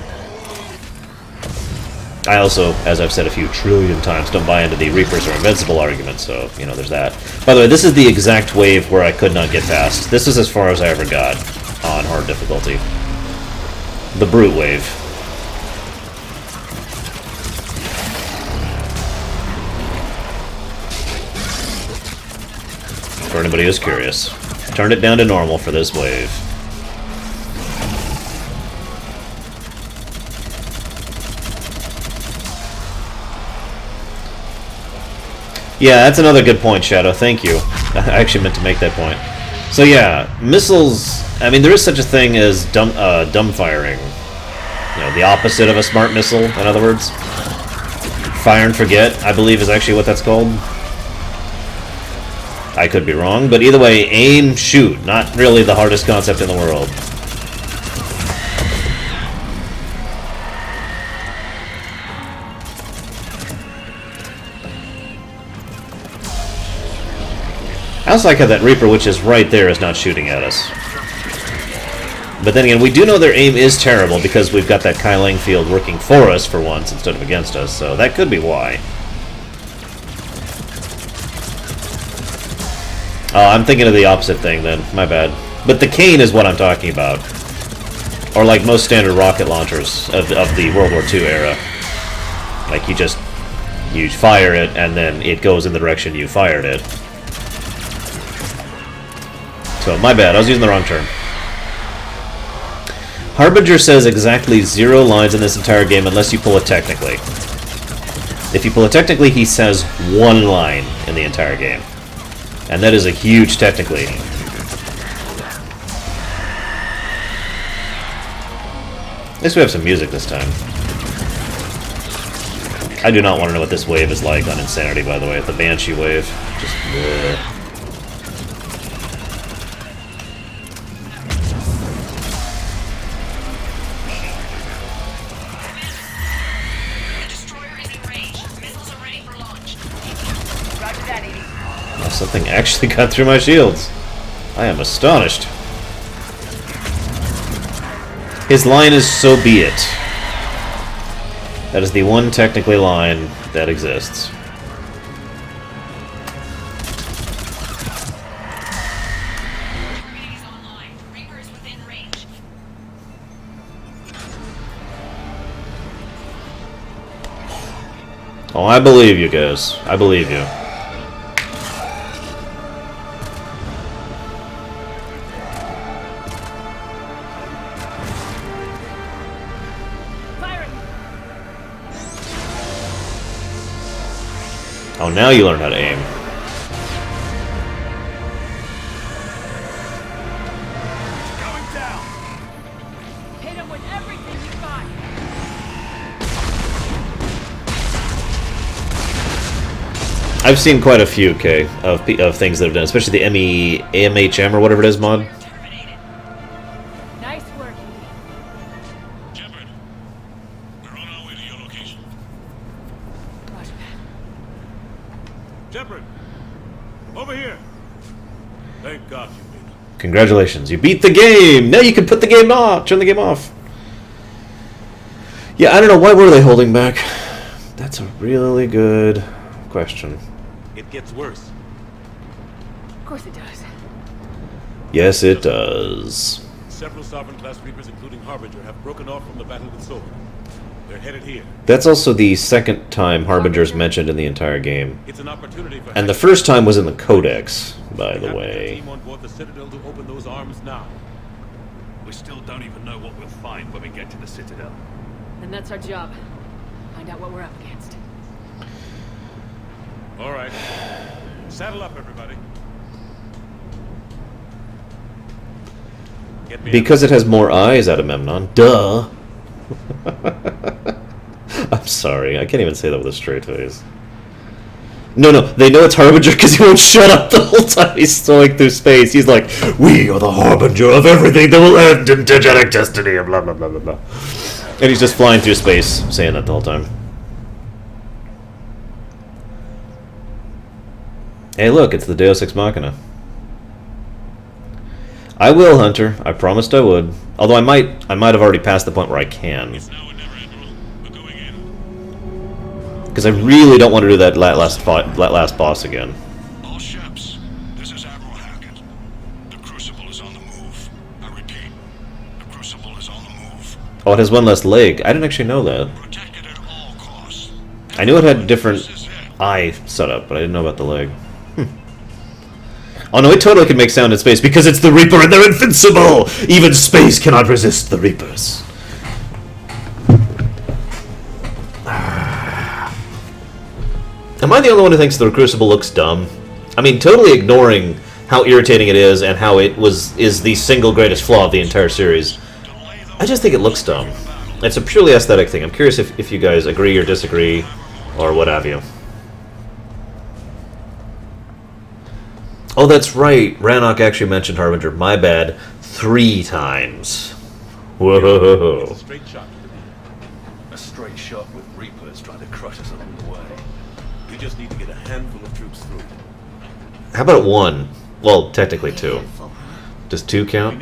I also, as I've said a few trillion times, don't buy into the Reapers are invincible argument, so, you know, there's that. By the way, this is the exact wave where I could not get past. This is as far as I ever got on hard difficulty. The Brute wave. For anybody who's curious. Turned it down to normal for this wave. Yeah, that's another good point, Shadow. Thank you. I actually meant to make that point. So yeah, missiles... I mean, there is such a thing as dumb firing. You know, the opposite of a smart missile, in other words. Fire and forget, I believe, is actually what that's called. I could be wrong, but either way, aim, shoot. Not really the hardest concept in the world. I also like how that Reaper, which is right there, is not shooting at us. But then again, we do know their aim is terrible because we've got that Kai Lang field working for us for once instead of against us, so that could be why. Oh, I'm thinking of the opposite thing then. My bad. But the cane is what I'm talking about. Or like most standard rocket launchers of the World War II era. Like you fire it and then it goes in the direction you fired it. So, my bad, I was using the wrong term. Harbinger says exactly 0 lines in this entire game unless you pull it technically. If you pull it technically, he says 1 line in the entire game. And that is a huge technically. At least we have some music this time. I do not want to know what this wave is like on Insanity, by the way. The Banshee wave. Just... bleh. Something actually got through my shields. I am astonished. His line is "so be it." That is the one technically line that exists. Oh, I believe you guys. I believe you. Oh, now you learn how to aim. Going down. Hit him with everything you got. I've seen quite a few, of things that have done, especially the AMHM or whatever it is mod. Nice work. Shepard, we're on our way to your location. Roger that. Shepard! Over here! Thank God you made it. Congratulations, you beat the game! Now you can put the game off! Turn the game off. Yeah, I don't know, why were they holding back? That's a really good question. It gets worse. Of course it does. Yes, it does. Several Sovereign-class Reapers, including Harbinger, have broken off from the battle with Sword. They're headed here. That's also the second time Harbinger's mentioned in the entire game. It's an opportunity for And the first time was in the Codex, by the way. team on board the Citadel to open those arms now. We still don't even know what we'll find when we get to the Citadel. And that's our job. Find out what we're up against. All right. Saddle up, everybody. Get me Because it has more eyes, Agamemnon. Duh! I'm sorry, I can't even say that with a straight face. No, they know it's Harbinger because he won't shut up the whole time he's soaring through space. He's like, "We are the Harbinger of everything that will end in genetic destiny," and blah blah blah blah blah. And he's just flying through space, saying that the whole time. Hey look, it's the Deus Ex Machina. I will, Hunter. I promised I would. Although I might have already passed the point where I can. Because I really don't want to do that last boss again. All ships, this is Admiral Hackett. The Crucible is on the move. I repeat, the Crucible is on the move. Oh, it has one less leg. I didn't actually know that. I knew it had different eye setup, but I didn't know about the leg. Oh no, it totally can make sound in space because it's the Reaper and they're invincible! Even space cannot resist the Reapers. Am I the only one who thinks the Crucible looks dumb? I mean, totally ignoring how irritating it is and how it is the single greatest flaw of the entire series. I just think it looks dumb. It's a purely aesthetic thing. I'm curious if you guys agree or disagree, or what have you. Oh, that's right. Rannoch actually mentioned Harbinger. My bad. 3 times. Whoa. A straight shot with Reapers trying to crush us along the way. We just need to get a handful of troops through. How about 1? Well, technically 2. Does 2 count?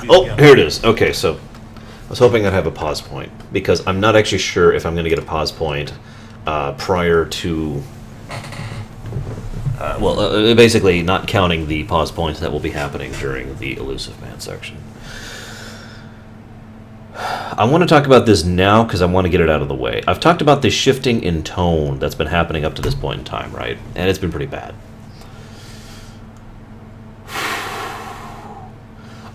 Oh, here it is. Okay, so I was hoping I'd have a pause point because I'm not actually sure if I'm going to get a pause point prior to... basically not counting the pause points that will be happening during the Elusive Man section. I want to talk about this now because I want to get it out of the way. I've talked about the shifting in tone that's been happening up to this point in time, right? And it's been pretty bad.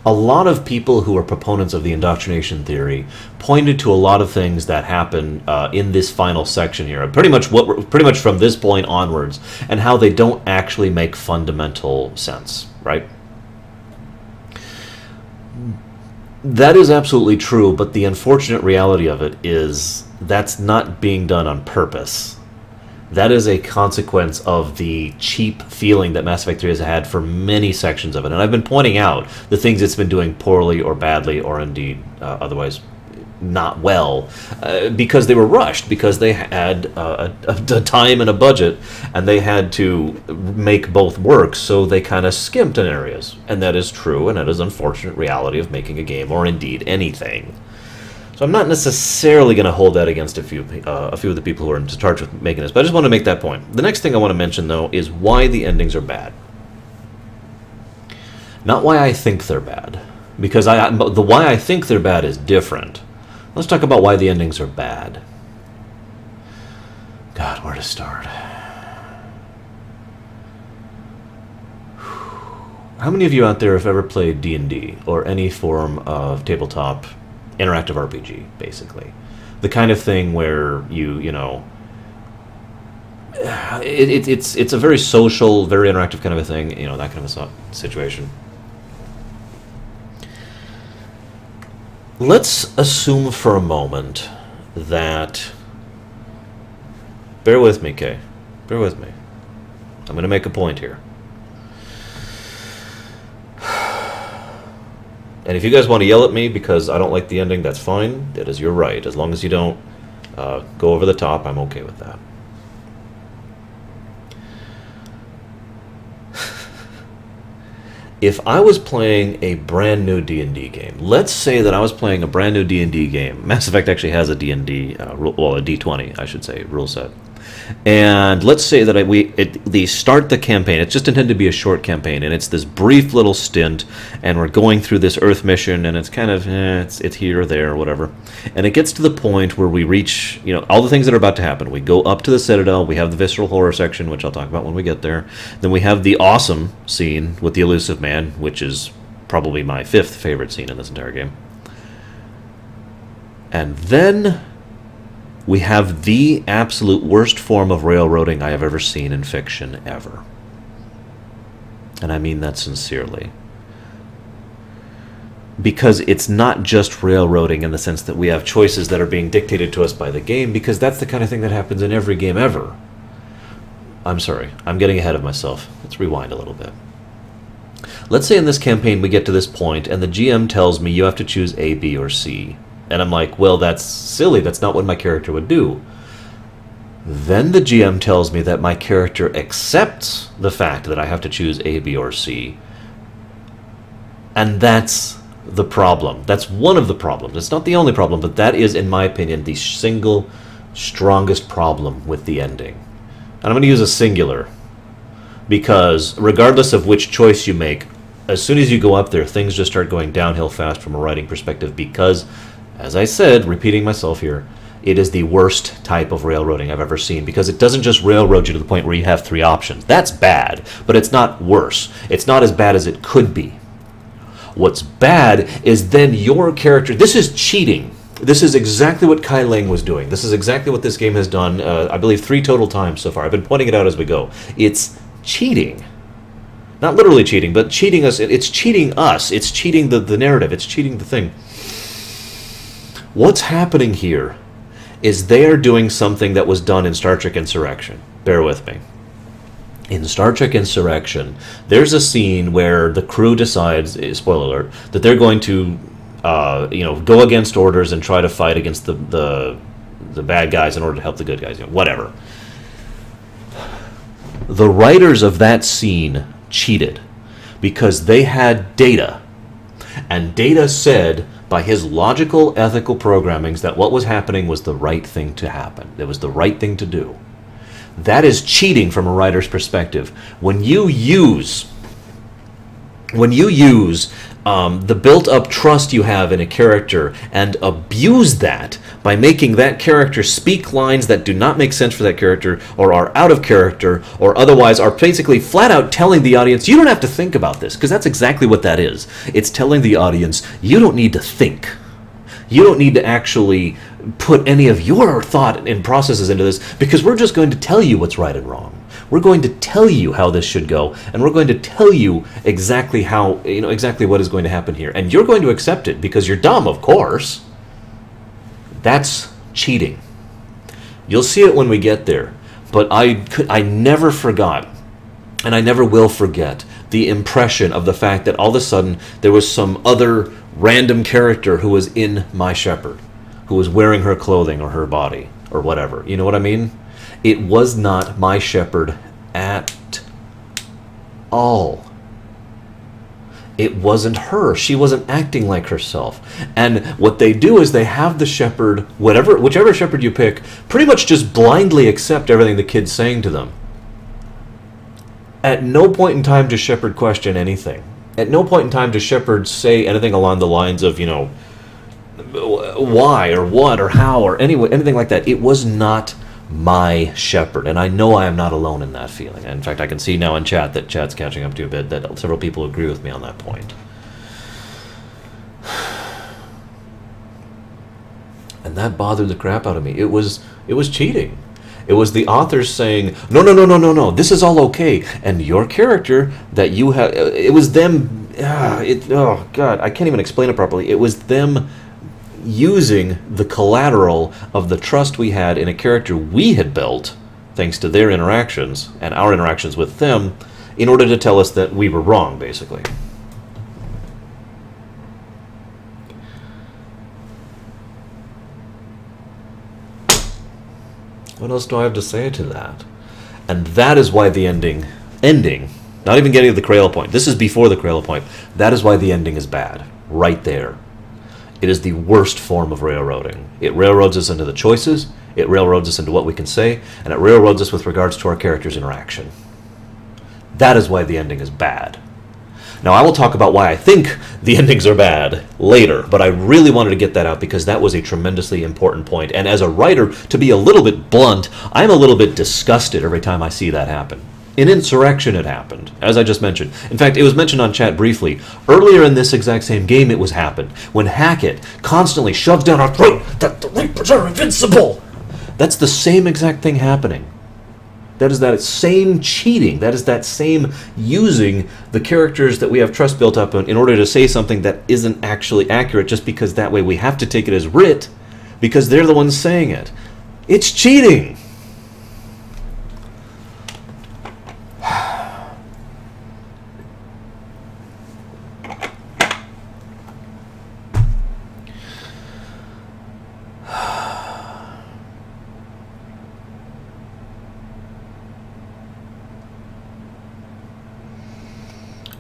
A lot of people who are proponents of the indoctrination theory pointed to a lot of things that happen in this final section here, pretty much from this point onwards, and how they don't actually make fundamental sense, right? That is absolutely true, but the unfortunate reality of it is that's not being done on purpose. That is a consequence of the cheap feeling that Mass Effect 3 has had for many sections of it. And I've been pointing out the things it's been doing poorly or badly or indeed otherwise not well, because they were rushed, because they had a time and a budget, and they had to make both work, so they kind of skimped in areas. And that is true, and that is unfortunate reality of making a game, or indeed anything. So I'm not necessarily going to hold that against a few of the people who are in charge of making this, but I just want to make that point. The next thing I want to mention, though, is why the endings are bad. Not why I think they're bad, because the why I think they're bad is different. Let's talk about why the endings are bad. God, where to start? How many of you out there have ever played D&D, or any form of tabletop interactive RPG, basically? The kind of thing where you know, it's a very social, very interactive kind of a thing, you know, that kind of a situation. Let's assume for a moment that... Bear with me, Kay. Bear with me. I'm going to make a point here. And if you guys want to yell at me because I don't like the ending, that's fine. That is your right. As long as you don't go over the top, I'm okay with that. If I was playing a brand new D&D game, let's say that I was playing a brand new D&D game. Mass Effect actually has a D&D, well, a D20, I should say, rule set. And let's say that they start the campaign. It's just intended to be a short campaign, and it's this brief little stint, and we're going through this Earth mission, and it's kind of, it's here or there or whatever. And it gets to the point where we reach, you know, all the things that are about to happen. We go up to the Citadel, we have the visceral horror section, which I'll talk about when we get there. Then we have the awesome scene with the elusive man, which is probably my 5th favorite scene in this entire game. And then we have the absolute worst form of railroading I have ever seen in fiction, ever. And I mean that sincerely. Because it's not just railroading in the sense that we have choices that are being dictated to us by the game, because that's the kind of thing that happens in every game ever. I'm sorry, I'm getting ahead of myself. Let's rewind a little bit. Let's say in this campaign we get to this point, and the GM tells me you have to choose A, B, or C. And I'm like, well, that's silly. That's not what my character would do. Then the GM tells me that my character accepts the fact that I have to choose A, B, or C. And that's the problem. That's one of the problems. It's not the only problem, but that is, in my opinion, the single strongest problem with the ending. And I'm going to use a singular, because regardless of which choice you make, as soon as you go up there, things just start going downhill fast from a writing perspective, because, as I said, repeating myself here, it is the worst type of railroading I've ever seen, because it doesn't just railroad you to the point where you have 3 options. That's bad, but it's not worse. It's not as bad as it could be. What's bad is then your character... This is cheating. This is exactly what Kai Lang was doing. This is exactly what this game has done, I believe, 3 total times so far. I've been pointing it out as we go. It's cheating. Not literally cheating, but cheating us. It's cheating us. It's cheating the narrative. It's cheating the thing. What's happening here is they are doing something that was done in Star Trek Insurrection. Bear with me. In Star Trek Insurrection, there's a scene where the crew decides, spoiler alert, that they're going to you know, go against orders and try to fight against the bad guys in order to help the good guys, you know, whatever. The writers of that scene cheated because they had data, and data said, by his logical, ethical programmings, that what was happening was the right thing to happen. It was the right thing to do. That is cheating from a writer's perspective. When you use the built-up trust you have in a character and abuse that by making that character speak lines that do not make sense for that character, or are out of character, or otherwise are basically flat out telling the audience, you don't have to think about this, because that's exactly what that is. It's telling the audience, you don't need to think. You don't need to actually put any of your thought and processes into this, because we're just going to tell you what's right and wrong. We're going to tell you how this should go, and we're going to tell you exactly how, you know, exactly what is going to happen here. And you're going to accept it because you're dumb, of course. That's cheating. You'll see it when we get there. But I never forgot, and I never will forget, the impression of the fact that all of a sudden there was some other random character who was in my Shepard. who was wearing her clothing or her body or whatever. You know what I mean? It was not my Shepard at all. It wasn't her. She wasn't acting like herself. And what they do is they have the Shepard, whichever Shepard you pick, pretty much just blindly accept everything the kid's saying to them. At no point in time does Shepard question anything. At no point in time does Shepard say anything along the lines of, you know, why or what or how or anything like that. It was not my Shepard, and I know I am not alone in that feeling. In fact, I can see now in chat that chat's catching up to a bit, that several people agree with me on that point. And that bothered the crap out of me. It was cheating. It was the authors saying, no, this is all okay, and your character that you have, it was them, oh god, I can't even explain it properly. It was them using the collateral of the trust we had in a character we had built, thanks to their interactions and our interactions with them, in order to tell us that we were wrong, basically. What else do I have to say to that? And that is why the ending, not even getting to the cradle point, this is before the cradle point, that is why the ending is bad, right there. It is the worst form of railroading. It railroads us into the choices, it railroads us into what we can say, and it railroads us with regards to our character's interaction. That is why the ending is bad. Now, I will talk about why I think the endings are bad later, but I really wanted to get that out because that was a tremendously important point. And as a writer, to be a little bit blunt, I'm a little bit disgusted every time I see that happen. In Insurrection it happened, as I just mentioned. In fact, it was mentioned on chat briefly. Earlier in this exact same game it was happened, when Hackett constantly shoves down our throat that the Reapers are invincible! That's the same exact thing happening. That is that same cheating. That is that same using the characters that we have trust built up in order to say something that isn't actually accurate, just because that way we have to take it as writ, because they're the ones saying it. It's cheating!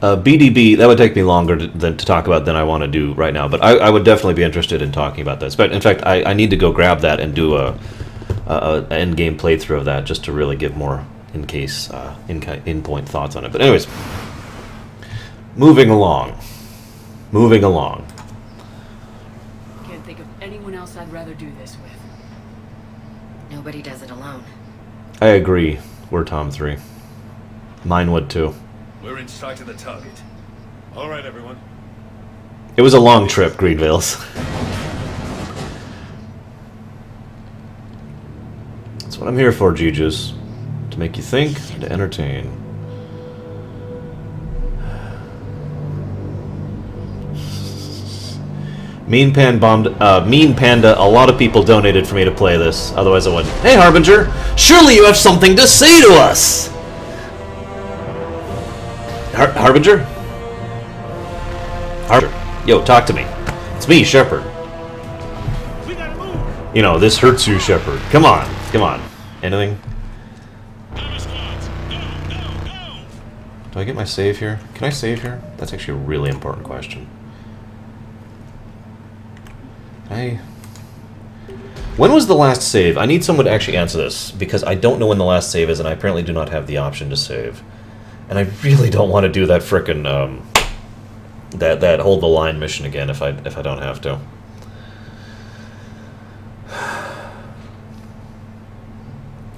BDB, that would take me longer to talk about than I want to do right now, but I would definitely be interested in talking about this. But in fact, I need to go grab that and do a end-game playthrough of that just to really give more in-point thoughts on it. But anyways, moving along. Can't think of anyone else I'd rather do this with. Nobody does it alone. I agree. We're Tom 3. Mine would too. We're in sight of the target. All right, everyone. It was a long trip, Greenvales. That's what I'm here for, Juju's. To make you think and to entertain. Mean Panda, a lot of people donated for me to play this. Otherwise I wouldn't. Hey, Harbinger! Surely you have something to say to us! Harbinger? Yo, talk to me. It's me, Shepard. We gotta move. You know, this hurts you, Shepard. Come on. Anything? Do I get my save here? Can I save here? That's actually a really important question. When was the last save? I need someone to actually answer this, because I don't know when the last save is, and I apparently do not have the option to save. And I really don't want to do that frickin' that hold the line mission again if I don't have to.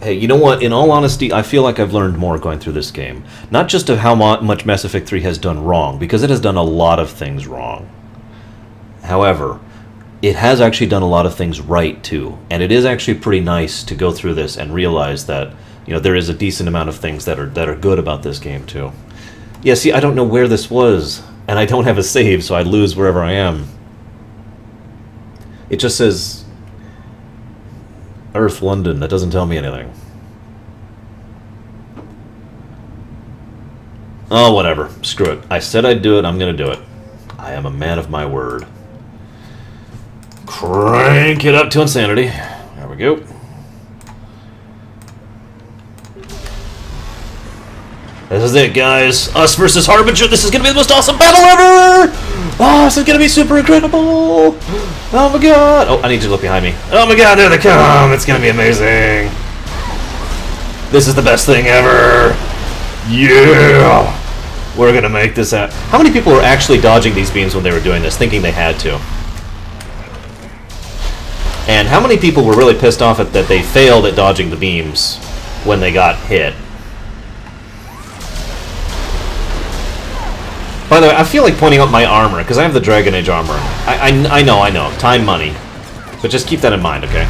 Hey, you know what? In all honesty, I feel like I've learned more going through this game. Not just of how much Mass Effect 3 has done wrong, because it has done a lot of things wrong. However, it has actually done a lot of things right too, and it is actually pretty nice to go through this and realize that, you know, there is a decent amount of things that are good about this game too. Yeah, see, I don't know where this was, and I don't have a save, so I lose wherever I am. It just says Earth, London. That doesn't tell me anything. Oh, whatever. Screw it. I said I'd do it. I'm gonna do it. I am a man of my word. Crank it up to insanity. There we go. This is it, guys. Us versus Harbinger. This is going to be the most awesome battle ever! Oh, this is going to be super incredible! Oh my god! Oh, I need you to look behind me. Oh my god, there they come! It's going to be amazing! This is the best thing ever! Yeah! We're going to make this happen. How many people were actually dodging these beams when they were doing this, thinking they had to? And how many people were really pissed off at that they failed at dodging the beams when they got hit? By the way, I feel like pointing out my armor, because I have the Dragon Age armor. I know. Time, money. But just keep that in mind, okay?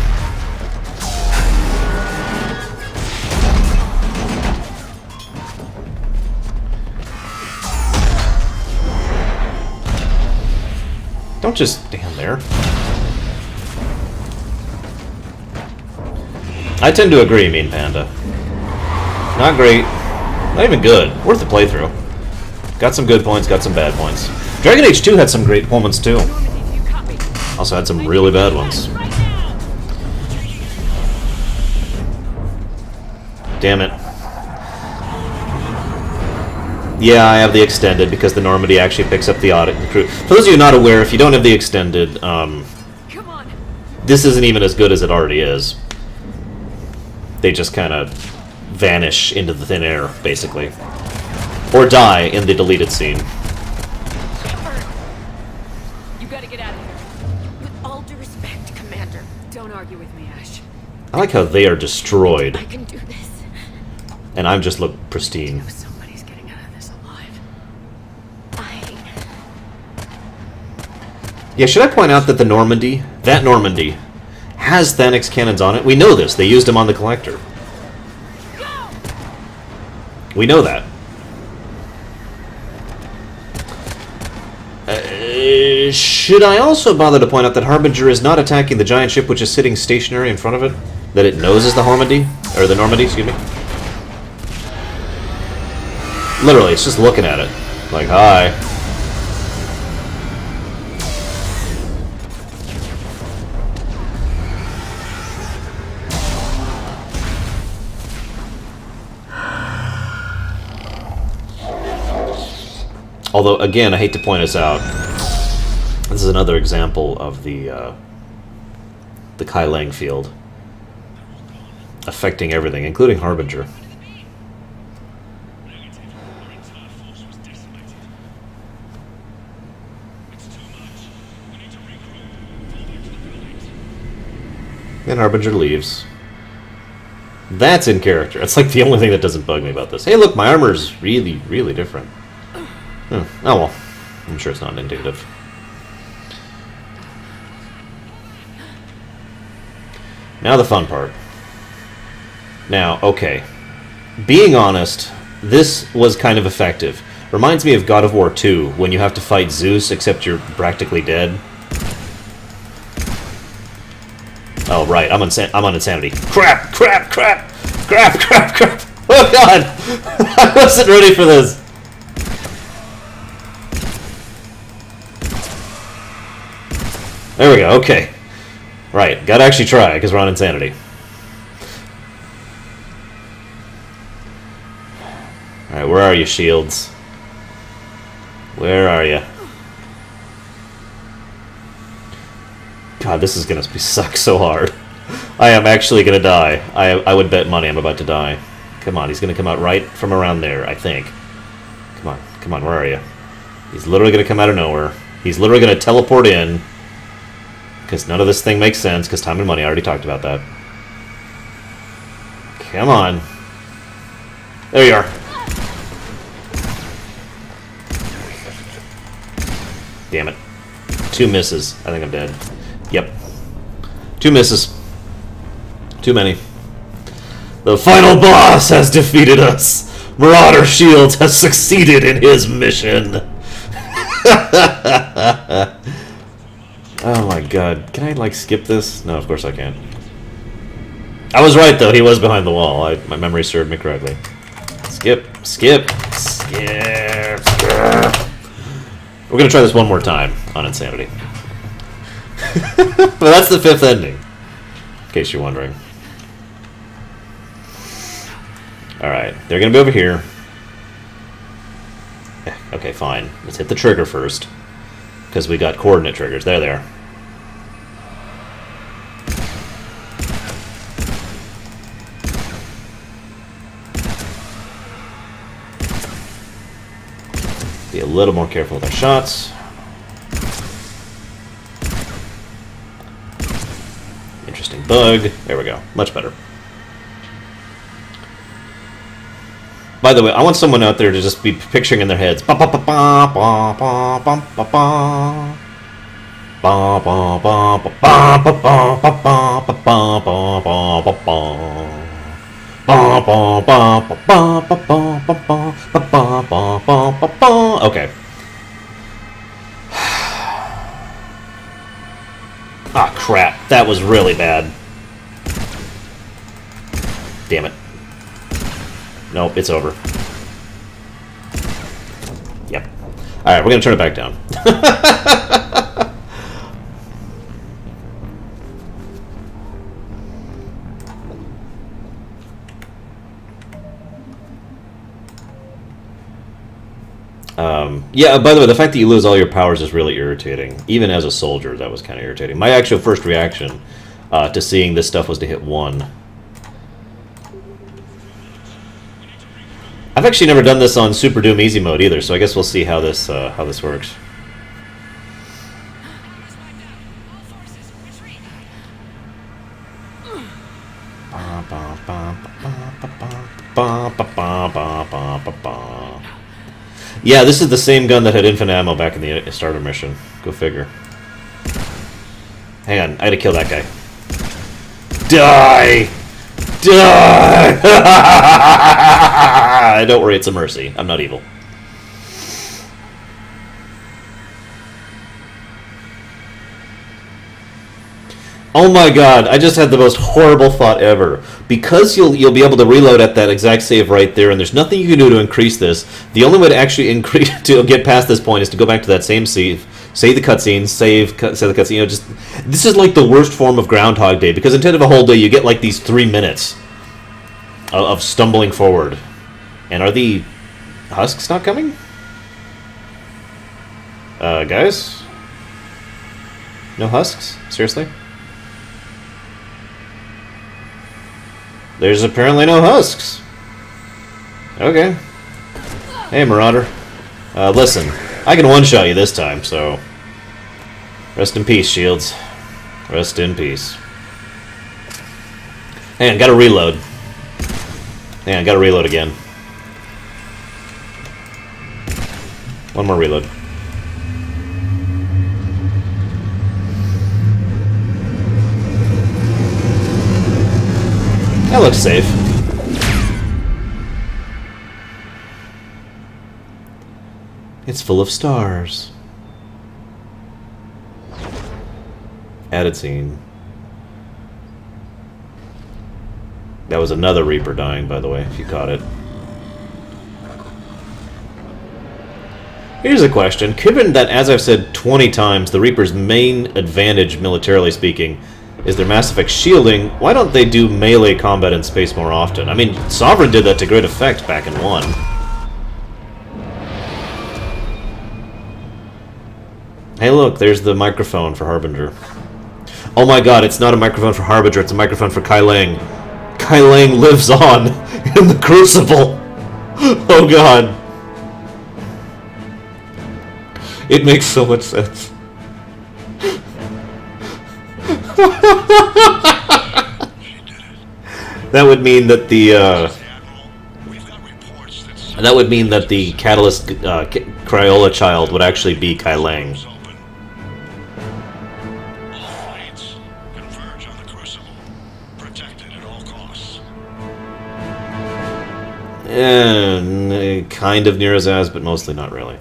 Don't just stand there. I tend to agree, Mean Panda. Not great. Not even good. Worth the playthrough. Got some good points, got some bad points. Dragon Age 2 had some great moments too. Also had some really bad ones. Damn it. Yeah, I have the extended because the Normandy actually picks up the audit and the crew. For those of you not aware, if you don't have the extended, this isn't even as good as it already is. They just kind of vanish into the thin air, basically. Or die in the deleted scene. Shepard! You gotta get out of here. With all due respect, Commander. Don't argue with me, Ash. I like how they are destroyed. I can do this. And I'm just look pristine. Somebody's getting out of this alive. Yeah, should I point out that the Normandy, that Normandy, has Thanix cannons on it? We know this. They used them on the Collector. We know that. Should I also bother to point out that Harbinger is not attacking the giant ship which is sitting stationary in front of it? That it knows is the Normandy? Or the Normandy, excuse me. Literally, it's just looking at it. Like, hi. Although, again, I hate to point us out. This is another example of the Kai Lang field affecting everything, including Harbinger. And Harbinger leaves. That's in character. It's like the only thing that doesn't bug me about this. Hey, look, my armor's really, really different. Oh well, I'm sure it's not indicative. Now the fun part. Now, okay. Being honest, this was kind of effective. Reminds me of God of War 2, when you have to fight Zeus, except you're practically dead. Oh, right, I'm on insanity. Crap! Oh, God! I wasn't ready for this! There we go, okay. Right, gotta actually try, because we're on insanity. Alright, where are you, shields? Where are you? God, this is gonna suck so hard. I am actually gonna die. I would bet money I'm about to die. Come on, he's gonna come out right from around there, I think. Come on, where are you? He's literally gonna come out of nowhere. He's literally gonna teleport in. Because none of this thing makes sense, because time and money, I already talked about that. Come on. There you are. Damn it. 2 misses. I think I'm dead. Yep. 2 misses. Too many. The final boss has defeated us. Marauder Shields has succeeded in his mission. Oh my god. Can I, like, skip this? No, of course I can't. I was right, though. He was behind the wall. My memory served me correctly. Skip. We're gonna try this one more time on Insanity. But that's the 5th ending, in case you're wondering. Alright, they're gonna be over here. Okay, fine. Let's hit the trigger first, because we got coordinate triggers. There they are. Be a little more careful with our shots. Interesting bug. There we go. Much better. By the way, I want someone out there to just be picturing in their heads. Ba ba ba ba ba ba ba ba ba. Ba ba ba ba ba ba ba ba ba ba ba ba ba ba ba. Okay. Ah, crap. That was really bad. Damn it. Nope, it's over. Yep. Alright, we're gonna turn it back down. Yeah, by the way, the fact that you lose all your powers is really irritating. Even as a soldier, that was kind of irritating. My actual first reaction to seeing this stuff was to hit 1. I've actually never done this on Super Doom Easy Mode either, so I guess we'll see how this works. Yeah, this is the same gun that had infinite ammo back in the starter mission. Go figure. Hang on, I gotta kill that guy. Die! Die! Don't worry, it's a mercy. I'm not evil. Oh my god, I just had the most horrible thought ever. Because you'll be able to reload at that exact save right there, and there's nothing you can do to increase this. The only way to actually increase to get past this point is to go back to that same save the cutscene, save the cutscene. You know, just this is like the worst form of Groundhog Day, because instead of a whole day, you get like these 3 minutes of stumbling forward. And are the husks not coming? Guys? No husks? Seriously? There's apparently no husks. Okay. Hey, Marauder. Listen, I can one-shot you this time, so... Rest in peace, Shields. Rest in peace. Hang on, gotta reload. Hang on, gotta reload again. One more reload. That looks safe. It's full of stars. Added scene. That was another Reaper dying, by the way, if you caught it. Here's a question. Given that, as I've said 20 times, the Reaper's main advantage, militarily speaking, is their Mass Effect shielding, why don't they do melee combat in space more often? I mean, Sovereign did that to great effect back in 1. Hey look, there's the microphone for Harbinger. Oh my god, it's not a microphone for Harbinger, it's a microphone for Kai Lang. Kai Lang lives on in the Crucible! Oh god. It makes so much sense. That would mean that the Catalyst Crayola child would actually be Kai Lang. Kind of near his ass, but mostly not really.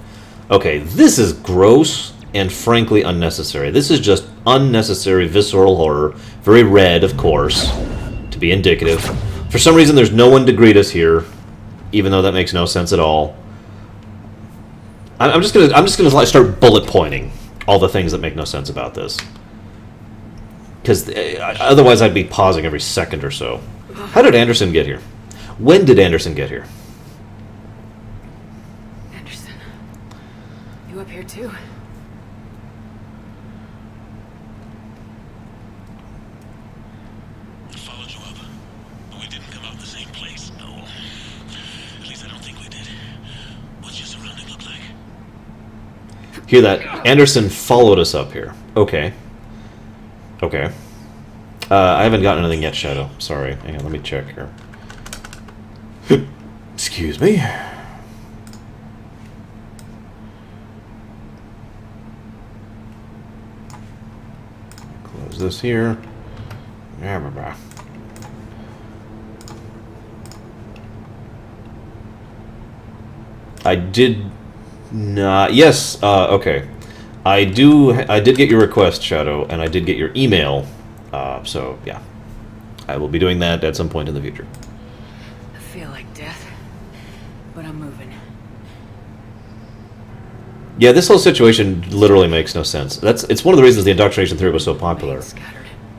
Okay, this is gross and frankly unnecessary. This is just unnecessary visceral horror. Very red, of course, to be indicative. For some reason, there's no one to greet us here, even though that makes no sense at all. I'm just gonna start bullet pointing all the things that make no sense about this. Because otherwise I'd be pausing every second or so. How did Anderson get here? When did Anderson get here? Anderson, you up here too? I followed you up, but we didn't come out the same place, no. At least I don't think we did. What's your surrounding look like? Hear that? Anderson followed us up here. Okay. Okay. I haven't gotten anything yet, Shadow. Sorry. Hang on, let me check here. Excuse me. Close this here. I did not. Yes. Okay. I did get your request, Shadow, and I did get your email. So yeah, I will be doing that at some point in the future. I feel like death, but I'm moving. Yeah, this whole situation literally makes no sense. It's one of the reasons the indoctrination theory was so popular.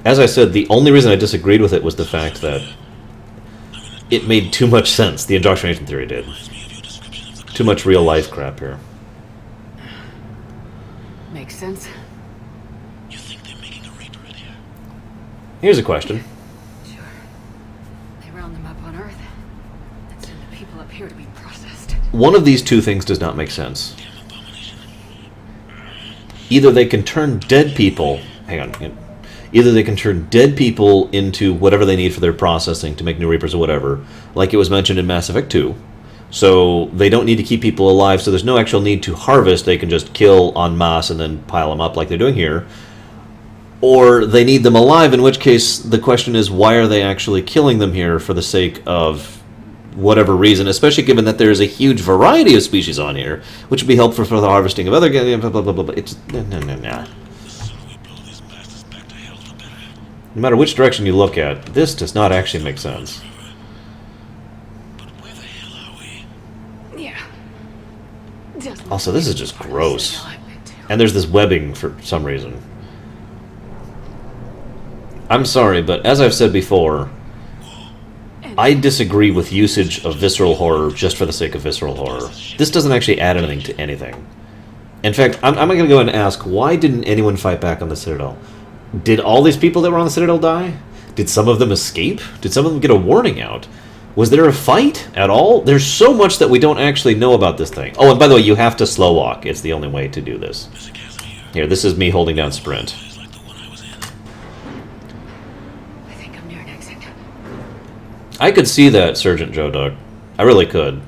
As I said, the only reason I disagreed with it was the fact that it made too much sense. The indoctrination theory did. Too much real life crap here. Makes sense. Here's a question. Sure. They round them up on Earth and send the people up here to be processed. One of these two things does not make sense. Either they can turn dead people... Hang on. Either they can turn dead people into whatever they need for their processing to make new Reapers or whatever, like it was mentioned in Mass Effect 2. So they don't need to keep people alive, so there's no actual need to harvest. They can just kill en masse and then pile them up like they're doing here. Or they need them alive, in which case the question is, why are they actually killing them here for the sake of whatever reason, especially given that there's a huge variety of species on here, which would be helpful for the harvesting of other... blah, blah, blah, blah. It's... No. No matter which direction you look at, this does not actually make sense. Yeah. Also, this is just gross. And there's this webbing for some reason. I'm sorry, but as I've said before, I disagree with usage of visceral horror just for the sake of visceral horror. This doesn't actually add anything to anything. In fact, I'm going to go and ask, why didn't anyone fight back on the Citadel? Did all these people that were on the Citadel die? Did some of them escape? Did some of them get a warning out? Was there a fight at all? There's so much that we don't actually know about this thing. Oh, and by the way, you have to slow walk. It's the only way to do this. Here, this is me holding down sprint. I could see that, Sergeant Joe Doug. I really could.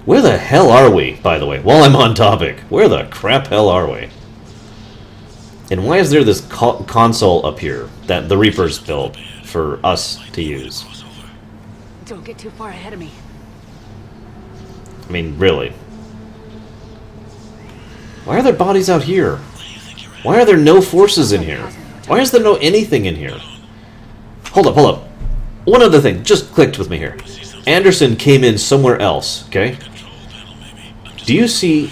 Where the hell are we, by the way? While I'm on topic, where the crap hell are we? And why is there this console up here that the Reapers built for us to use? Don't get too far ahead of me. I mean, really. Why are there bodies out here? Why are there no forces in here? Why is there no anything in here? Hold up. One other thing, just clicked with me here. Anderson came in somewhere else, okay? Do you see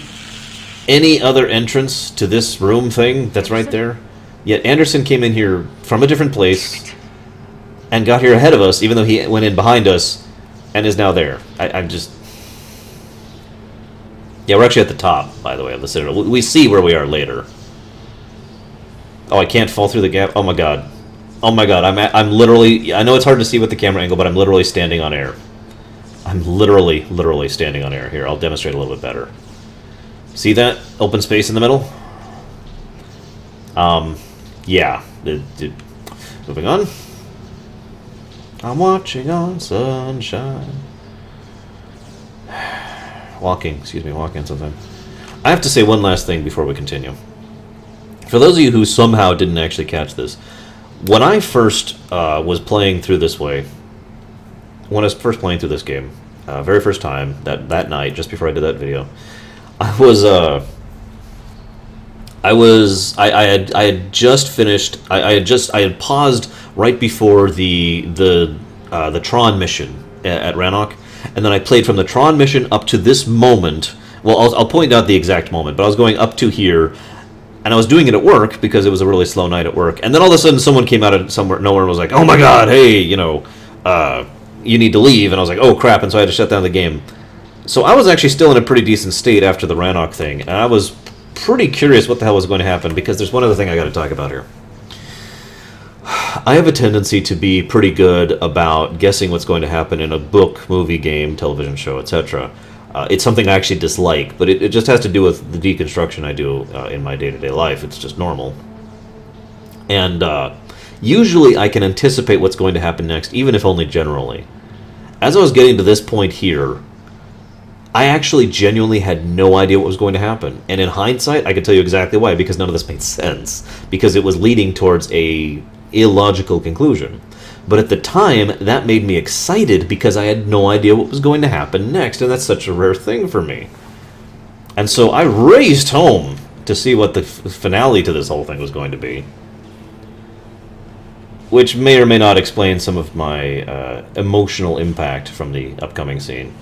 any other entrance to this room thing that's right there? Yet Anderson came in here from a different place and got here ahead of us, even though he went in behind us and is now there. I'm just... Yeah, we're actually at the top, by the way, of the Citadel. We see where we are later. Oh, I can't fall through the gap? Oh my god. Oh my god, I'm literally... I know it's hard to see with the camera angle, but I'm literally standing on air. I'm literally standing on air. Here, I'll demonstrate a little bit better. See that open space in the middle? Yeah. Moving on. I'm watching on sunshine. Walking on sunshine. I have to say one last thing before we continue. For those of you who somehow didn't actually catch this, when I first was playing through this way, when I was first playing through this game, very first time, that night, just before I did that video, I had just finished. I had paused right before the Tron mission at Rannoch, and then I played from the Tron mission up to this moment. Well, I'll point out the exact moment, but I was going up to here, And I was doing it at work because it was a really slow night at work. And then all of a sudden someone came out of somewhere, nowhere and was like, oh my god, hey, you know, you need to leave. And I was like, oh crap, and so I had to shut down the game. So I was actually still in a pretty decent state after the Rannoch thing, and I was pretty curious what the hell was going to happen, because there's one other thing I got to talk about here. I have a tendency to be pretty good about guessing what's going to happen in a book, movie, game, television show, etc. It's something I actually dislike, but it just has to do with the deconstruction I do in my day-to-day life. It's just normal. And usually I can anticipate what's going to happen next, even if only generally. As I was getting to this point here, I actually genuinely had no idea what was going to happen. And in hindsight, I can tell you exactly why, because none of this made sense. Because it was leading towards a illogical conclusion. But at the time, that made me excited because I had no idea what was going to happen next, and that's such a rare thing for me. And so I raced home to see what the finale to this whole thing was going to be. Which may or may not explain some of my emotional impact from the upcoming scene.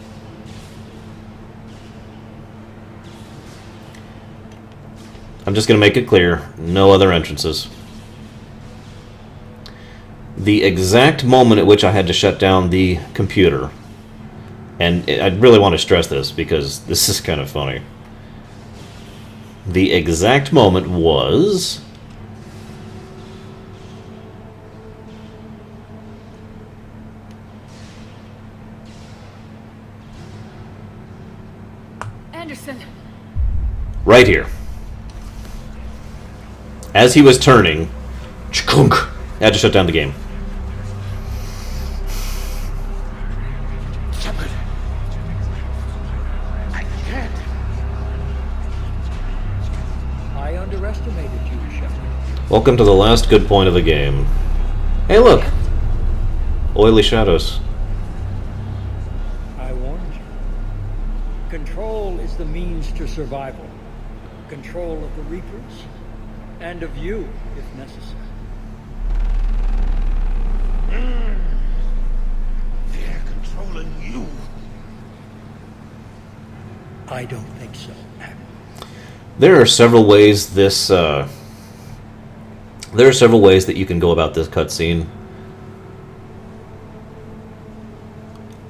I'm just going to make it clear, no other entrances. The exact moment at which I had to shut down the computer, and I really want to stress this because this is kind of funny. The exact moment was... Anderson. Right here. As he was turning, chkunk, I had to shut down the game. Shepard. I can't. I underestimated you, Shepard. Welcome to the last good point of the game. Hey, look! Oily shadows. I warned you. Control is the means to survival. Control of the Reapers, and of you, if necessary. They're controlling you. I don't think so. There are several ways this. There are several ways that you can go about this cutscene.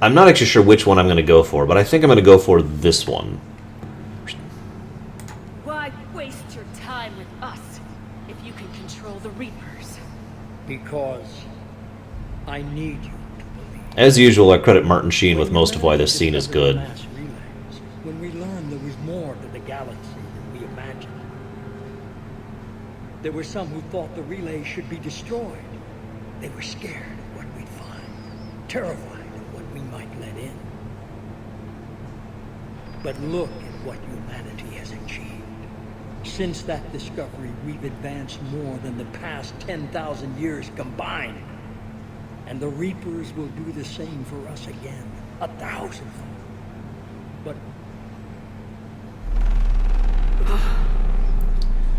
I'm not actually sure which one I'm going to go for, but I think I'm going to go for this one. Why waste your time with us if you can control the Reapers? Because I need you. As usual, I credit Martin Sheen with most of why this scene is good. When we learned there was more to the galaxy than we imagined. There were some who thought the relay should be destroyed. They were scared of what we'd find, terrified of what we might let in. But look at what humanity has achieved. Since that discovery, we've advanced more than the past 10,000 years combined. And the Reapers will do the same for us again, 1,000-fold. But...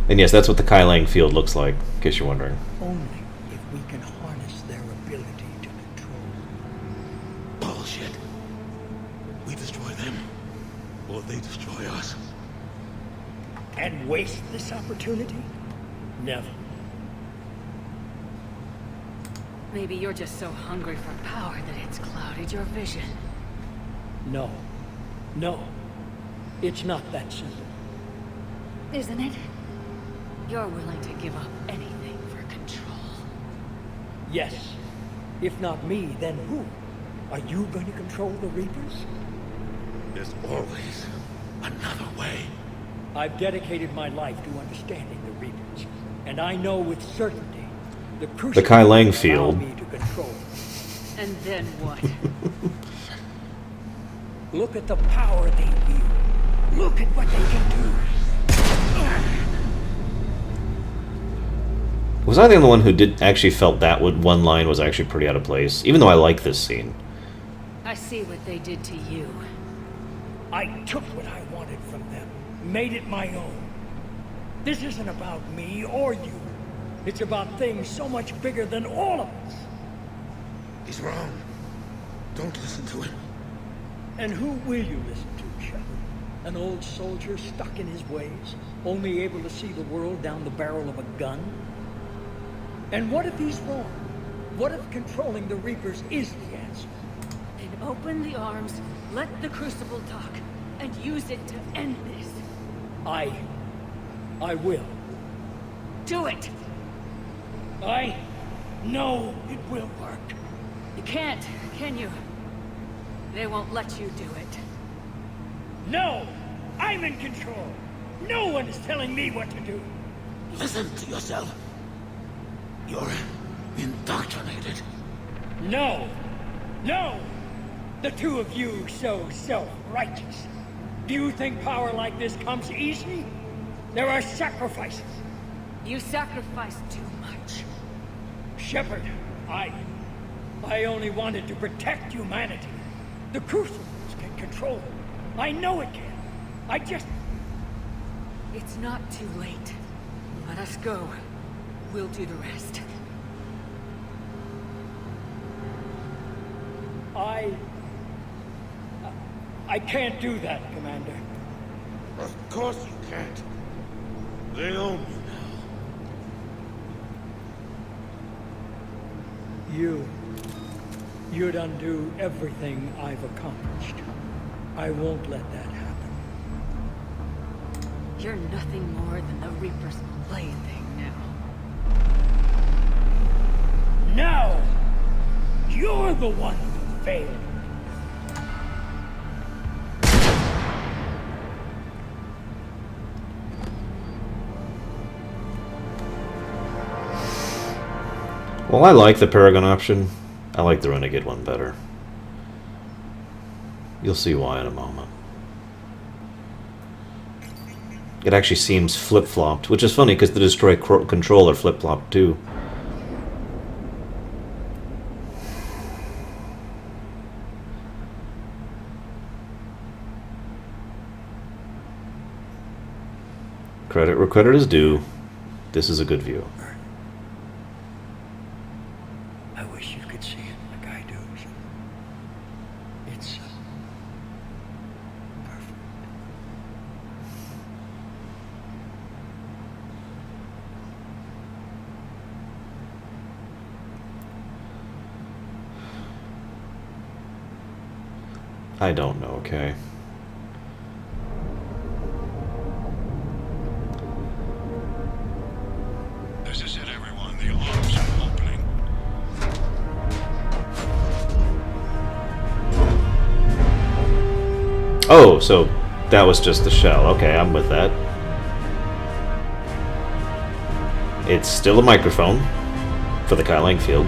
And yes, that's what the Kai Lang field looks like, in case you're wondering. only if we can harness their ability to control. Bullshit. We destroy them, or they destroy us. And waste this opportunity? Never. Maybe you're just so hungry for power that it's clouded your vision. No. No. It's not that simple. Isn't it? You're willing to give up anything for control. Yes. If not me, then who? Are you going to control the Reapers? There's always another way. I've dedicated my life to understanding the Reapers, and I know with certainty The Kai Lang field. me to control. And then what? Look at the power they wield. Look at what they can do. Was I the only one who actually felt that one line was actually pretty out of place? Even though I like this scene. I see what they did to you. I took what I wanted from them, made it my own. This isn't about me or you. It's about things so much bigger than all of us. He's wrong. Don't listen to him. And who will you listen to, Shepard? An old soldier stuck in his ways, only able to see the world down the barrel of a gun? And what if he's wrong? What if controlling the Reapers is the answer? Then open the arms, let the Crucible talk, and use it to end this. I will. Do it! I know it will work. You can't, can you? They won't let you do it. No! I'm in control! No one is telling me what to do! Listen to yourself. You're indoctrinated. No! No! The two of you so self-righteous. Do you think power like this comes easy? There are sacrifices. You sacrificed too much. Shepard, I only wanted to protect humanity. The Crucibles can control it. I know it can. I just... It's not too late. Let us go. We'll do the rest. I can't do that, Commander. Of course you can't. They own you now. You'd undo everything I've accomplished. I won't let that happen. You're nothing more than the Reaper's plaything now. Now! You're the one who failed. Well, I like the Paragon option. I like the Renegade one better. You'll see why in a moment. It actually seems flip-flopped, which is funny because the Destroy controller flip-flopped too. Credit where credit is due. This is a good view. I wish you could see it like I do. It's perfect. I don't know, okay? This is it, everyone. The alarms are opening. Oh, so that was just the shell. Okay, I'm with that. It's still a microphone for the Kyle Engfield.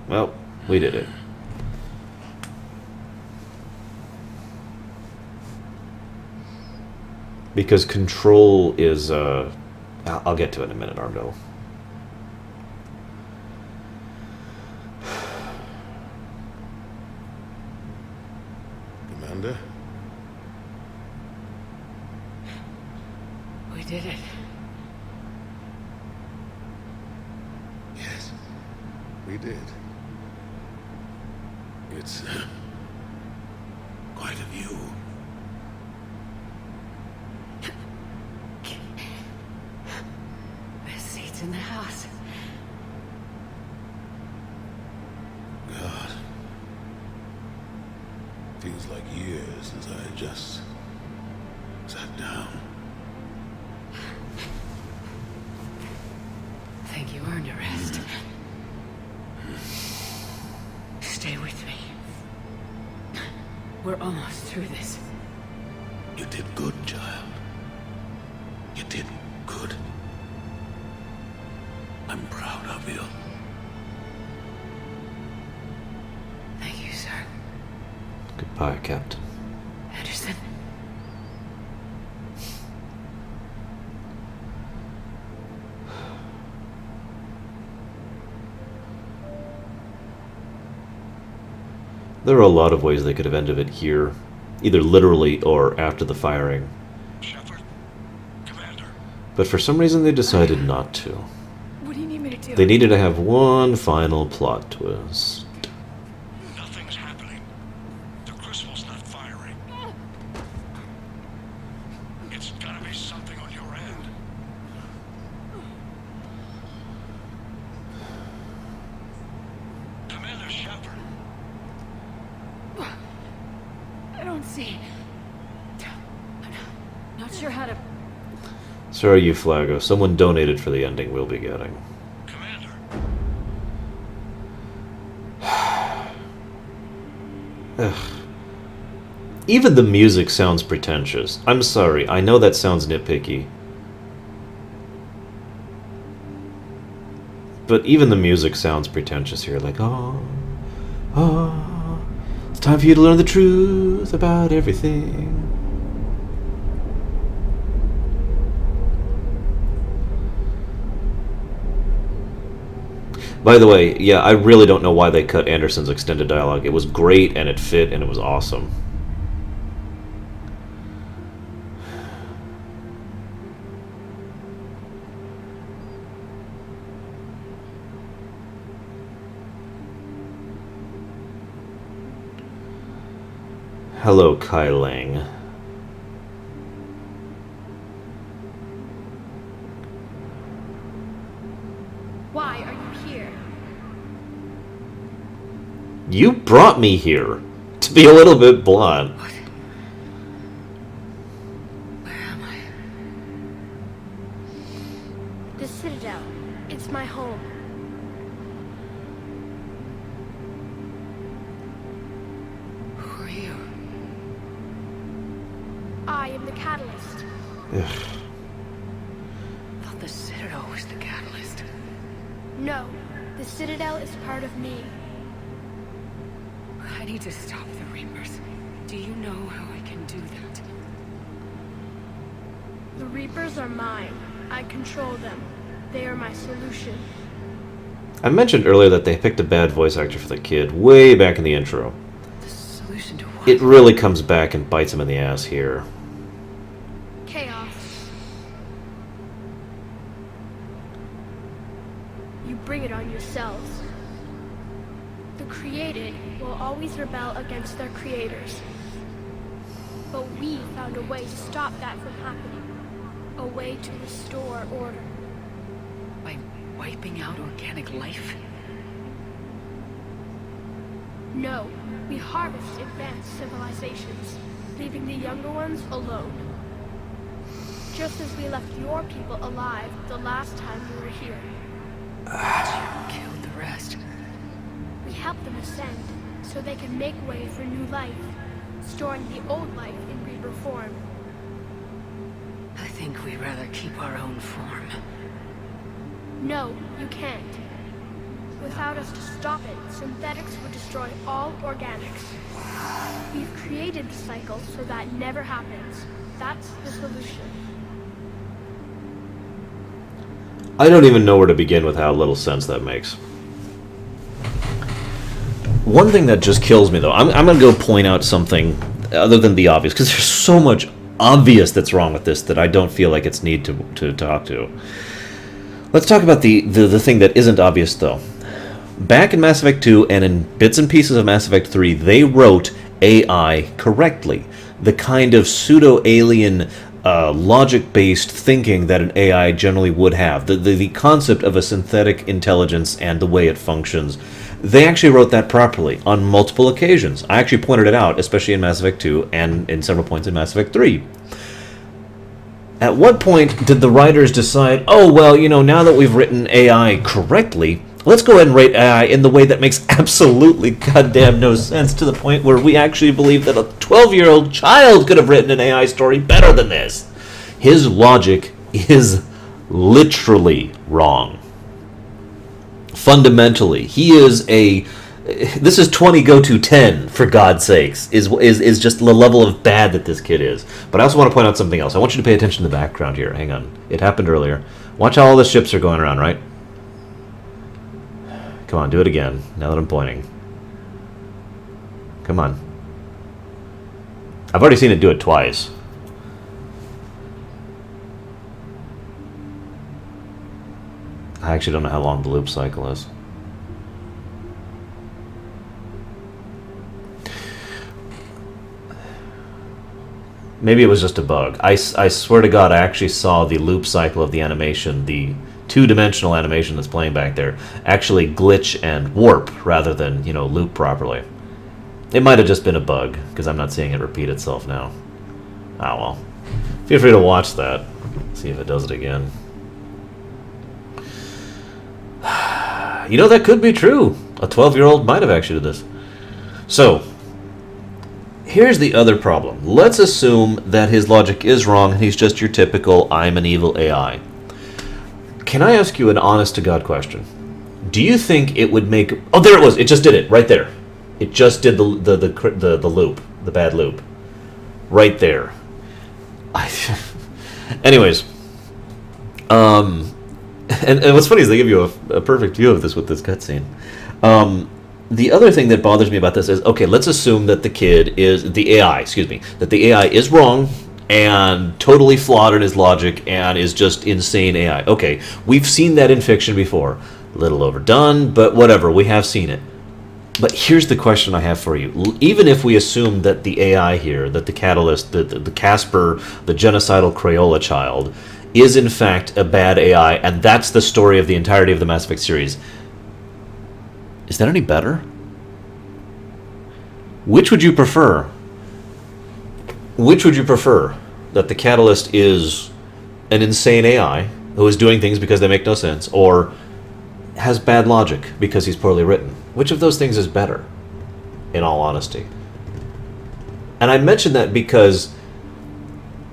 Well, we did it. Because control is, I'll get to it in a minute, Armdo. Commander? We did it. Yes, we did. It's quite a view. Best seats in the house. God. Feels like years since I just sat down. Think you earned a rest. Stay with me. We're almost through this. You did good, child. You did good. I'm proud of you. Thank you, sir. Goodbye, Captain. Anderson. There are a lot of ways they could have ended it here, either literally or after the firing. Shepard? Commander? But for some reason they decided not to. What do you need me to do? They needed to have one final plot twist. Nothing's happening. The crystal's not firing. It's gotta be something on your end. Commander Shepard. I don't see. I'm not sure how to. Sorry, you Flago. Someone donated for the ending we'll be getting. Commander. Ugh. Even the music sounds pretentious. I'm sorry, I know that sounds nitpicky. But even the music sounds pretentious here, like, oh, it's time for you to learn the truth about everything. By the way, yeah, I really don't know why they cut Anderson's extended dialogue. It was great, and it fit, and it was awesome. Hello, Kai Lang. Why are you here? You brought me here, to be a little bit blunt. The Citadel. It's my home. Who are you? I am the catalyst. Ugh. I thought the Citadel was the catalyst. No, the Citadel is part of me. I need to stop the Reapers. Do you know how I can do that? The Reapers are mine. I control them. They are my solution. I mentioned earlier that they picked a bad voice actor for the kid way back in the intro. The solution to what? It really comes back and bites him in the ass here. Chaos. You bring it on yourselves. The created will always rebel against their creators. But we found a way to stop that from happening. A way to restore order. By wiping out organic life? No, we harvest advanced civilizations, leaving the younger ones alone. Just as we left your people alive the last time we were here. But you killed the rest. We help them ascend, so they can make way for new life, storing the old life in Reaper form. I think we'd rather keep our own form. No, you can't. Without us to stop it, synthetics would destroy all organics. We've created the cycle so that never happens. That's the solution. I don't even know where to begin with how little sense that makes. One thing that just kills me, though, I'm going to go point out something other than the obvious, because there's so much obvious that's wrong with this that I don't feel like it's need to talk to. Let's talk about the thing that isn't obvious, though. Back in Mass Effect 2 and in bits and pieces of Mass Effect 3, they wrote AI correctly. The kind of pseudo-alien, logic-based thinking that an AI generally would have. The concept of a synthetic intelligence and the way it functions. They actually wrote that properly on multiple occasions. I actually pointed it out, especially in Mass Effect 2 and in several points in Mass Effect 3. At what point did the writers decide, oh, well, you know, now that we've written AI correctly, let's go ahead and write AI in the way that makes absolutely goddamn no sense, to the point where we actually believe that a 12-year-old child could have written an AI story better than this. His logic is literally wrong. Fundamentally, he is a... This is 20 go to 10, for God's sakes, is just the level of bad that this kid is. But I also want to point out something else. I want you to pay attention to the background here. Hang on. It happened earlier. Watch how all the ships are going around, right? Come on, do it again, now that I'm pointing. Come on. I've already seen it do it twice. I actually don't know how long the loop cycle is. Maybe it was just a bug. I swear to God, I actually saw the loop cycle of the animation, the two-dimensional animation that's playing back there, actually glitch and warp rather than, you know, loop properly. It might have just been a bug, because I'm not seeing it repeat itself now. Ah, well. Feel free to watch that. See if it does it again. You know, that could be true. A 12-year-old might have actually did this. So, here's the other problem. Let's assume that his logic is wrong and he's just your typical I'm an evil AI. Can I ask you an honest-to-God question? Do you think it would make... Oh, there it was. It just did it. Right there. It just did the loop. The bad loop. Right there. Anyways. And what's funny is they give you a perfect view of this with this cutscene. The other thing that bothers me about this is, okay, let's assume that the AI is wrong and totally flawed in his logic and is just insane AI. Okay, we've seen that in fiction before. A little overdone, but whatever, we have seen it. But here's the question I have for you. Even if we assume that the AI here, that the Catalyst, the Casper, the genocidal Crayola child, is in fact a bad AI, and that's the story of the entirety of the Mass Effect series, is that any better? Which would you prefer? Which would you prefer? That the Catalyst is an insane AI who is doing things because they make no sense, or has bad logic because he's poorly written? Which of those things is better, in all honesty? And I mention that because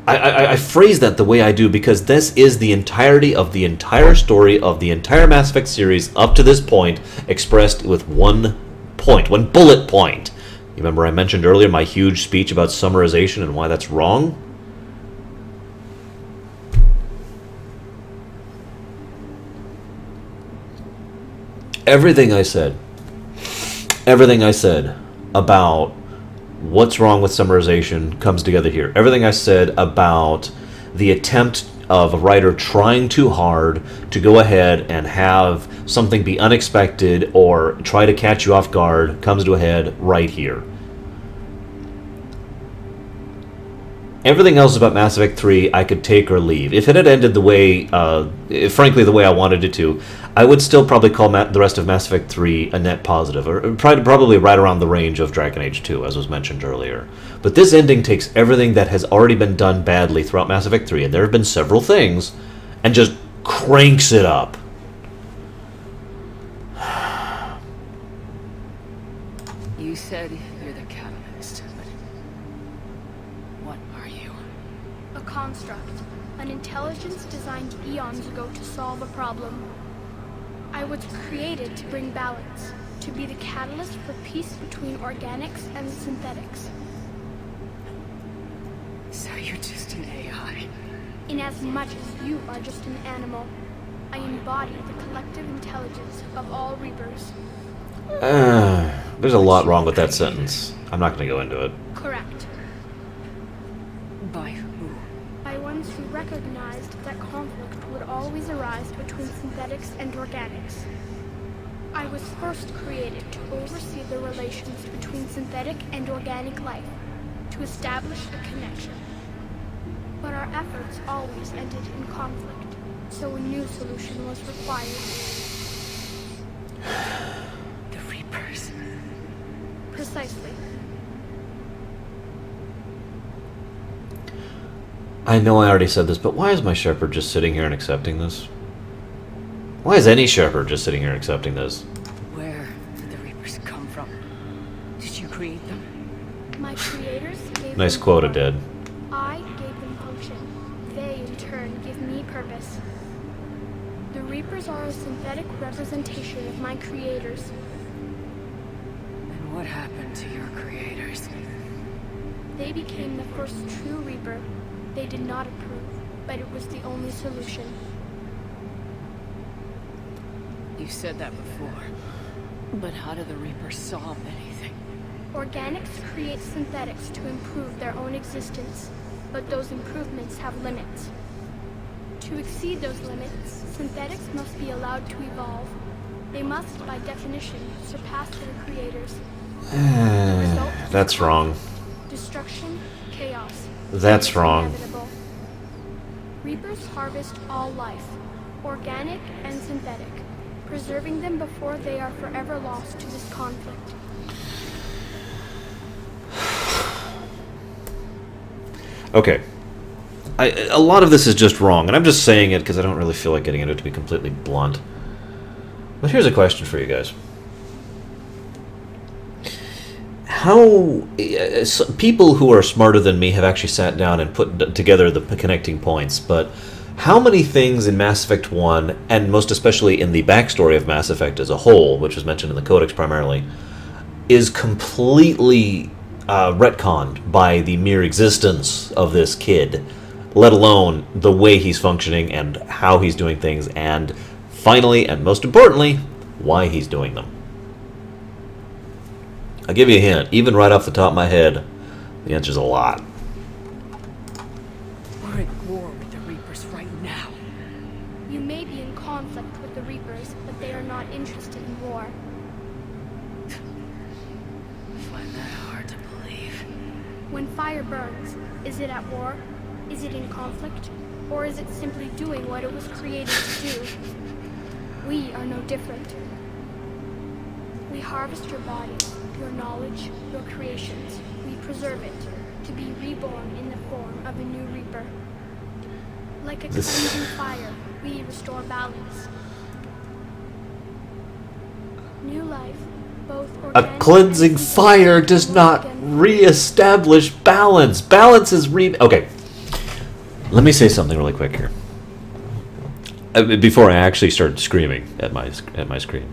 I phrase that the way I do because this is the entirety of the entire story of the entire Mass Effect series up to this point, expressed with one point, one bullet point. You remember I mentioned earlier my huge speech about summarization and why that's wrong? Everything I said about what's wrong with summarization comes together here. Everything I said about the attempt of a writer trying too hard to go ahead and have something be unexpected or try to catch you off guard comes to a head right here. Everything else about Mass Effect 3 I could take or leave. If it had ended the way, frankly, the way I wanted it to, I would still probably call the rest of Mass Effect 3 a net positive, or probably right around the range of Dragon Age 2, as was mentioned earlier. But this ending takes everything that has already been done badly throughout Mass Effect 3, and there have been several things, and just cranks it up. You said you're the Catalyst, but what are you? A construct. An intelligence designed eons ago to solve a problem. I was created to bring balance, to be the catalyst for peace between organics and synthetics. So you're just an AI? In as much as you are just an animal, I embody the collective intelligence of all Reapers. There's a lot wrong with that sentence. I'm not going to go into it. Correct. By who? By ones who recognized that conflict would always arise between synthetics and organics. I was first created to oversee the relations between synthetic and organic life, to establish a connection. But our efforts always ended in conflict, so a new solution was required. The Reapers. Precisely. I know I already said this, but why is my Shepard just sitting here and accepting this? Why is any Shepard just sitting here and accepting this? Where did the Reapers come from? Did you create them? My creators gave Nice them quote, power. Dad. I gave them function. They, in turn, give me purpose. The Reapers are a synthetic representation of my creators. And what happened to your creators? They became the first true Reaper. They did not approve, but it was the only solution. You said that before. But how do the Reapers solve anything? Organics create synthetics to improve their own existence, but those improvements have limits. To exceed those limits, synthetics must be allowed to evolve. They must, by definition, surpass their creators. That's wrong. Destruction, chaos. That's wrong. Inevitable. Reapers harvest all life, organic and synthetic, preserving them before they are forever lost to this conflict. Okay. A lot of this is just wrong, and I'm just saying it because I don't really feel like getting into it, to be completely blunt. But here's a question for you guys. How... people who are smarter than me have actually sat down and put together the connecting points, but how many things in Mass Effect 1, and most especially in the backstory of Mass Effect as a whole, which was mentioned in the Codex primarily, is completely retconned by the mere existence of this kid, let alone the way he's functioning and how he's doing things, and finally, and most importantly, why he's doing them. I'll give you a hint. Even right off the top of my head, the answer's a lot. We're at war with the Reapers right now. You may be in conflict with the Reapers, but they are not interested in war. I find that hard to believe. When fire burns, is it at war? Is it in conflict? Or is it simply doing what it was created to do? We are no different. We harvest your bodies, your knowledge, your creations. We preserve it, to be reborn in the form of a new Reaper. Like a cleansing fire, we restore balance. New life, both A cleansing fire does not re-establish balance. Balance is Okay. Let me say something really quick here. Before I actually start screaming at my screen.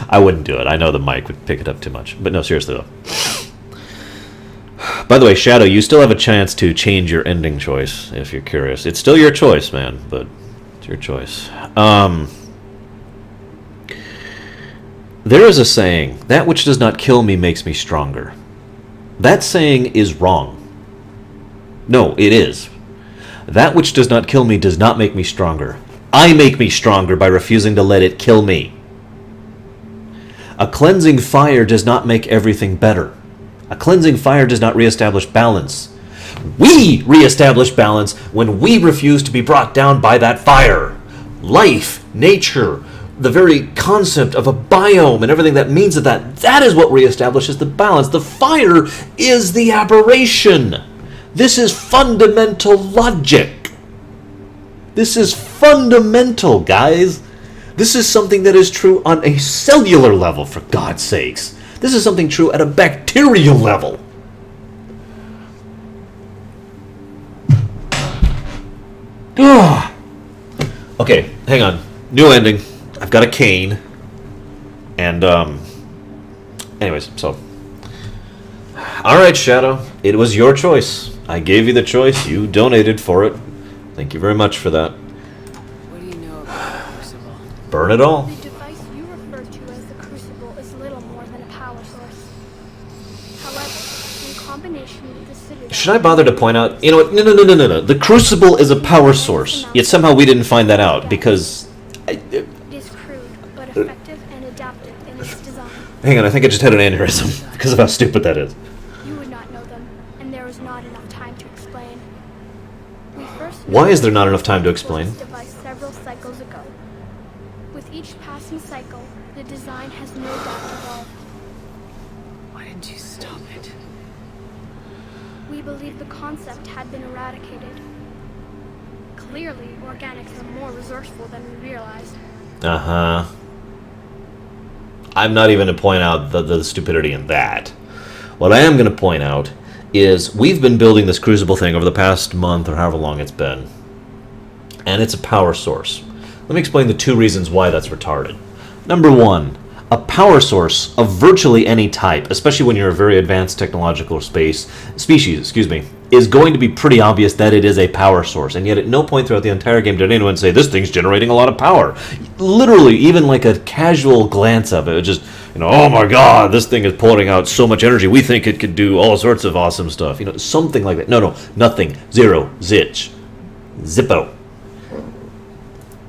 I wouldn't do it. I know the mic would pick it up too much. But no, seriously though. By the way, Shadow, you still have a chance to change your ending choice if you're curious. It's still your choice, man, but it's your choice. There is a saying, that which does not kill me makes me stronger. That saying is wrong. No, it is. That which does not kill me does not make me stronger. I make me stronger by refusing to let it kill me. A cleansing fire does not make everything better. A cleansing fire does not reestablish balance. We reestablish balance when we refuse to be brought down by that fire. Life, nature, the very concept of a biome and everything that means that is what reestablishes the balance. The fire is the aberration. This is fundamental logic. This is fundamental, guys. This is something that is true on a cellular level, for God's sakes. This is something true at a bacterial level. Okay, hang on. New ending. I've got a cane. And, anyways, so. Alright, Shadow. It was your choice. I gave you the choice. You donated for it. Thank you very much for that. What do you know about the Crucible? Burn it all. The device you refer to as the Crucible is little more than a power source. However, in combination with the Citadel... Should I bother to point out... You know what? No. The Crucible is a power source. Yet somehow we didn't find that out, because... It is crude, but effective and adaptive in its design. Hang on, I think I just had an aneurysm, because of how stupid that is. You would not know them, and there was not enough time to explain. Why is there not enough time to explain? This device several cycles ago. With each passing cycle, the design has no doubt evolved. Why didn't you stop it? We believed the concept had been eradicated. Clearly, organics are more resourceful than we realized. Uh-huh. I'm not even to point out the stupidity in that. What I am going to point out is we've been building this Crucible thing over the past month or however long it's been. And it's a power source. Let me explain the two reasons why that's retarded. Number one, a power source of virtually any type, especially when you're a very advanced technological species, is going to be pretty obvious that it is a power source. And yet at no point throughout the entire game did anyone say, this thing's generating a lot of power. Literally, even like a casual glance of it, just, you know, oh my god, this thing is pulling out so much energy, we think it could do all sorts of awesome stuff. You know, something like that. No, nothing. Zero. Zitch. Zippo.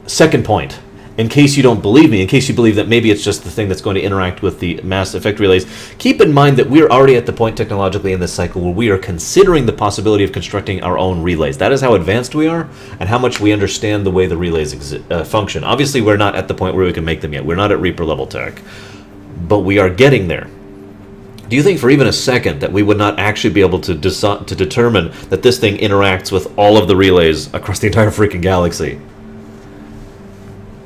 Second point. In case you don't believe me, in case you believe that maybe it's just the thing that's going to interact with the mass effect relays, keep in mind that we're already at the point technologically in this cycle where we are considering the possibility of constructing our own relays. That is how advanced we are and how much we understand the way the relays function. Obviously, we're not at the point where we can make them yet. We're not at Reaper level tech, but we are getting there. Do you think for even a second that we would not actually be able to determine that this thing interacts with all of the relays across the entire freaking galaxy?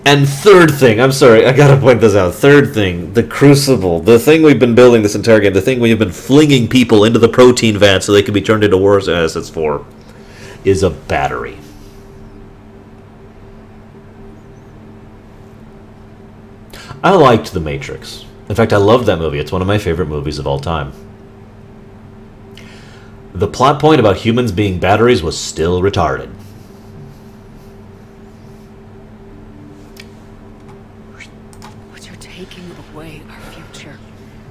And third thing, I'm sorry, I gotta point this out. Third thing, the Crucible, the thing we've been building this entire game, the thing we've been flinging people into the protein vat so they can be turned into war assets for, is a battery. I liked The Matrix. In fact, I loved that movie. It's one of my favorite movies of all time. The plot point about humans being batteries was still retarded.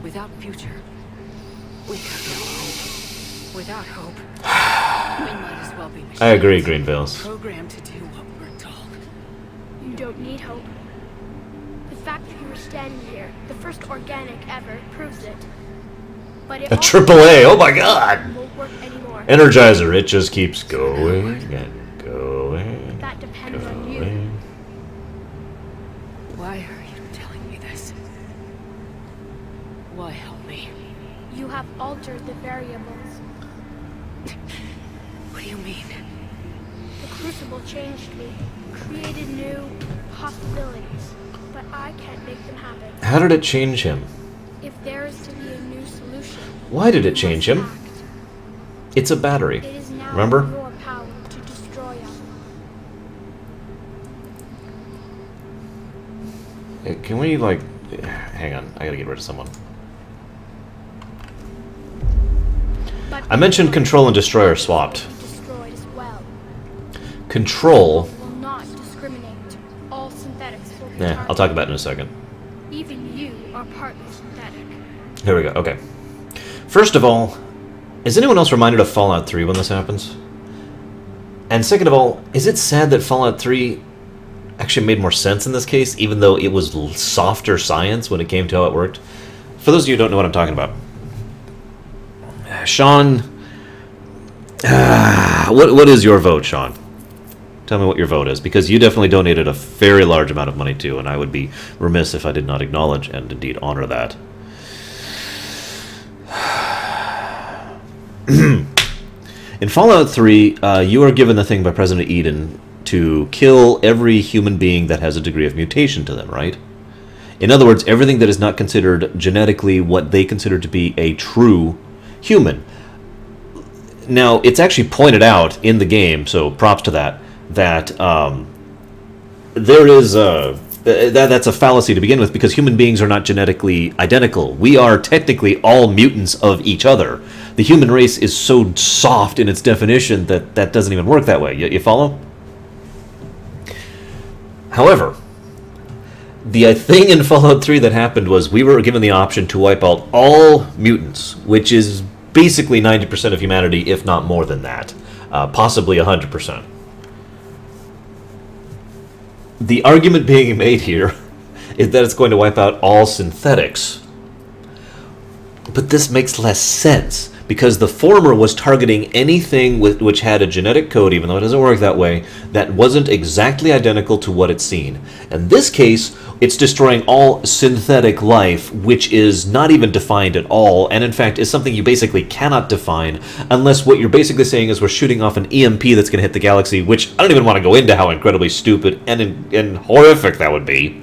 Without future, we have no hope. Without hope, we might as well be machines. I agree, Greenvales. Programmed to do what we're told. You don't need hope. The fact that you were standing here, the first organic ever, proves it. But it a AAA, oh my god! Won't work anymore. Energizer, it just keeps going and going. That depends on you. Why are you telling me this? Why help me? You have altered the variables. What do you mean? The Crucible changed me, created new possibilities, but I can't make them happen. How did it change him? If there is to be a new solution, why did it change him? It's a battery. It is now remember? Your power to destroy us. Can we, like... Hang on, I gotta get rid of someone. I mentioned Control and Destroy are swapped. Destroyed as well. Control... will not discriminate. All synthetics will be I'll talk about it in a second. Even you are partly synthetic. Here we go, okay. First of all, is anyone else reminded of Fallout 3 when this happens? And second of all, is it sad that Fallout 3 actually made more sense in this case, even though it was softer science when it came to how it worked? For those of you who don't know what I'm talking about. Sean, what is your vote, Sean? Tell me what your vote is, because you definitely donated a very large amount of money too, and I would be remiss if I did not acknowledge and indeed honor that. In Fallout 3, you are given the thing by President Eden to kill every human being that has a degree of mutation to them, right? In other words, everything that is not considered genetically what they consider to be a true human. Now, it's actually pointed out in the game, so props to that, that there is that's a fallacy to begin with, because human beings are not genetically identical. We are technically all mutants of each other. The human race is so soft in its definition that that doesn't even work that way. You follow? However, the thing in Fallout 3 that happened was we were given the option to wipe out all mutants, which is basically 90% of humanity, if not more than that. Possibly 100%. The argument being made here is that it's going to wipe out all synthetics. But this makes less sense, because the former was targeting anything which had a genetic code, even though it doesn't work that way, that wasn't exactly identical to what it's seen. In this case, it's destroying all synthetic life, which is not even defined at all, and in fact is something you basically cannot define, unless what you're basically saying is we're shooting off an EMP that's going to hit the galaxy, which I don't even want to go into how incredibly stupid and horrific that would be.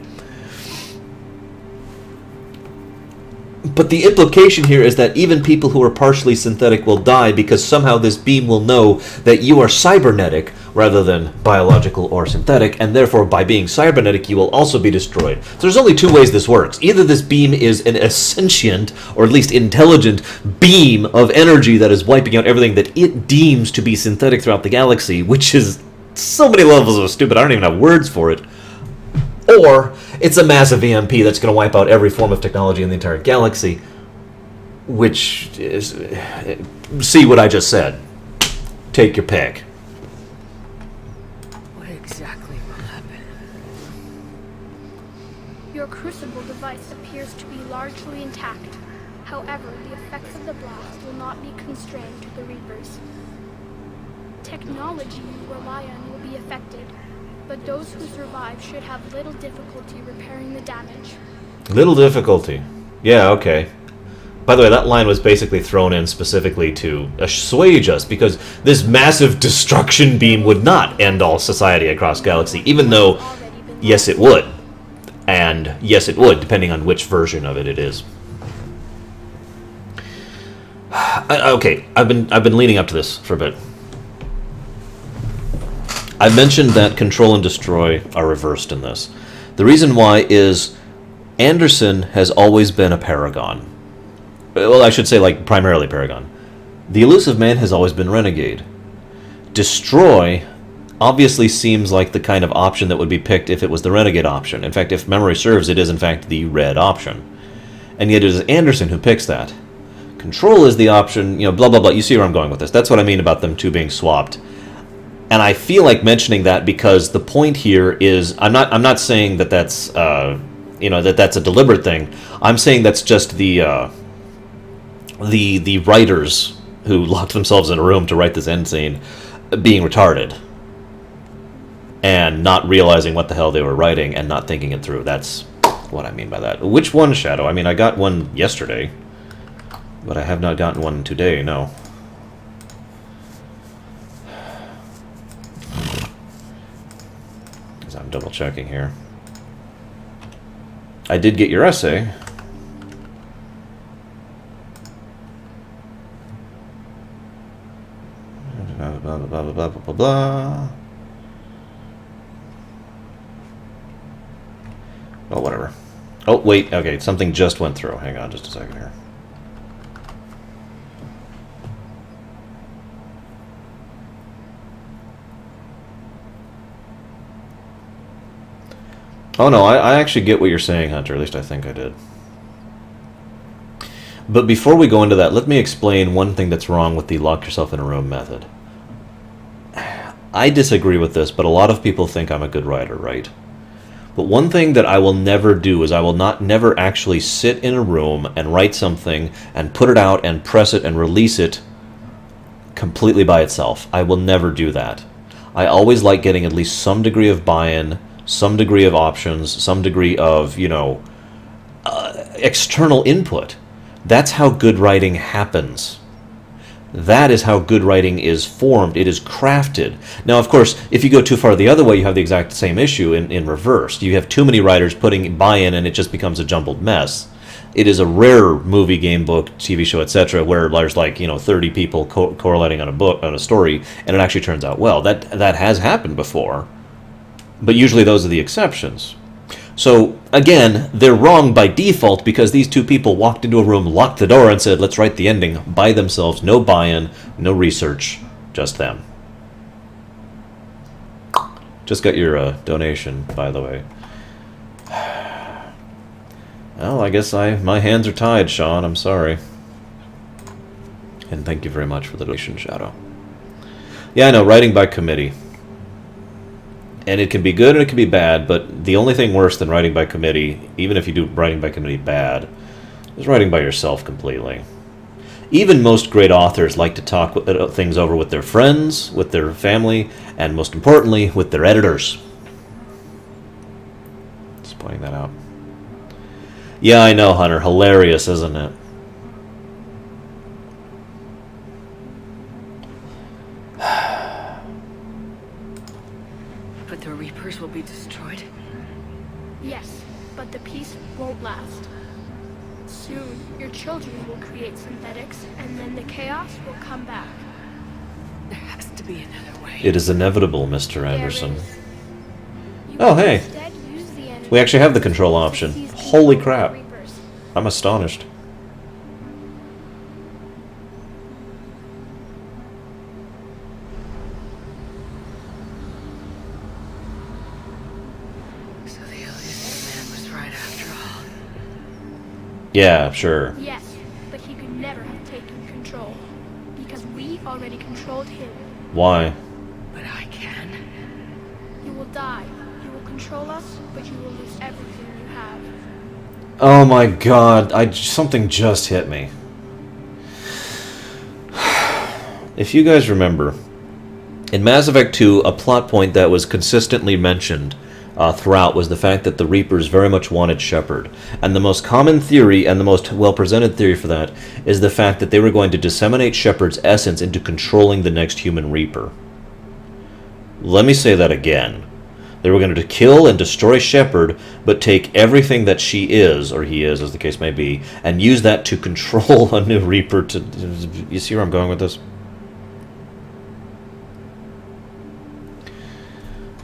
But the implication here is that even people who are partially synthetic will die because somehow this beam will know that you are cybernetic rather than biological or synthetic, and therefore by being cybernetic you will also be destroyed. So there's only two ways this works. Either this beam is an sentient, or at least intelligent, beam of energy that is wiping out everything that it deems to be synthetic throughout the galaxy, which is so many levels of stupid I don't even have words for it. Or it's a massive EMP that's going to wipe out every form of technology in the entire galaxy, which is... see what I just said. Take your pick. What exactly will happen? Your crucible device appears to be largely intact. However, the effects of the blast will not be constrained to the Reapers. Technology you rely on will be affected, but those who survive should have little difficulty repairing the damage. Little difficulty. Yeah, okay. By the way, that line was basically thrown in specifically to assuage us, because this massive destruction beam would not end all society across galaxy, even though, yes, it would. And yes, it would, depending on which version of it is. Okay, I've been leading up to this for a bit. I mentioned that control and destroy are reversed in this. The reason why is Anderson has always been a paragon. Well, I should say, like, primarily paragon. The elusive man has always been renegade. Destroy obviously seems like the kind of option that would be picked if it was the renegade option. In fact, if memory serves, it is in fact the red option. And yet it is Anderson who picks that. Control is the option, you know, blah, blah, blah. You see where I'm going with this. That's what I mean about them two being swapped. And I feel like mentioning that because the point here is, I'm not saying that that's, you know, that's a deliberate thing. I'm saying that's just the writers who locked themselves in a room to write this end scene being retarded. And not realizing what the hell they were writing and not thinking it through. That's what I mean by that. Which one, Shadow? I mean, I got one yesterday, but I have not gotten one today, no. I'm double checking here. I did get your essay. Blah, blah, blah, blah, blah, blah, blah. Oh, whatever. Oh, wait, okay, something just went through. Hang on just a second here. Oh no, I actually get what you're saying, Hunter. At least I think I did. But before we go into that, let me explain one thing that's wrong with the lock yourself in a room method. I disagree with this, but a lot of people think I'm a good writer, right? But one thing that I will never do is I will never actually sit in a room and write something and put it out and press it and release it completely by itself. I will never do that. I always like getting at least some degree of buy-in, some degree of options, some degree of, you know, external input. That's how good writing happens. That is how good writing is formed. It is crafted. Now, of course, if you go too far the other way, you have the exact same issue in reverse. You have too many writers putting buy-in and it just becomes a jumbled mess. It is a rare movie, game, book, TV show, etc., where there's like, you know, 30 people correlating on a book, on a story, and it actually turns out well. That has happened before. But usually those are the exceptions. So, again, they're wrong by default because these two people walked into a room, locked the door, and said, let's write the ending by themselves. No buy-in, no research, just them. Just got your donation, by the way. Well, I guess my hands are tied, Sean. I'm sorry. And thank you very much for the donation, Shadow. Yeah, I know, writing by committee. And it can be good and it can be bad, but the only thing worse than writing by committee, even if you do writing by committee bad, is writing by yourself completely. Even most great authors like to talk things over with their friends, with their family, and most importantly, with their editors. Just pointing that out. Yeah, I know, Hunter. Hilarious, isn't it? But the Reapers will be destroyed? Yes, but the peace won't last. Soon, your children will create synthetics, and then the chaos will come back. There has to be another way. It is inevitable, Mr. Anderson. You Oh, can hey. instead use the energy We actually have the control option. to seize Holy control of crap. the Reapers. I'm astonished. So the elusive man was right after all. Yeah, sure. Yes, but he could never have taken control. Because we already controlled him. Why? But I can. You will die. You will control us, but you will lose everything you have. Oh my god, something just hit me. If you guys remember, in Mass Effect 2, a plot point that was consistently mentioned throughout was the fact that the Reapers very much wanted Shepard. And the most common theory, and the most well-presented theory for that, is the fact that they were going to disseminate Shepard's essence into controlling the next human Reaper. Let me say that again. They were going to kill and destroy Shepard, but take everything that she is, or he is, as the case may be, and use that to control a new Reaper to... You see where I'm going with this?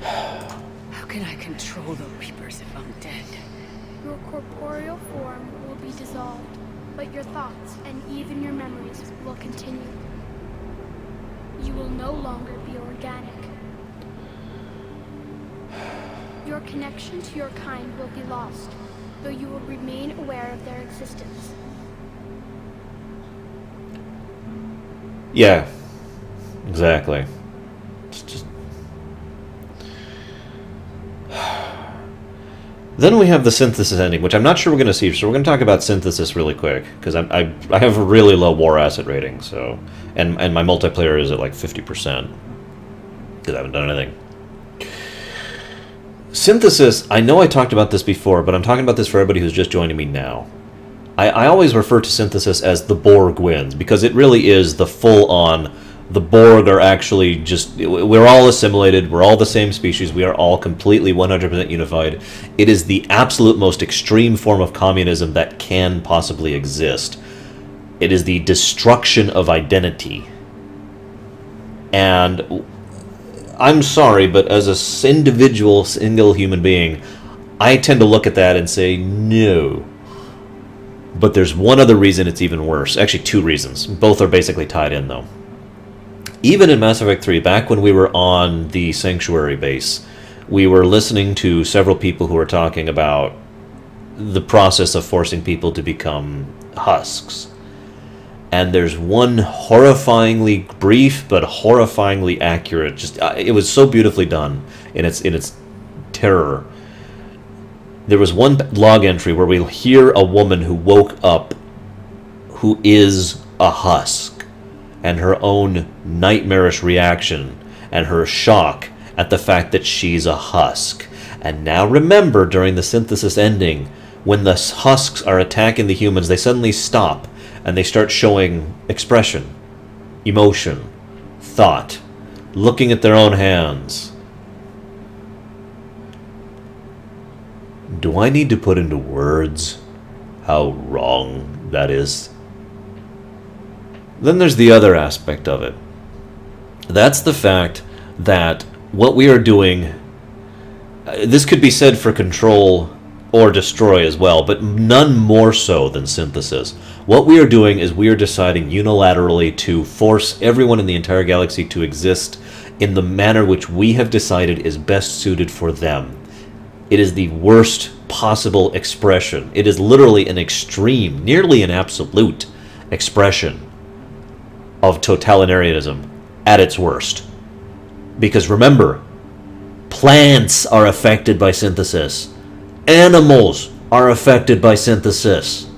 How can I control the Reapers if I'm dead? Your corporeal form will be dissolved, but your thoughts and even your memories will continue. You will no longer be organic. Your connection to your kind will be lost, though you will remain aware of their existence. Yeah, exactly. It's just... Then we have the synthesis ending, which I'm not sure we're going to see, so we're going to talk about synthesis really quick, because I have a really low war asset rating, so... And my multiplayer is at like 50%, because I haven't done anything. Synthesis, I know I talked about this before, but I'm talking about this for everybody who's just joining me now. I always refer to synthesis as the Borg wins, because it really is the full-on, the Borg are actually just, we're all assimilated, we're all the same species, we are all completely 100% unified. It is the absolute most extreme form of communism that can possibly exist. It is the destruction of identity. And... I'm sorry, but as an individual, single human being, I tend to look at that and say, no. But there's one other reason it's even worse. Actually, two reasons. Both are basically tied in, though. Even in Mass Effect 3, back when we were on the Sanctuary base, we were listening to several people who were talking about the process of forcing people to become husks. And there's one horrifyingly brief but horrifyingly accurate. Just it was so beautifully done in its terror. There was one log entry where we hear a woman who woke up, who is a husk, and her own nightmarish reaction and her shock at the fact that she's a husk. And now remember, during the synthesis ending, when the husks are attacking the humans, they suddenly stop. And they start showing expression, emotion, thought, looking at their own hands. Do I need to put into words how wrong that is? Then there's the other aspect of it. That's the fact that what we are doing, this could be said for Control or Destroy as well, but none more so than Synthesis. What we are doing is we are deciding unilaterally to force everyone in the entire galaxy to exist in the manner which we have decided is best suited for them. It is the worst possible expression. It is literally an extreme, nearly an absolute expression of totalitarianism at its worst. Because remember, plants are affected by synthesis. Animals are affected by synthesis.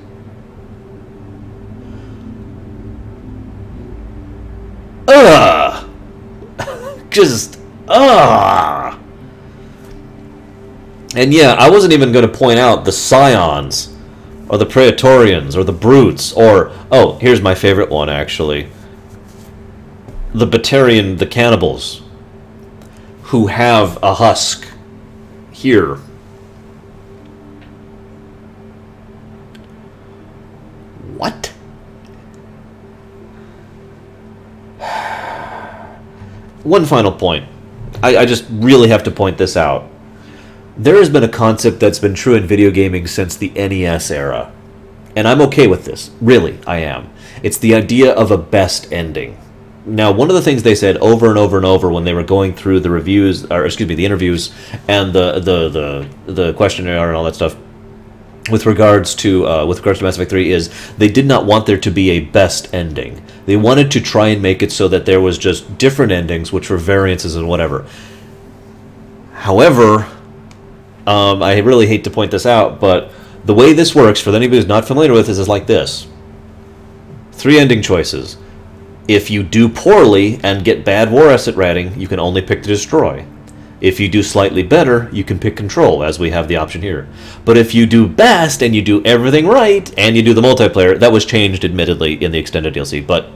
Just, And yeah, I wasn't even going to point out the Scions, or the Praetorians, or the Brutes, or, oh, here's my favorite one, actually. The Batarian, the Cannibals, who have a husk here. What? One final point. I just really have to point this out. There has been a concept that's been true in video gaming since the NES era. And I'm okay with this. Really, I am. It's the idea of a best ending. Now, one of the things they said over and over and over when they were going through the reviews, or excuse me, the interviews and the questionnaire and all that stuff, with regards to Mass Effect 3, is they did not want there to be a best ending. They wanted to try and make it so that there was just different endings, which were variances and whatever. However, I really hate to point this out, but the way this works, for anybody who's not familiar with this, is like this. 3 ending choices. If you do poorly and get bad war asset rating, you can only pick to destroy. If you do slightly better, you can pick control, as we have the option here. But if you do best and you do everything right, and you do the multiplayer, that was changed, admittedly, in the extended DLC, but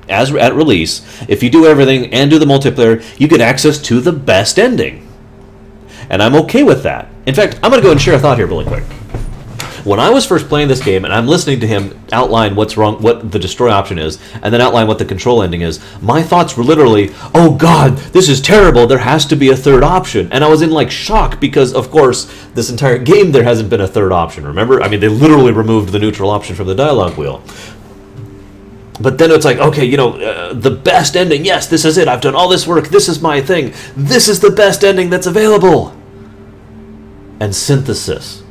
as at release, if you do everything and do the multiplayer, you get access to the best ending. And I'm okay with that. In fact, I'm going to go and share a thought here really quick. When I was first playing this game, and I'm listening to him outline what's wrong, what the destroy option is, and then outline what the control ending is, my thoughts were literally, oh god, this is terrible, there has to be a third option. And I was in like shock because, of course, this entire game there hasn't been a third option, remember? I mean, they literally removed the neutral option from the dialogue wheel. But then it's like, okay, you know, the best ending, yes, this is it, I've done all this work, this is my thing, this is the best ending that's available. And synthesis.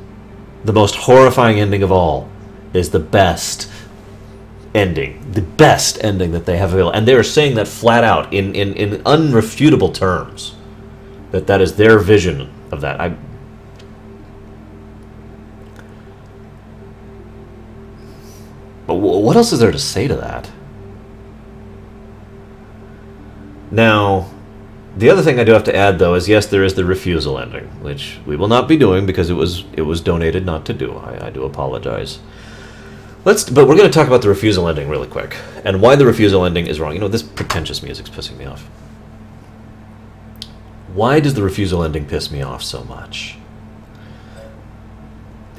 The most horrifying ending of all is the best ending. The best ending that they have available. And they are saying that flat out in unrefutable terms. That is their vision of that. But what else is there to say to that? Now, the other thing I do have to add, though, is yes, there is the refusal ending, which we will not be doing because it was donated not to do. I do apologize. But we're going to talk about the refusal ending really quick, and why the refusal ending is wrong. You know, this pretentious music's pissing me off. Why does the refusal ending piss me off so much?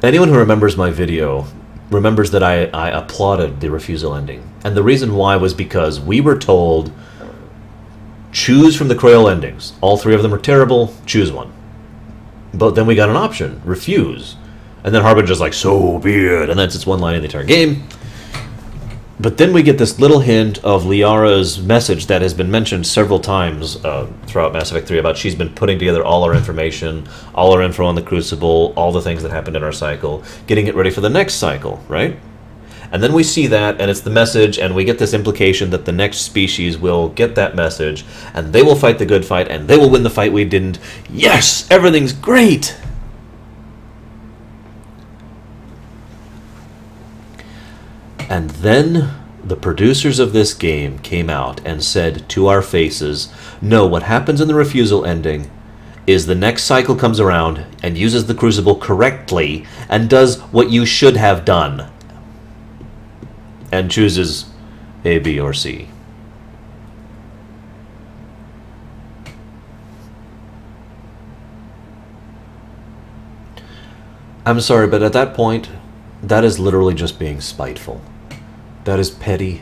Anyone who remembers my video remembers that I applauded the refusal ending, and the reason why was because we were told, choose from the Crayola endings. All 3 of them are terrible, choose one. But then we got an option, refuse. And then Harbinger's like, so be it. And that's its one line in the entire game. But then we get this little hint of Liara's message that has been mentioned several times throughout Mass Effect 3 about she's been putting together all our information, all our info on the Crucible, all the things that happened in our cycle, getting it ready for the next cycle, right? And then we see that, and it's the message, and we get this implication that the next species will get that message, and they will fight the good fight, and they will win the fight we didn't. Yes! Everything's great! And then the producers of this game came out and said to our faces, no, what happens in the refusal ending is the next cycle comes around and uses the Crucible correctly and does what you should have done. And chooses A, B, or C. I'm sorry, but at that point, that is literally just being spiteful. That is petty,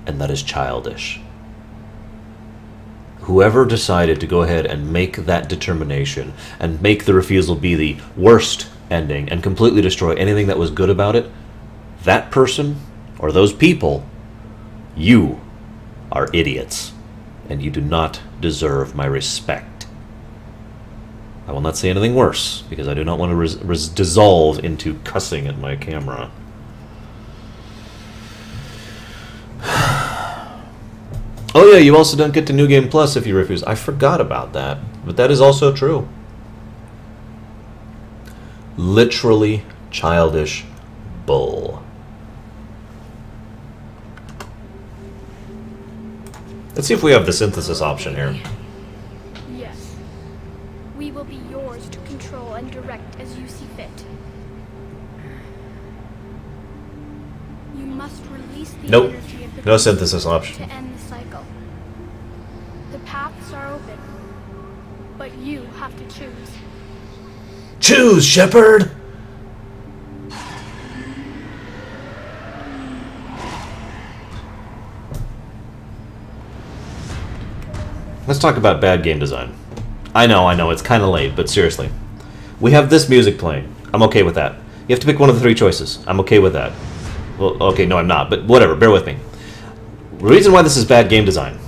and that is childish. Whoever decided to go ahead and make that determination and make the refusal be the worst ending and completely destroy anything that was good about it, that person, or those people, you are idiots, and you do not deserve my respect. I will not say anything worse, because I do not want to dissolve into cussing at my camera. Oh yeah, you also don't get to New Game Plus if you refuse. I forgot about that, but that is also true. Literally childish bull. Let's see if we have the synthesis option here. Yes. We will be yours to control and direct as you see fit. You must release the Nope. energy of the No synthesis option. to end the cycle. The paths are open, but you have to choose. Choose, Shepard! Let's talk about bad game design. I know, it's kind of late, but seriously. We have this music playing. I'm okay with that. You have to pick one of the 3 choices. I'm okay with that. Well, okay, no, I'm not, but whatever, bear with me. The reason why this is bad game design.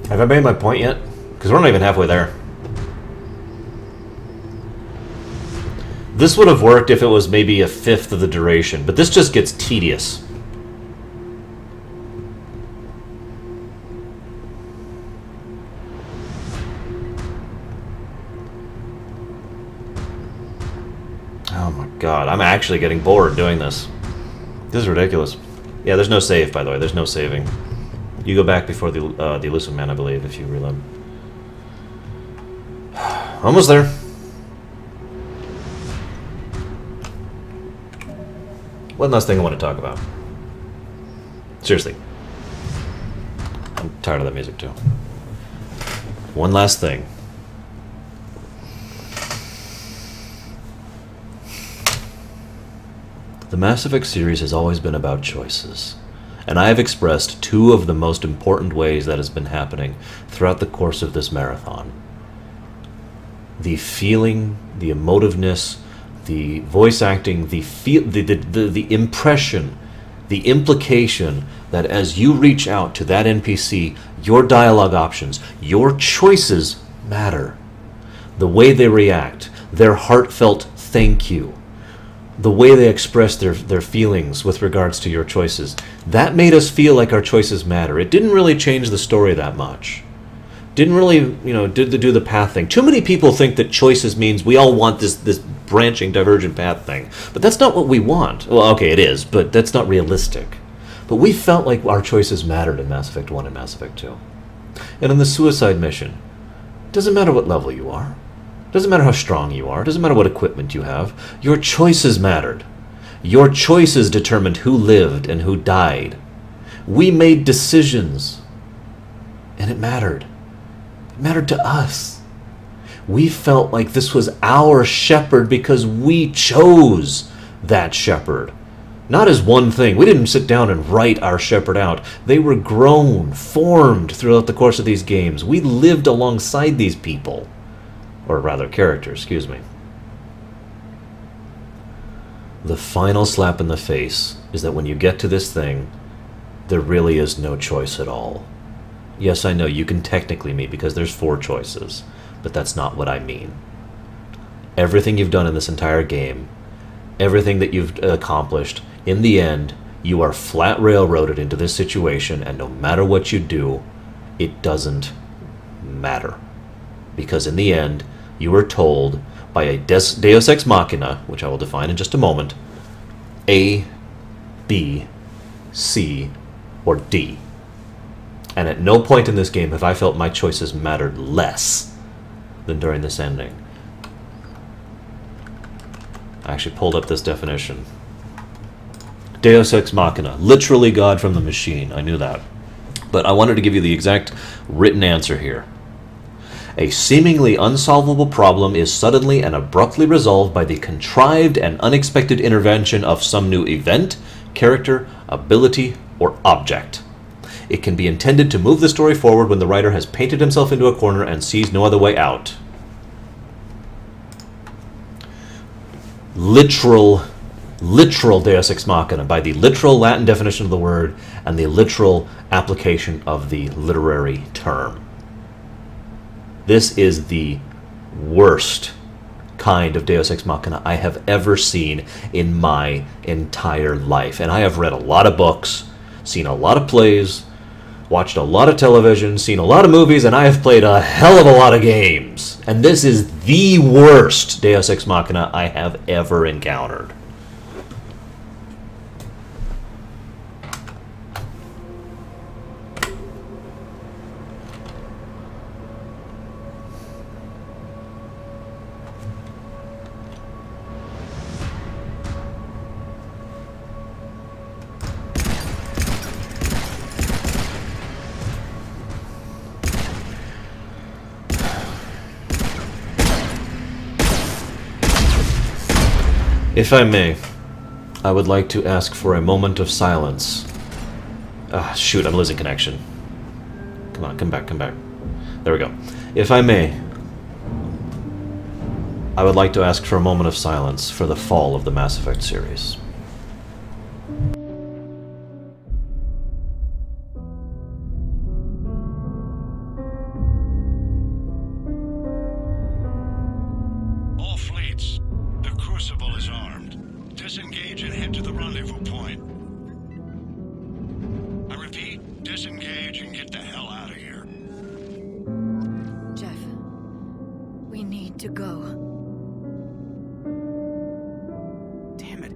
Have I made my point yet? Because we're not even halfway there. This would have worked if it was maybe a 1/5 of the duration, but this just gets tedious. Oh my god, I'm actually getting bored doing this. This is ridiculous. Yeah, there's no save, by the way. There's no saving. You go back before the elusive man, I believe, if you reload. Almost there. One last thing I want to talk about. Seriously. I'm tired of that music, too. One last thing. The Mass Effect series has always been about choices. And I have expressed 2 of the most important ways that has been happening throughout the course of this marathon. The feeling, the emotiveness, the voice acting, the impression, the implication that as you reach out to that NPC, your dialogue options, your choices matter. The way they react, their heartfelt thank you, the way they express their feelings with regards to your choices, that made us feel like our choices matter. It didn't really change the story that much. Didn't really, do the path thing. Too many people think that choices means we all want this branching, divergent path thing. But that's not what we want. Well, okay, it is, but that's not realistic. But we felt like our choices mattered in Mass Effect 1 and Mass Effect 2. And in the suicide mission, it doesn't matter what level you are. It doesn't matter how strong you are. It doesn't matter what equipment you have. Your choices mattered. Your choices determined who lived and who died. We made decisions. And it mattered. It mattered to us. We felt like this was our Shepard because we chose that Shepard. Not as one thing. We didn't sit down and write our Shepard out. They were grown, formed throughout the course of these games. We lived alongside these people. Or rather, characters, excuse me. The final slap in the face is that when you get to this thing, there really is no choice at all. Yes, I know, you can technically meet because there's 4 choices, but that's not what I mean. Everything you've done in this entire game, everything that you've accomplished, in the end, you are flat railroaded into this situation, and no matter what you do, it doesn't matter. Because in the end, you are told by a deus ex machina, which I will define in just a moment, A, B, C, or D. And at no point in this game have I felt my choices mattered less than during this ending. I actually pulled up this definition. Deus ex machina, literally God from the machine. I knew that. But I wanted to give you the exact written answer here. A seemingly unsolvable problem is suddenly and abruptly resolved by the contrived and unexpected intervention of some new event, character, ability, or object. It can be intended to move the story forward when the writer has painted himself into a corner and sees no other way out. Literal Deus Ex Machina, by the literal Latin definition of the word and the literal application of the literary term. This is the worst kind of Deus Ex Machina I have ever seen in my entire life. And I have read a lot of books, seen a lot of plays, watched a lot of television, seen a lot of movies, and I have played a hell of a lot of games. And this is the worst Deus Ex Machina I have ever encountered. If I may, I would like to ask for a moment of silence. Ah, shoot, I'm losing connection. Come on, come back, come back. There we go. If I may, I would like to ask for a moment of silence for the fall of the Mass Effect series. All fleets, the Crucible is armed. Disengage and head to the rendezvous point. I repeat, disengage and get the hell out of here. Jeff, we need to go. Damn it.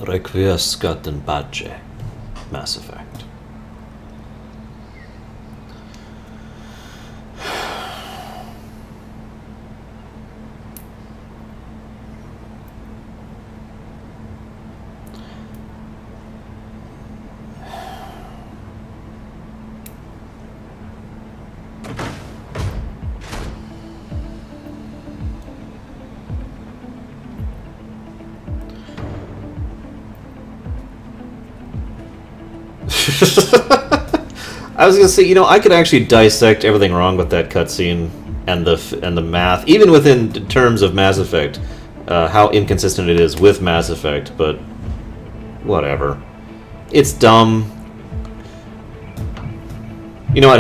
Requiescat in pace, Mass Effect. I was gonna say, you know, I could actually dissect everything wrong with that cutscene and the math, even within terms of Mass Effect, how inconsistent it is with Mass Effect. But whatever, it's dumb. You know what,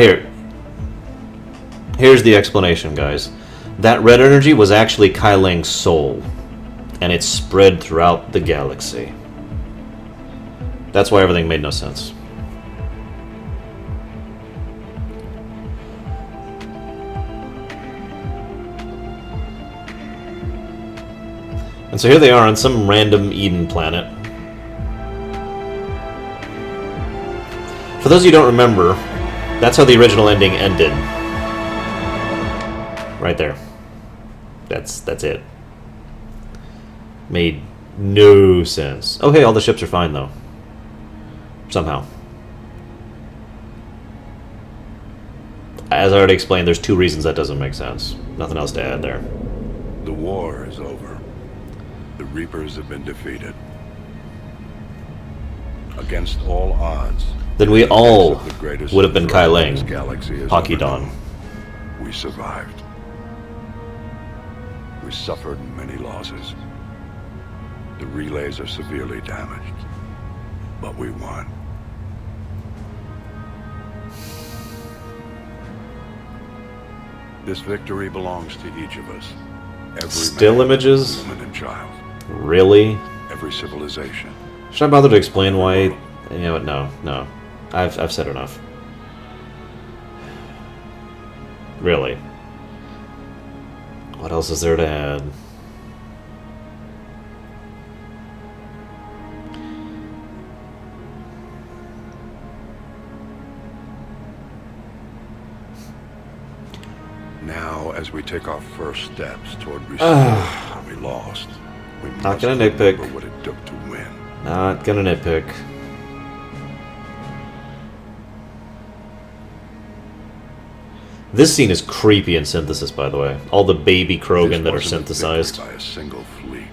here's the explanation, guys. That red energy was actually Kai Ling's soul, and it spread throughout the galaxy. That's why everything made no sense. And so here they are on some random Eden planet. For those of you who don't remember, that's how the original ending ended. Right there. That's it. Made no sense. Oh hey, all the ships are fine though. Somehow. As I already explained, there's two reasons that doesn't make sense. Nothing else to add there. The war is over. The Reapers have been defeated. Against all odds. Then we all would have been Kai Ling. Hockey Dawn. We survived. We suffered many losses. The relays are severely damaged. But we won. This victory belongs to each of us. Every Still man, images? woman, and child. Really? Every civilization. Should I bother to explain why? You know what? No. I've said enough. Really. What else is there to add? Now, as we take our first steps toward restoring what we lost, we Not must gonna nitpick. remember what it took to win. Not gonna nitpick. This scene is creepy in synthesis, by the way. All the baby Krogan that are synthesized. By a single fleet,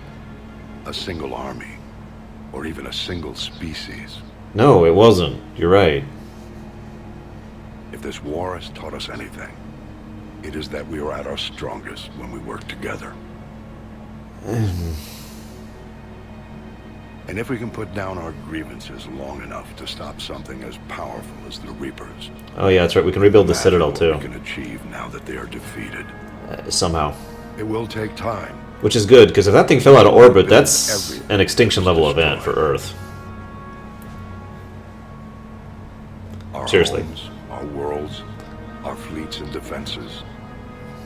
a single army, or even a single species. No, it wasn't. You're right. If this war has taught us anything, it is that we are at our strongest when we work together. And if we can put down our grievances long enough to stop something as powerful as the Reapers. Oh yeah, that's right. We can rebuild the Citadel too. We can achieve now that they are defeated. Somehow. It will take time. Which is good, because if that thing fell out of orbit, that's an extinction level event for Earth. Our Seriously. homes, our worlds, our fleets and defenses.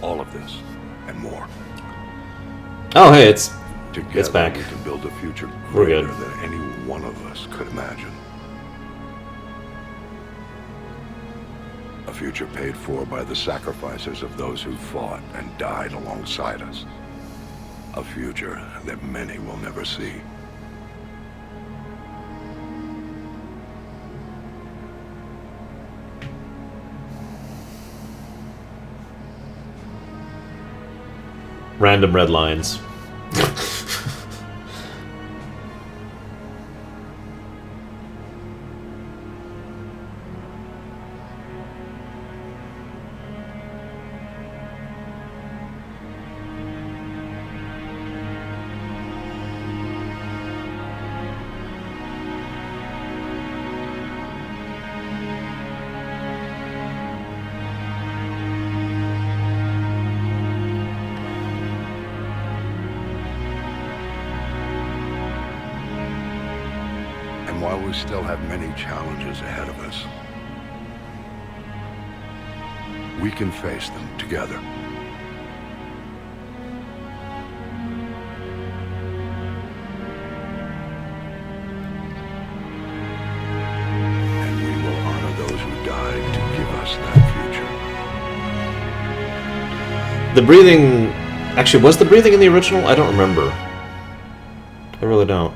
All of this and more. Oh hey, it's Together, back. We can build a future We're greater good. than any one of us could imagine. A future paid for by the sacrifices of those who fought and died alongside us. A future that many will never see. Random red lines. And while we still have many challenges ahead of us, we can face them together. And we will honor those who died to give us that future. The breathing... Actually, was the breathing in the original? I don't remember. I really don't.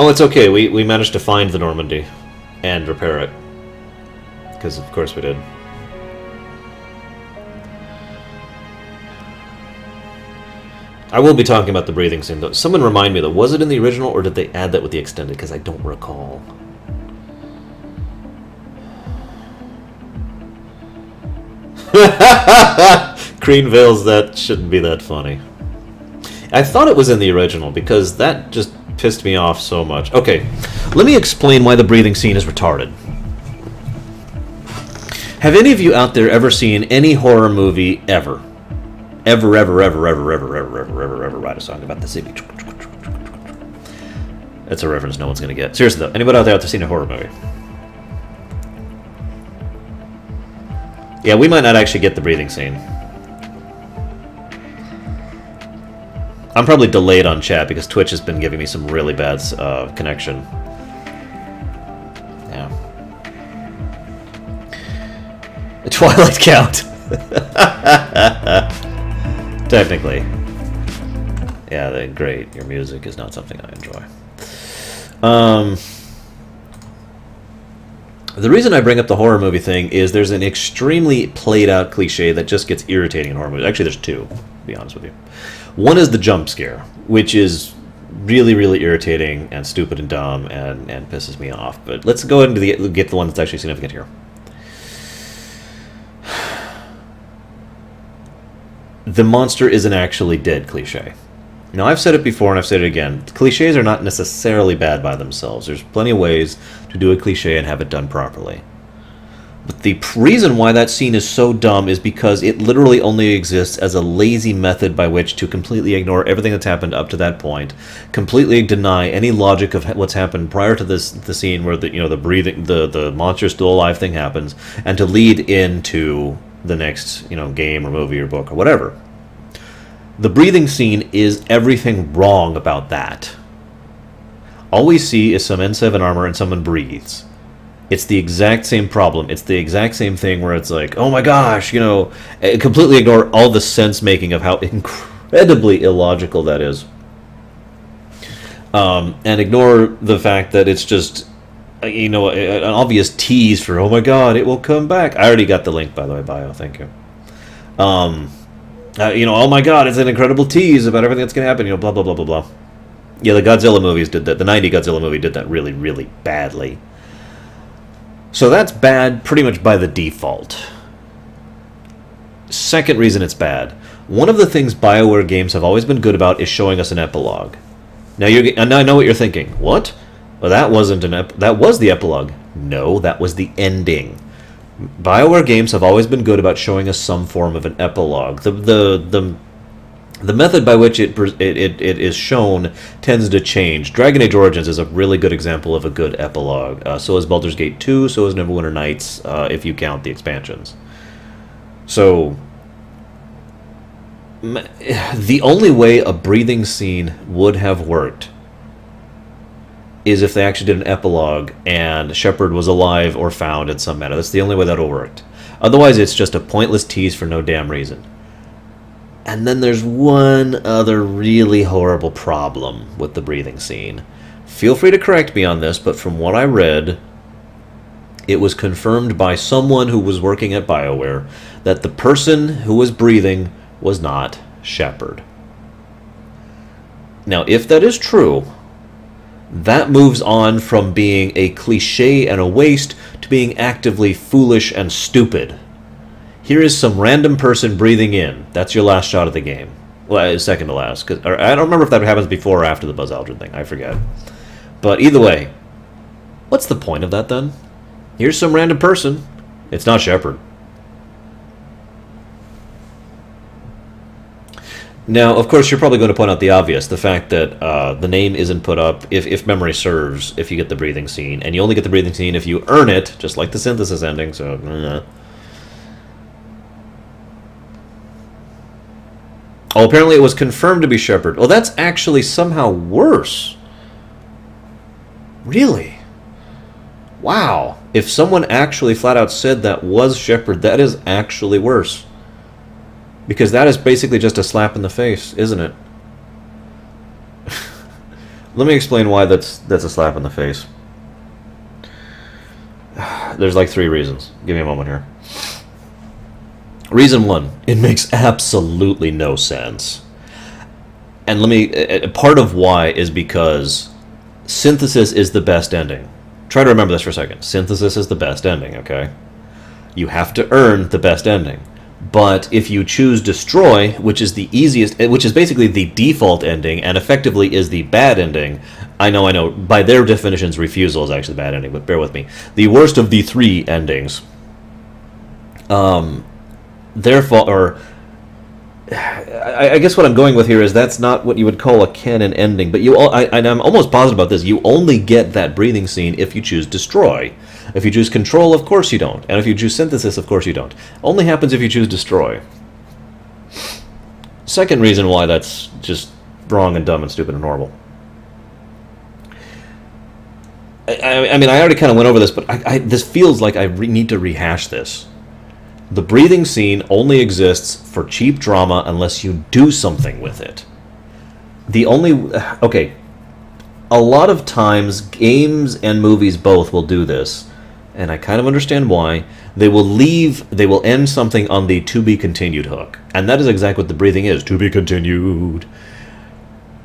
Oh, it's okay. We managed to find the Normandy and repair it. Because, of course, we did. I will be talking about the breathing scene, though. Someone remind me, though. Was it in the original, or did they add that with the extended? Because I don't recall. Green Veils, that shouldn't be that funny. I thought it was in the original, because that just pissed me off so much. Okay, let me explain why the breathing scene is retarded. Have any of you out there ever seen any horror movie ever? Ever write a song about the city? That's a reference no one's gonna get. Seriously though, anybody out there seen a horror movie? Yeah, we might not actually get the breathing scene. I'm probably delayed on chat because Twitch has been giving me some really bad connection. Yeah. The Twilight count. Technically. Yeah, great. Your music is not something I enjoy. The reason I bring up the horror movie thing is there's an extremely played out cliche that just gets irritating in horror movies. Actually, there's two, to be honest with you. One is the jump scare, which is really, really irritating and stupid and dumb and pisses me off. But let's go into get the one that's actually significant here. The monster isn't actually dead cliche. Now, I've said it before and I've said it again. Cliches are not necessarily bad by themselves. There's plenty of ways to do a cliche and have it done properly. But the reason why that scene is so dumb is because it literally only exists as a lazy method by which to completely ignore everything that's happened up to that point, completely deny any logic of what's happened prior to the scene where the monster still alive thing happens, and to lead into the next game or movie or book or whatever. The breathing scene is everything wrong about that. All we see is some N7 armor and someone breathes. It's the exact same problem. It's the exact same thing where it's like, oh my gosh, completely ignore all the sense making of how incredibly illogical that is. And ignore the fact that it's just, an obvious tease for, oh my god, it will come back. I already got the link, by the way, Bio, thank you. Oh my god, it's an incredible tease about everything that's going to happen, blah, blah, blah, blah, blah. Yeah, the Godzilla movies did that. The 90 Godzilla movie did that really, really badly. So that's bad pretty much by the default. Second reason it's bad. One of the things BioWare games have always been good about is showing us an epilogue. Now I know what you're thinking. What? Well, that wasn't that was the epilogue. No, that was the ending. BioWare games have always been good about showing us some form of an epilogue. The method by which it is shown tends to change. Dragon Age Origins is a really good example of a good epilogue. So is Baldur's Gate 2, so is Neverwinter Nights, if you count the expansions. So, the only way a breathing scene would have worked is if they actually did an epilogue and Shepard was alive or found in some manner. That's the only way that will work. Otherwise, it's just a pointless tease for no damn reason. And then there's one other really horrible problem with the breathing scene. Feel free to correct me on this, but from what I read, it was confirmed by someone who was working at BioWare that the person who was breathing was not Shepard. Now, if that is true, that moves on from being a cliche and a waste to being actively foolish and stupid. Here is some random person breathing in. That's your last shot of the game. Well, second to last. I don't remember if that happens before or after the Buzz Aldrin thing. I forget. But either way, what's the point of that then? Here's some random person. It's not Shepard. Now, of course, you're probably going to point out the obvious, the fact that the name isn't put up, if memory serves, if you get the breathing scene. And you only get the breathing scene if you earn it, just like the synthesis ending, so... Oh, apparently it was confirmed to be Shepard. Well, that's actually somehow worse. Really? Wow. If someone actually flat out said that was Shepard, that is actually worse. Because that is basically just a slap in the face, isn't it? Let me explain why that's a slap in the face. There's like 3 reasons. Give me a moment here. Reason 1, it makes absolutely no sense. And part of why is because synthesis is the best ending. Try to remember this for a second. Synthesis is the best ending, okay? You have to earn the best ending. But if you choose destroy, which is the easiest, which is basically the default ending, and effectively is the bad ending, I know, by their definitions, refusal is actually the bad ending, but bear with me. The worst of the 3 endings Therefore, or I guess what I'm going with here is that's not what you would call a canon ending, but and I'm almost positive about this, you only get that breathing scene if you choose Destroy. If you choose Control, of course you don't. And if you choose Synthesis, of course you don't. Only happens if you choose Destroy. Second reason why that's just wrong and dumb and stupid and horrible. I mean, I already kind of went over this, but this feels like I need to rehash this. The breathing scene only exists for cheap drama unless you do something with it. Okay, a lot of times games and movies both will do this, and I kind of understand why. They will end something on the to be continued hook, and that is exactly what the breathing is, to be continued.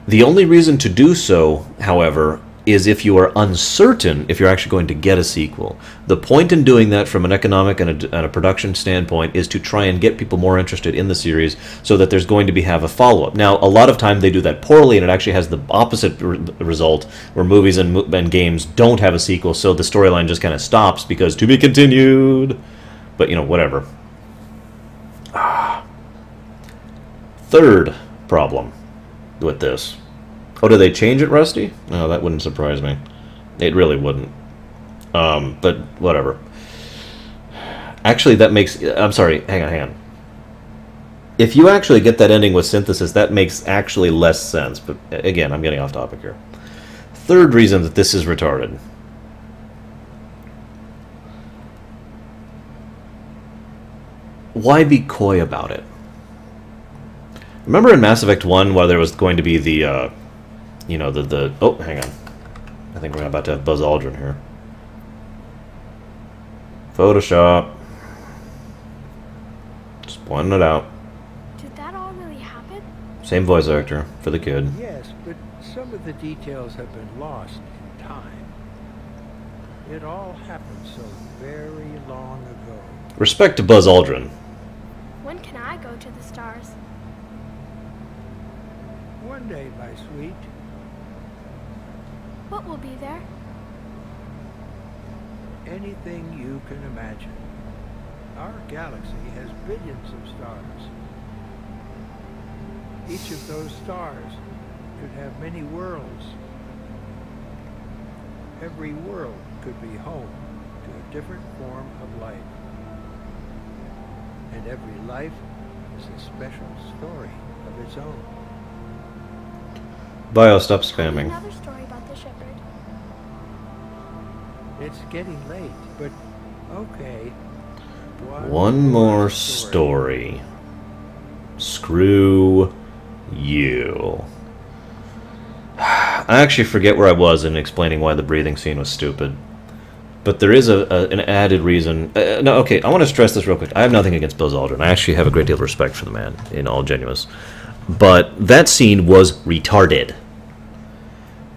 The only reason to do so, however, is if you are uncertain if you're actually going to get a sequel. The point in doing that from an economic and a production standpoint is to try and get people more interested in the series so that there's going to have a follow-up. Now, a lot of time they do that poorly, and it actually has the opposite result, where movies and games don't have a sequel, so the storyline just kind of stops because to be continued. But, you know, whatever. Third problem with this. Oh, did they change it, Rusty? No, that wouldn't surprise me. It really wouldn't. But whatever. Actually, that makes... I'm sorry, hang on. If you actually get that ending with Synthesis, that makes actually less sense. But again, I'm getting off topic here. Third reason that this is retarded. Why be coy about it? Remember in Mass Effect 1 where there was going to be the... you know, oh, hang on. I think we're about to have Buzz Aldrin here. Photoshop. Just pointing it out. Did that all really happen? Same voice actor for the kid. Yes, but some of the details have been lost in time. It all happened so very long ago. Respect to Buzz Aldrin. When can I go to the stars? One day, my sweet. What will be there? Anything you can imagine. Our galaxy has billions of stars. Each of those stars could have many worlds. Every world could be home to a different form of life. And every life is a special story of its own. Bio, stop spamming. Another story about the Shepard. It's getting late, but okay. One more story. Screw you. I actually forget where I was in explaining why the breathing scene was stupid. But there is an added reason. No, okay, I want to stress this real quick. I have nothing against Buzz Aldrin. I actually have a great deal of respect for the man, in all genuineness. But that scene was retarded.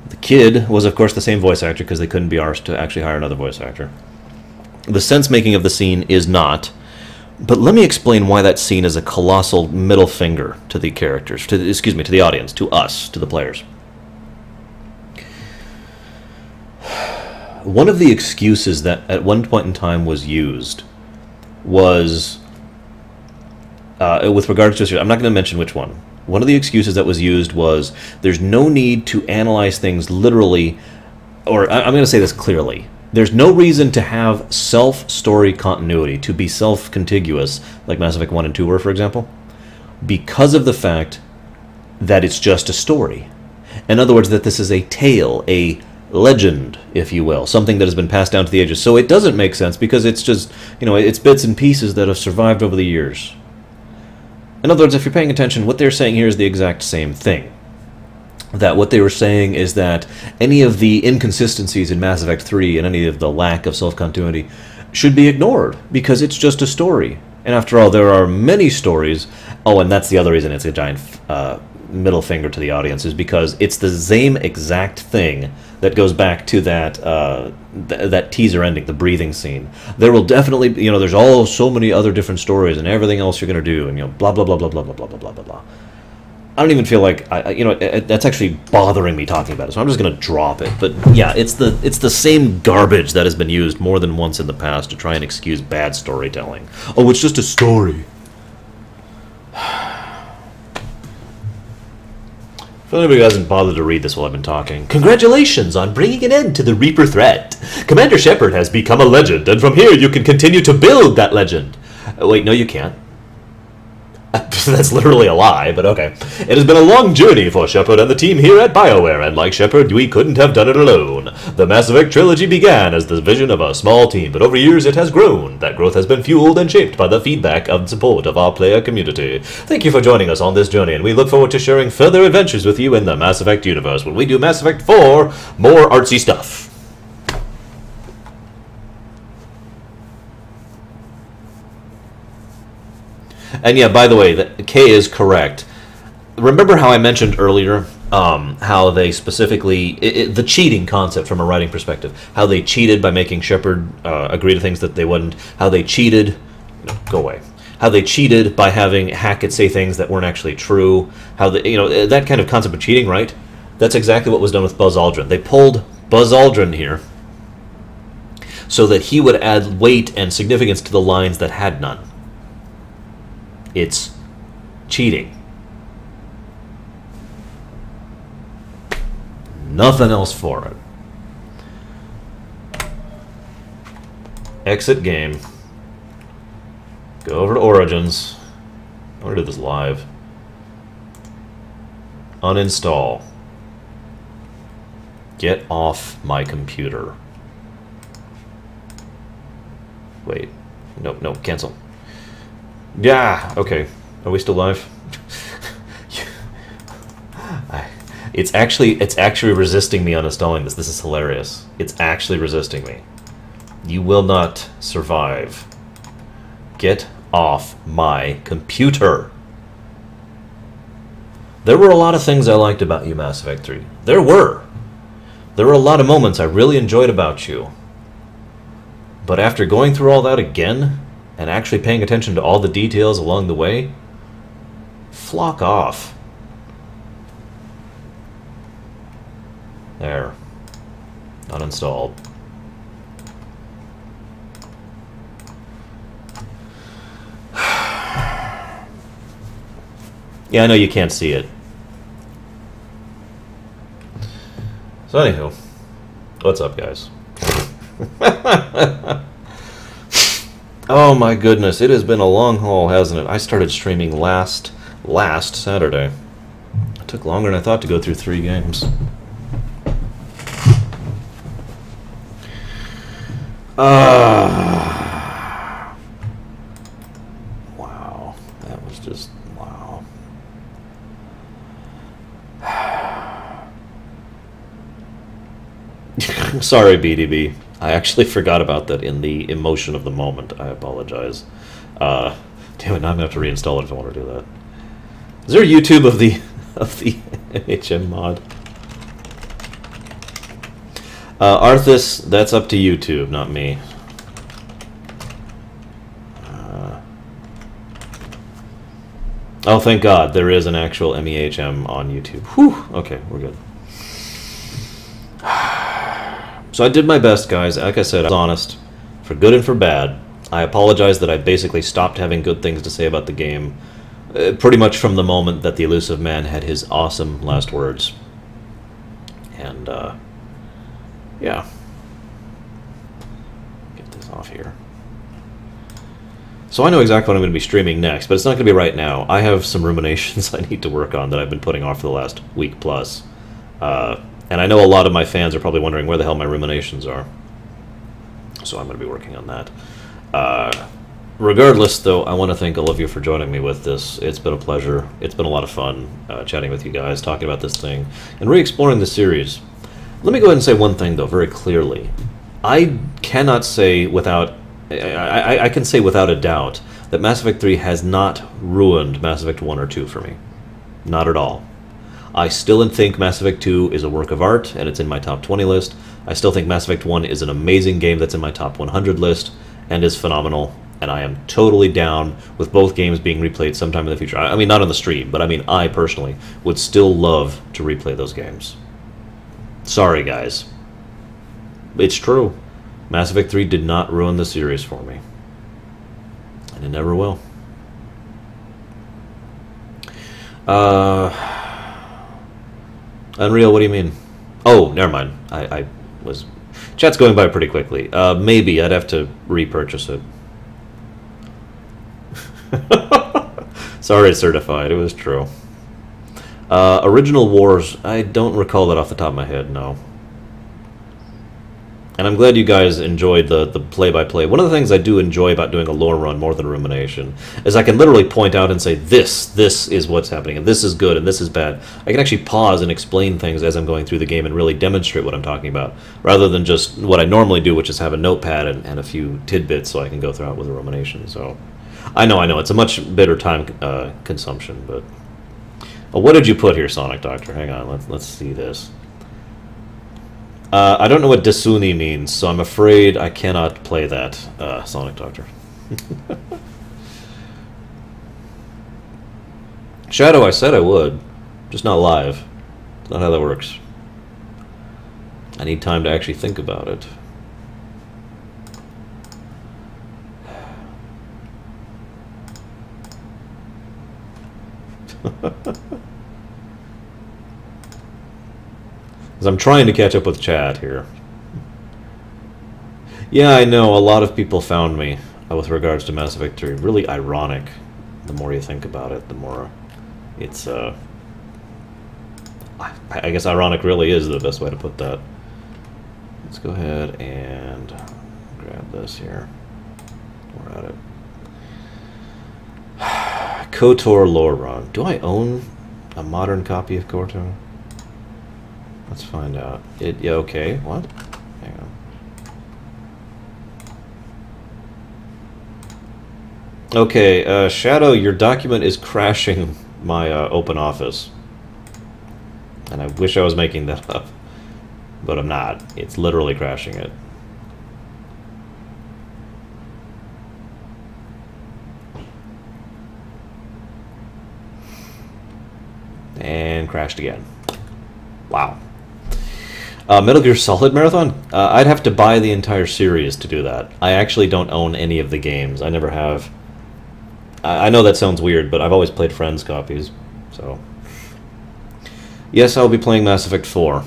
The kid was, of course, the same voice actor because they couldn't be arsed to actually hire another voice actor. The sense-making of the scene is not. But let me explain why that scene is a colossal middle finger to the characters, to the audience, to us, to the players. One of the excuses that at one point in time was used was, with regards to, I'm not going to mention which one. One of the excuses that was used was, there's no need to analyze things literally, or I'm going to say this clearly. There's no reason to have self-story continuity, to be self-contiguous, like Mass Effect 1 and 2 were, for example, because of the fact that it's just a story. In other words, that this is a tale, a legend, if you will, something that has been passed down to the ages. So it doesn't make sense because it's just, you know, it's bits and pieces that have survived over the years. In other words, if you're paying attention, what they're saying here is the exact same thing. That what they were saying is that any of the inconsistencies in Mass Effect 3 and any of the lack of self-continuity should be ignored because it's just a story. And after all, there are many stories. Oh, and that's the other reason it's a giant middle finger to the audience, is because it's the same exact thing that goes back to that that teaser ending, the breathing scene. There will definitely, you know, there's so many other different stories and everything else you're going to do, and, you know, blah, blah, blah, blah, blah, blah, blah, blah, blah, blah. I don't even feel like that's actually bothering me talking about it, so I'm just gonna drop it. But yeah, it's the same garbage that has been used more than once in the past to try and excuse bad storytelling. Oh, it's just a story. If anybody hasn't bothered to read this while I've been talking, congratulations on bringing an end to the Reaper threat. Commander Shepard has become a legend, and from here you can continue to build that legend. Wait, no you can't. That's literally a lie, but okay. It has been a long journey for Shepard and the team here at BioWare, and like Shepard, we couldn't have done it alone. The Mass Effect trilogy began as the vision of a small team, but over years it has grown. That growth has been fueled and shaped by the feedback and support of our player community. Thank you for joining us on this journey, and we look forward to sharing further adventures with you in the Mass Effect universe when we do Mass Effect 4, more artsy stuff. And yeah, by the way, K is correct. Remember how I mentioned earlier how they specifically... the cheating concept from a writing perspective. How they cheated by making Shepard agree to things that they wouldn't. How they cheated... No, go away. How they cheated by having Hackett say things that weren't actually true. How they, that kind of concept of cheating, right? That's exactly what was done with Buzz Aldrin. They pulled Buzz Aldrin here so that he would add weight and significance to the lines that had none. It's cheating. Nothing else for it. Exit game. Go over to Origins. I want to do this live. Uninstall. Get off my computer. Wait. No, cancel. Yeah, okay. Are we still live? It's actually resisting me uninstalling this. This is hilarious. It's actually resisting me. You will not survive. Get off my computer. There were a lot of things I liked about you, Mass Effect 3. There were a lot of moments I really enjoyed about you. But after going through all that again, and actually paying attention to all the details along the way, flock off. There. Uninstalled. Yeah, I know you can't see it. So anywho, what's up, guys? Oh my goodness, it has been a long haul, hasn't it? I started streaming last Saturday. It took longer than I thought to go through 3 games. Wow, that was just, wow. Sorry, BDB. I actually forgot about that in the emotion of the moment. I apologize. Damn it, now I'm gonna have to reinstall it if I want to do that. Is there a YouTube of the MHM mod? Arthas, that's up to YouTube, not me. Oh, thank God, there is an actual MEHM on YouTube. Whew, okay, we're good. So I did my best, guys. Like I said, I was honest, for good and for bad. I apologize that I basically stopped having good things to say about the game, pretty much from the moment that the Elusive Man had his awesome last words. And, yeah. Get this off here. So I know exactly what I'm going to be streaming next, but it's not going to be right now. I have some ruminations I need to work on that I've been putting off for the last week plus. And I know a lot of my fans are probably wondering where the hell my ruminations are. So I'm going to be working on that. Regardless, though, I want to thank all of you for joining me with this. It's been a pleasure. It's been a lot of fun chatting with you guys, talking about this thing, and re-exploring the series. Let me go ahead and say one thing, though, very clearly. I cannot say without... I can say without a doubt that Mass Effect 3 has not ruined Mass Effect 1 or 2 for me. Not at all. I still think Mass Effect 2 is a work of art, and it's in my top 20 list. I still think Mass Effect 1 is an amazing game that's in my top 100 list, and is phenomenal. And I am totally down with both games being replayed sometime in the future. I mean, not on the stream, but I mean, I personally would still love to replay those games. Sorry, guys. It's true. Mass Effect 3 did not ruin the series for me. And it never will. Unreal, what do you mean? Oh, never mind. I was... Chat's going by pretty quickly. Maybe I'd have to repurchase it. Sorry, Certified. It was true. Original Wars, I don't recall that off the top of my head, no. And I'm glad you guys enjoyed the play-by-play. One of the things I do enjoy about doing a lore run more than rumination is I can literally point out and say, this is what's happening, and this is good, and this is bad. I can actually pause and explain things as I'm going through the game and really demonstrate what I'm talking about, rather than just what I normally do, which is have a notepad and a few tidbits so I can go through it with a rumination. So, I know, it's a much better time consumption, but... Oh, what did you put here, Sonic Doctor? Hang on, let's see this. I don't know what Dasuni means, so I'm afraid I cannot play that, Sonic Doctor. Shadow, I said I would. Just not live. That's not how that works. I need time to actually think about it. Because I'm trying to catch up with chat here. Yeah, I know, a lot of people found me with regards to Mass Effect 3. Really ironic. The more you think about it, the more it's, I guess ironic really is the best way to put that. Let's go ahead and grab this here. We're at it. KOTOR Lorerun. Do I own a modern copy of KOTOR? Let's find out. Yeah, okay. What? Hang on. Okay, Shadow, your document is crashing my open office. And I wish I was making that up. But I'm not. It's literally crashing it. And crashed again. Wow. Metal Gear Solid Marathon? I'd have to buy the entire series to do that. I actually don't own any of the games. I never have. I know that sounds weird, but I've always played friends' copies. So, yes, I'll be playing Mass Effect 4.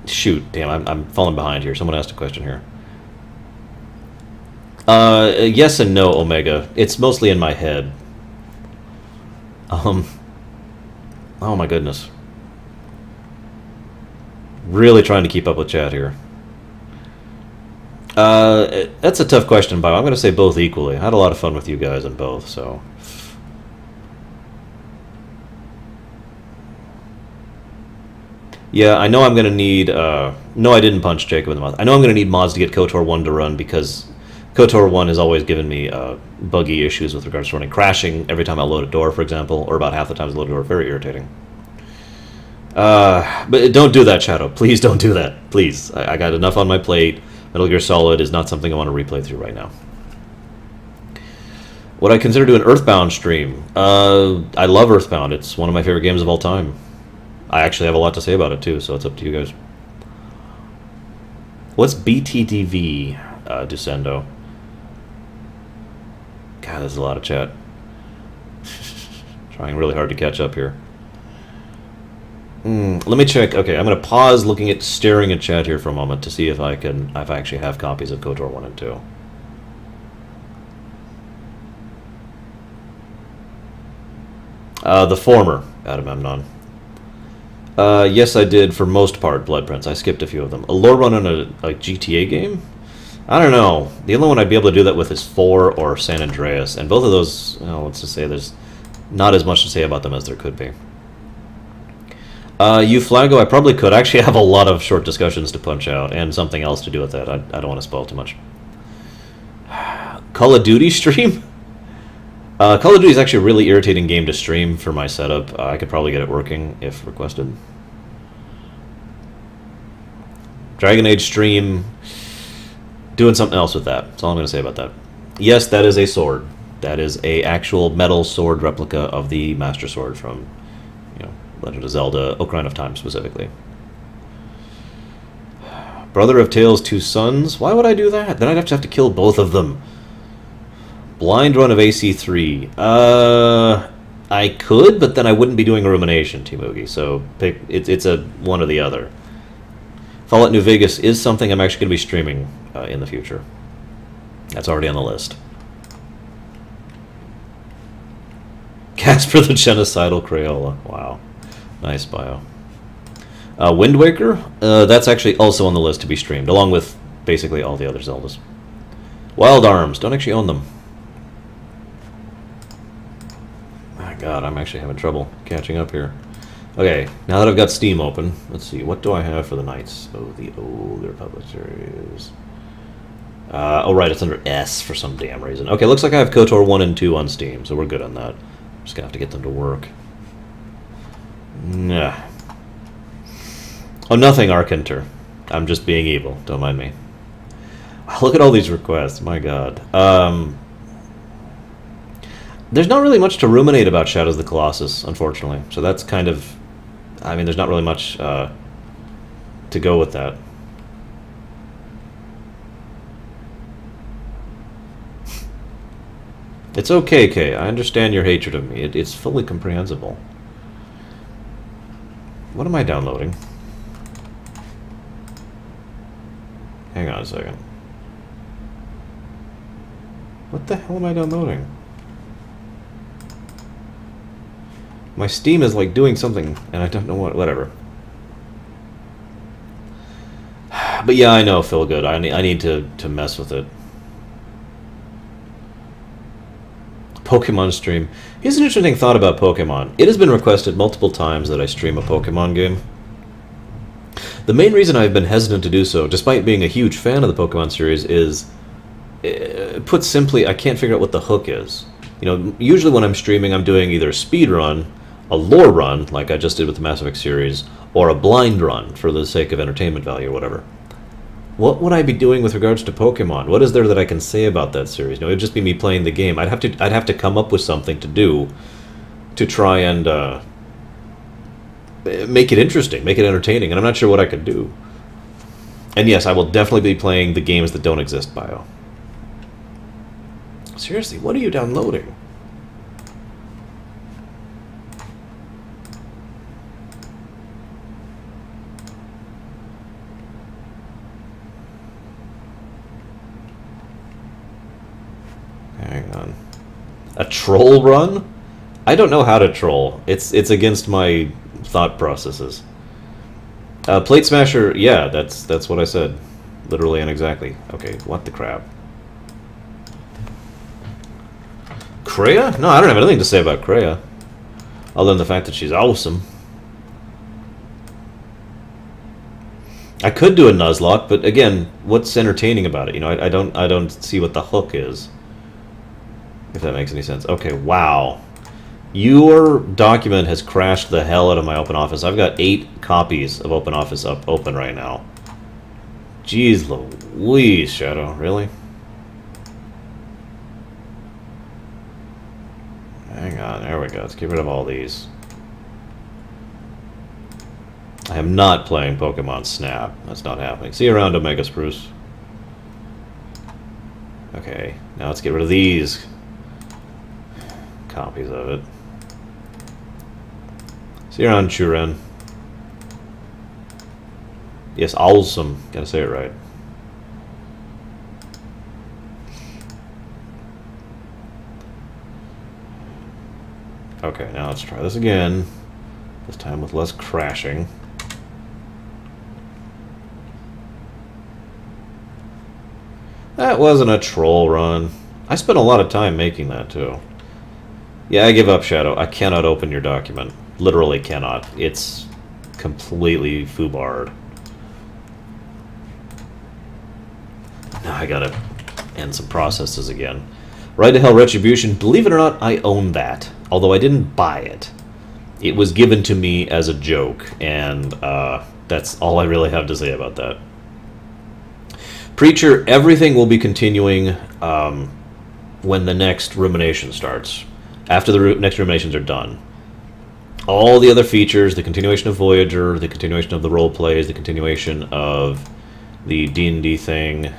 Shoot, damn, I'm falling behind here. Someone asked a question here. Yes and no, Omega. It's mostly in my head. Oh my goodness. Really trying to keep up with chat here. That's a tough question, Bio. I'm going to say both equally. I had a lot of fun with you guys in both, so... Yeah, I know I'm going to need... No, I didn't punch Jacob in the mouth. I know I'm going to need mods to get KOTOR 1 to run, because KOTOR 1 has always given me buggy issues with regards to running. Crashing every time I load a door, for example, or about half the times I load a door. Very irritating. But don't do that, Shadow. Please don't do that. Please. I got enough on my plate. Metal Gear Solid is not something I want to replay through right now. Would I consider doing an Earthbound stream? I love Earthbound. It's one of my favorite games of all time. I actually have a lot to say about it, too, so it's up to you guys. What's BTDV, Descendo? God, there's a lot of chat. Trying really hard to catch up here. Let me check. Okay, I'm going to pause staring at chat here for a moment to see if I actually have copies of KOTOR 1 and 2. The former, Agamemnon. Yes, I did for most part, Blood Prince. I skipped a few of them. A Lorerunner in a GTA game? I don't know. The only one I'd be able to do that with is 4 or San Andreas, and both of those, well, let's just say there's not as much to say about them as there could be. Flago, I probably could. I actually have a lot of short discussions to punch out, and something else to do with that. I don't want to spoil too much. Call of Duty stream? Call of Duty is actually a really irritating game to stream for my setup. I could probably get it working if requested. Dragon Age stream... doing something else with that. That's all I'm going to say about that. Yes, that is a sword. That is a actual metal sword replica of the Master Sword from, you know, Legend of Zelda: Ocarina of Time specifically. Brother of Tales, 2 sons. Why would I do that? Then I'd have to kill both of them. Blind run of AC3. I could, but then I wouldn't be doing a rumination, Timugi. So pick. It's a one or the other. Fallout New Vegas is something I'm actually going to be streaming in the future. That's already on the list. Casper the Genocidal Crayola. Wow. Nice bio. Wind Waker, that's actually also on the list to be streamed, along with basically all the other Zeldas. Wild Arms, don't actually own them. My god, I'm actually having trouble catching up here. Okay, now that I've got Steam open, let's see, what do I have for the Knights? Oh, the older publishers. Oh right, it's under S for some damn reason. Okay, looks like I have KOTOR 1 and 2 on Steam, so we're good on that. Just gonna have to get them to work. Nah. Oh, nothing, Arcanter. I'm just being evil. Don't mind me. Look at all these requests. My god. There's not really much to ruminate about Shadows of the Colossus, unfortunately. So that's kind of... I mean, there's not really much to go with that. It's okay, Kay. I understand your hatred of me. It's fully comprehensible. What am I downloading? Hang on a second. What the hell am I downloading? My Steam is like doing something, and I don't know what. Whatever. But yeah, I know, Phil Good. I need to mess with it. Pokemon stream. Here's an interesting thought about Pokemon. It has been requested multiple times that I stream a Pokemon game. The main reason I've been hesitant to do so, despite being a huge fan of the Pokemon series, is, put simply, I can't figure out what the hook is. You know, usually when I'm streaming, I'm doing either a speed run, a lore run, like I just did with the Mass Effect series, or a blind run for the sake of entertainment value or whatever. What would I be doing with regards to Pokemon? What is there that I can say about that series? You know, it'd just be me playing the game. I'd have to come up with something to do to try and make it interesting, make it entertaining, and I'm not sure what I could do. And yes, I will definitely be playing the games that don't exist, Bio. Seriously, what are you downloading? Hang on. A troll run? I don't know how to troll. It's against my thought processes. Plate Smasher, yeah, that's what I said. Literally and exactly. Okay, what the crap? Kreia? No, I don't have anything to say about Kreia. Other than the fact that she's awesome. I could do a Nuzlocke, but again, what's entertaining about it? You know, I don't see what the hook is. If that makes any sense. Okay, wow. Your document has crashed the hell out of my OpenOffice. I've got 8 copies of OpenOffice up open right now. Jeez Louise, Shadow, really? Hang on, there we go. Let's get rid of all these. I am not playing Pokemon Snap. That's not happening. See you around, Omega Spruce. Okay, now let's get rid of these copies of it. See you around, Churen. Yes, awesome. Gotta say it right. Okay, now let's try this again. This time with less crashing. That wasn't a troll run. I spent a lot of time making that too. Yeah, I give up, Shadow. I cannot open your document. Literally cannot. It's completely foobarred. Now I gotta end some processes again. Ride to Hell Retribution. Believe it or not, I own that. Although I didn't buy it. It was given to me as a joke, and that's all I really have to say about that. Preacher, everything will be continuing when the next rumination starts. After the next ruminations are done. All the other features, the continuation of Voyager, the continuation of the role plays, the continuation of the D&D thing,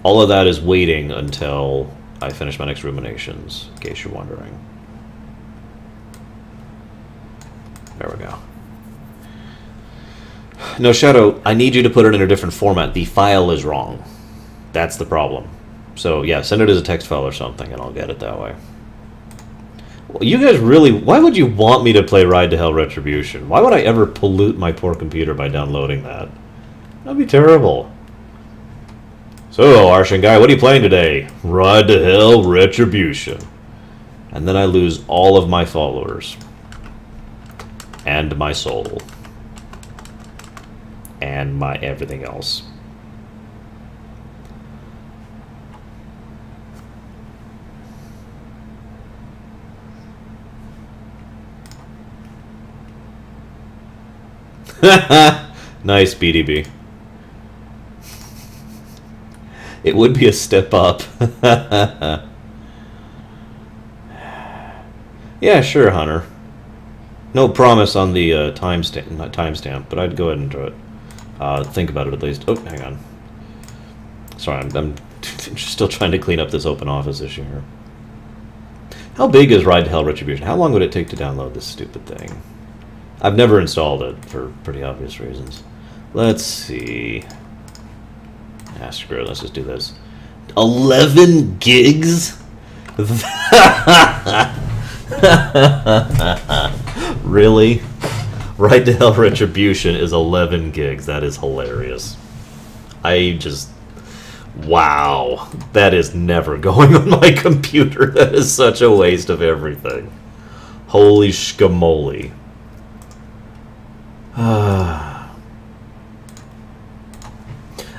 all of that is waiting until I finish my next ruminations, in case you're wondering. There we go. No, Shadow, I need you to put it in a different format. The file is wrong. That's the problem. So, yeah, send it as a text file or something, and I'll get it that way. Well, you guys really... Why would you want me to play Ride to Hell Retribution? Why would I ever pollute my poor computer by downloading that? That'd be terrible. So, Arshan Guy, what are you playing today? Ride to Hell Retribution. And then I lose all of my followers. And my soul. And my everything else. Nice, BDB. It would be a step up. Yeah, sure, Hunter. No promise on the timestamp, but I'd go ahead and do it. Think about it at least. Oh, hang on. Sorry, I'm still trying to clean up this open office issue here. How big is Ride to Hell Retribution? How long would it take to download this stupid thing? I've never installed it for pretty obvious reasons. Let's see. Ah, screw it. Let's just do this. 11 gigs? Really? Ride to Hell Retribution is 11 gigs. That is hilarious. I just... Wow. That is never going on my computer. That is such a waste of everything. Holy shkamoli.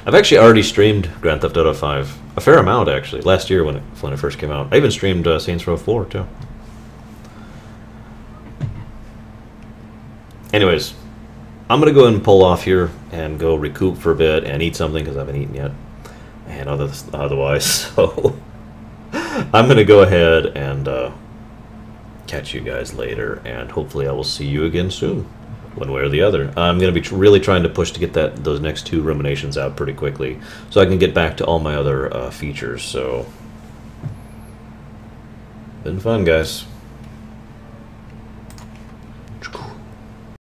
I've actually already streamed Grand Theft Auto 5. A fair amount, actually. Last year when it first came out. I even streamed Saints Row 4, too. Anyways, I'm going to go ahead and pull off here and go recoup for a bit and eat something because I haven't eaten yet. And otherwise, so... I'm going to go ahead and catch you guys later. And hopefully I will see you again soon. One way or the other. I'm going to be really trying to push to get those next 2 ruminations out pretty quickly, so I can get back to all my other features. So, been fun, guys.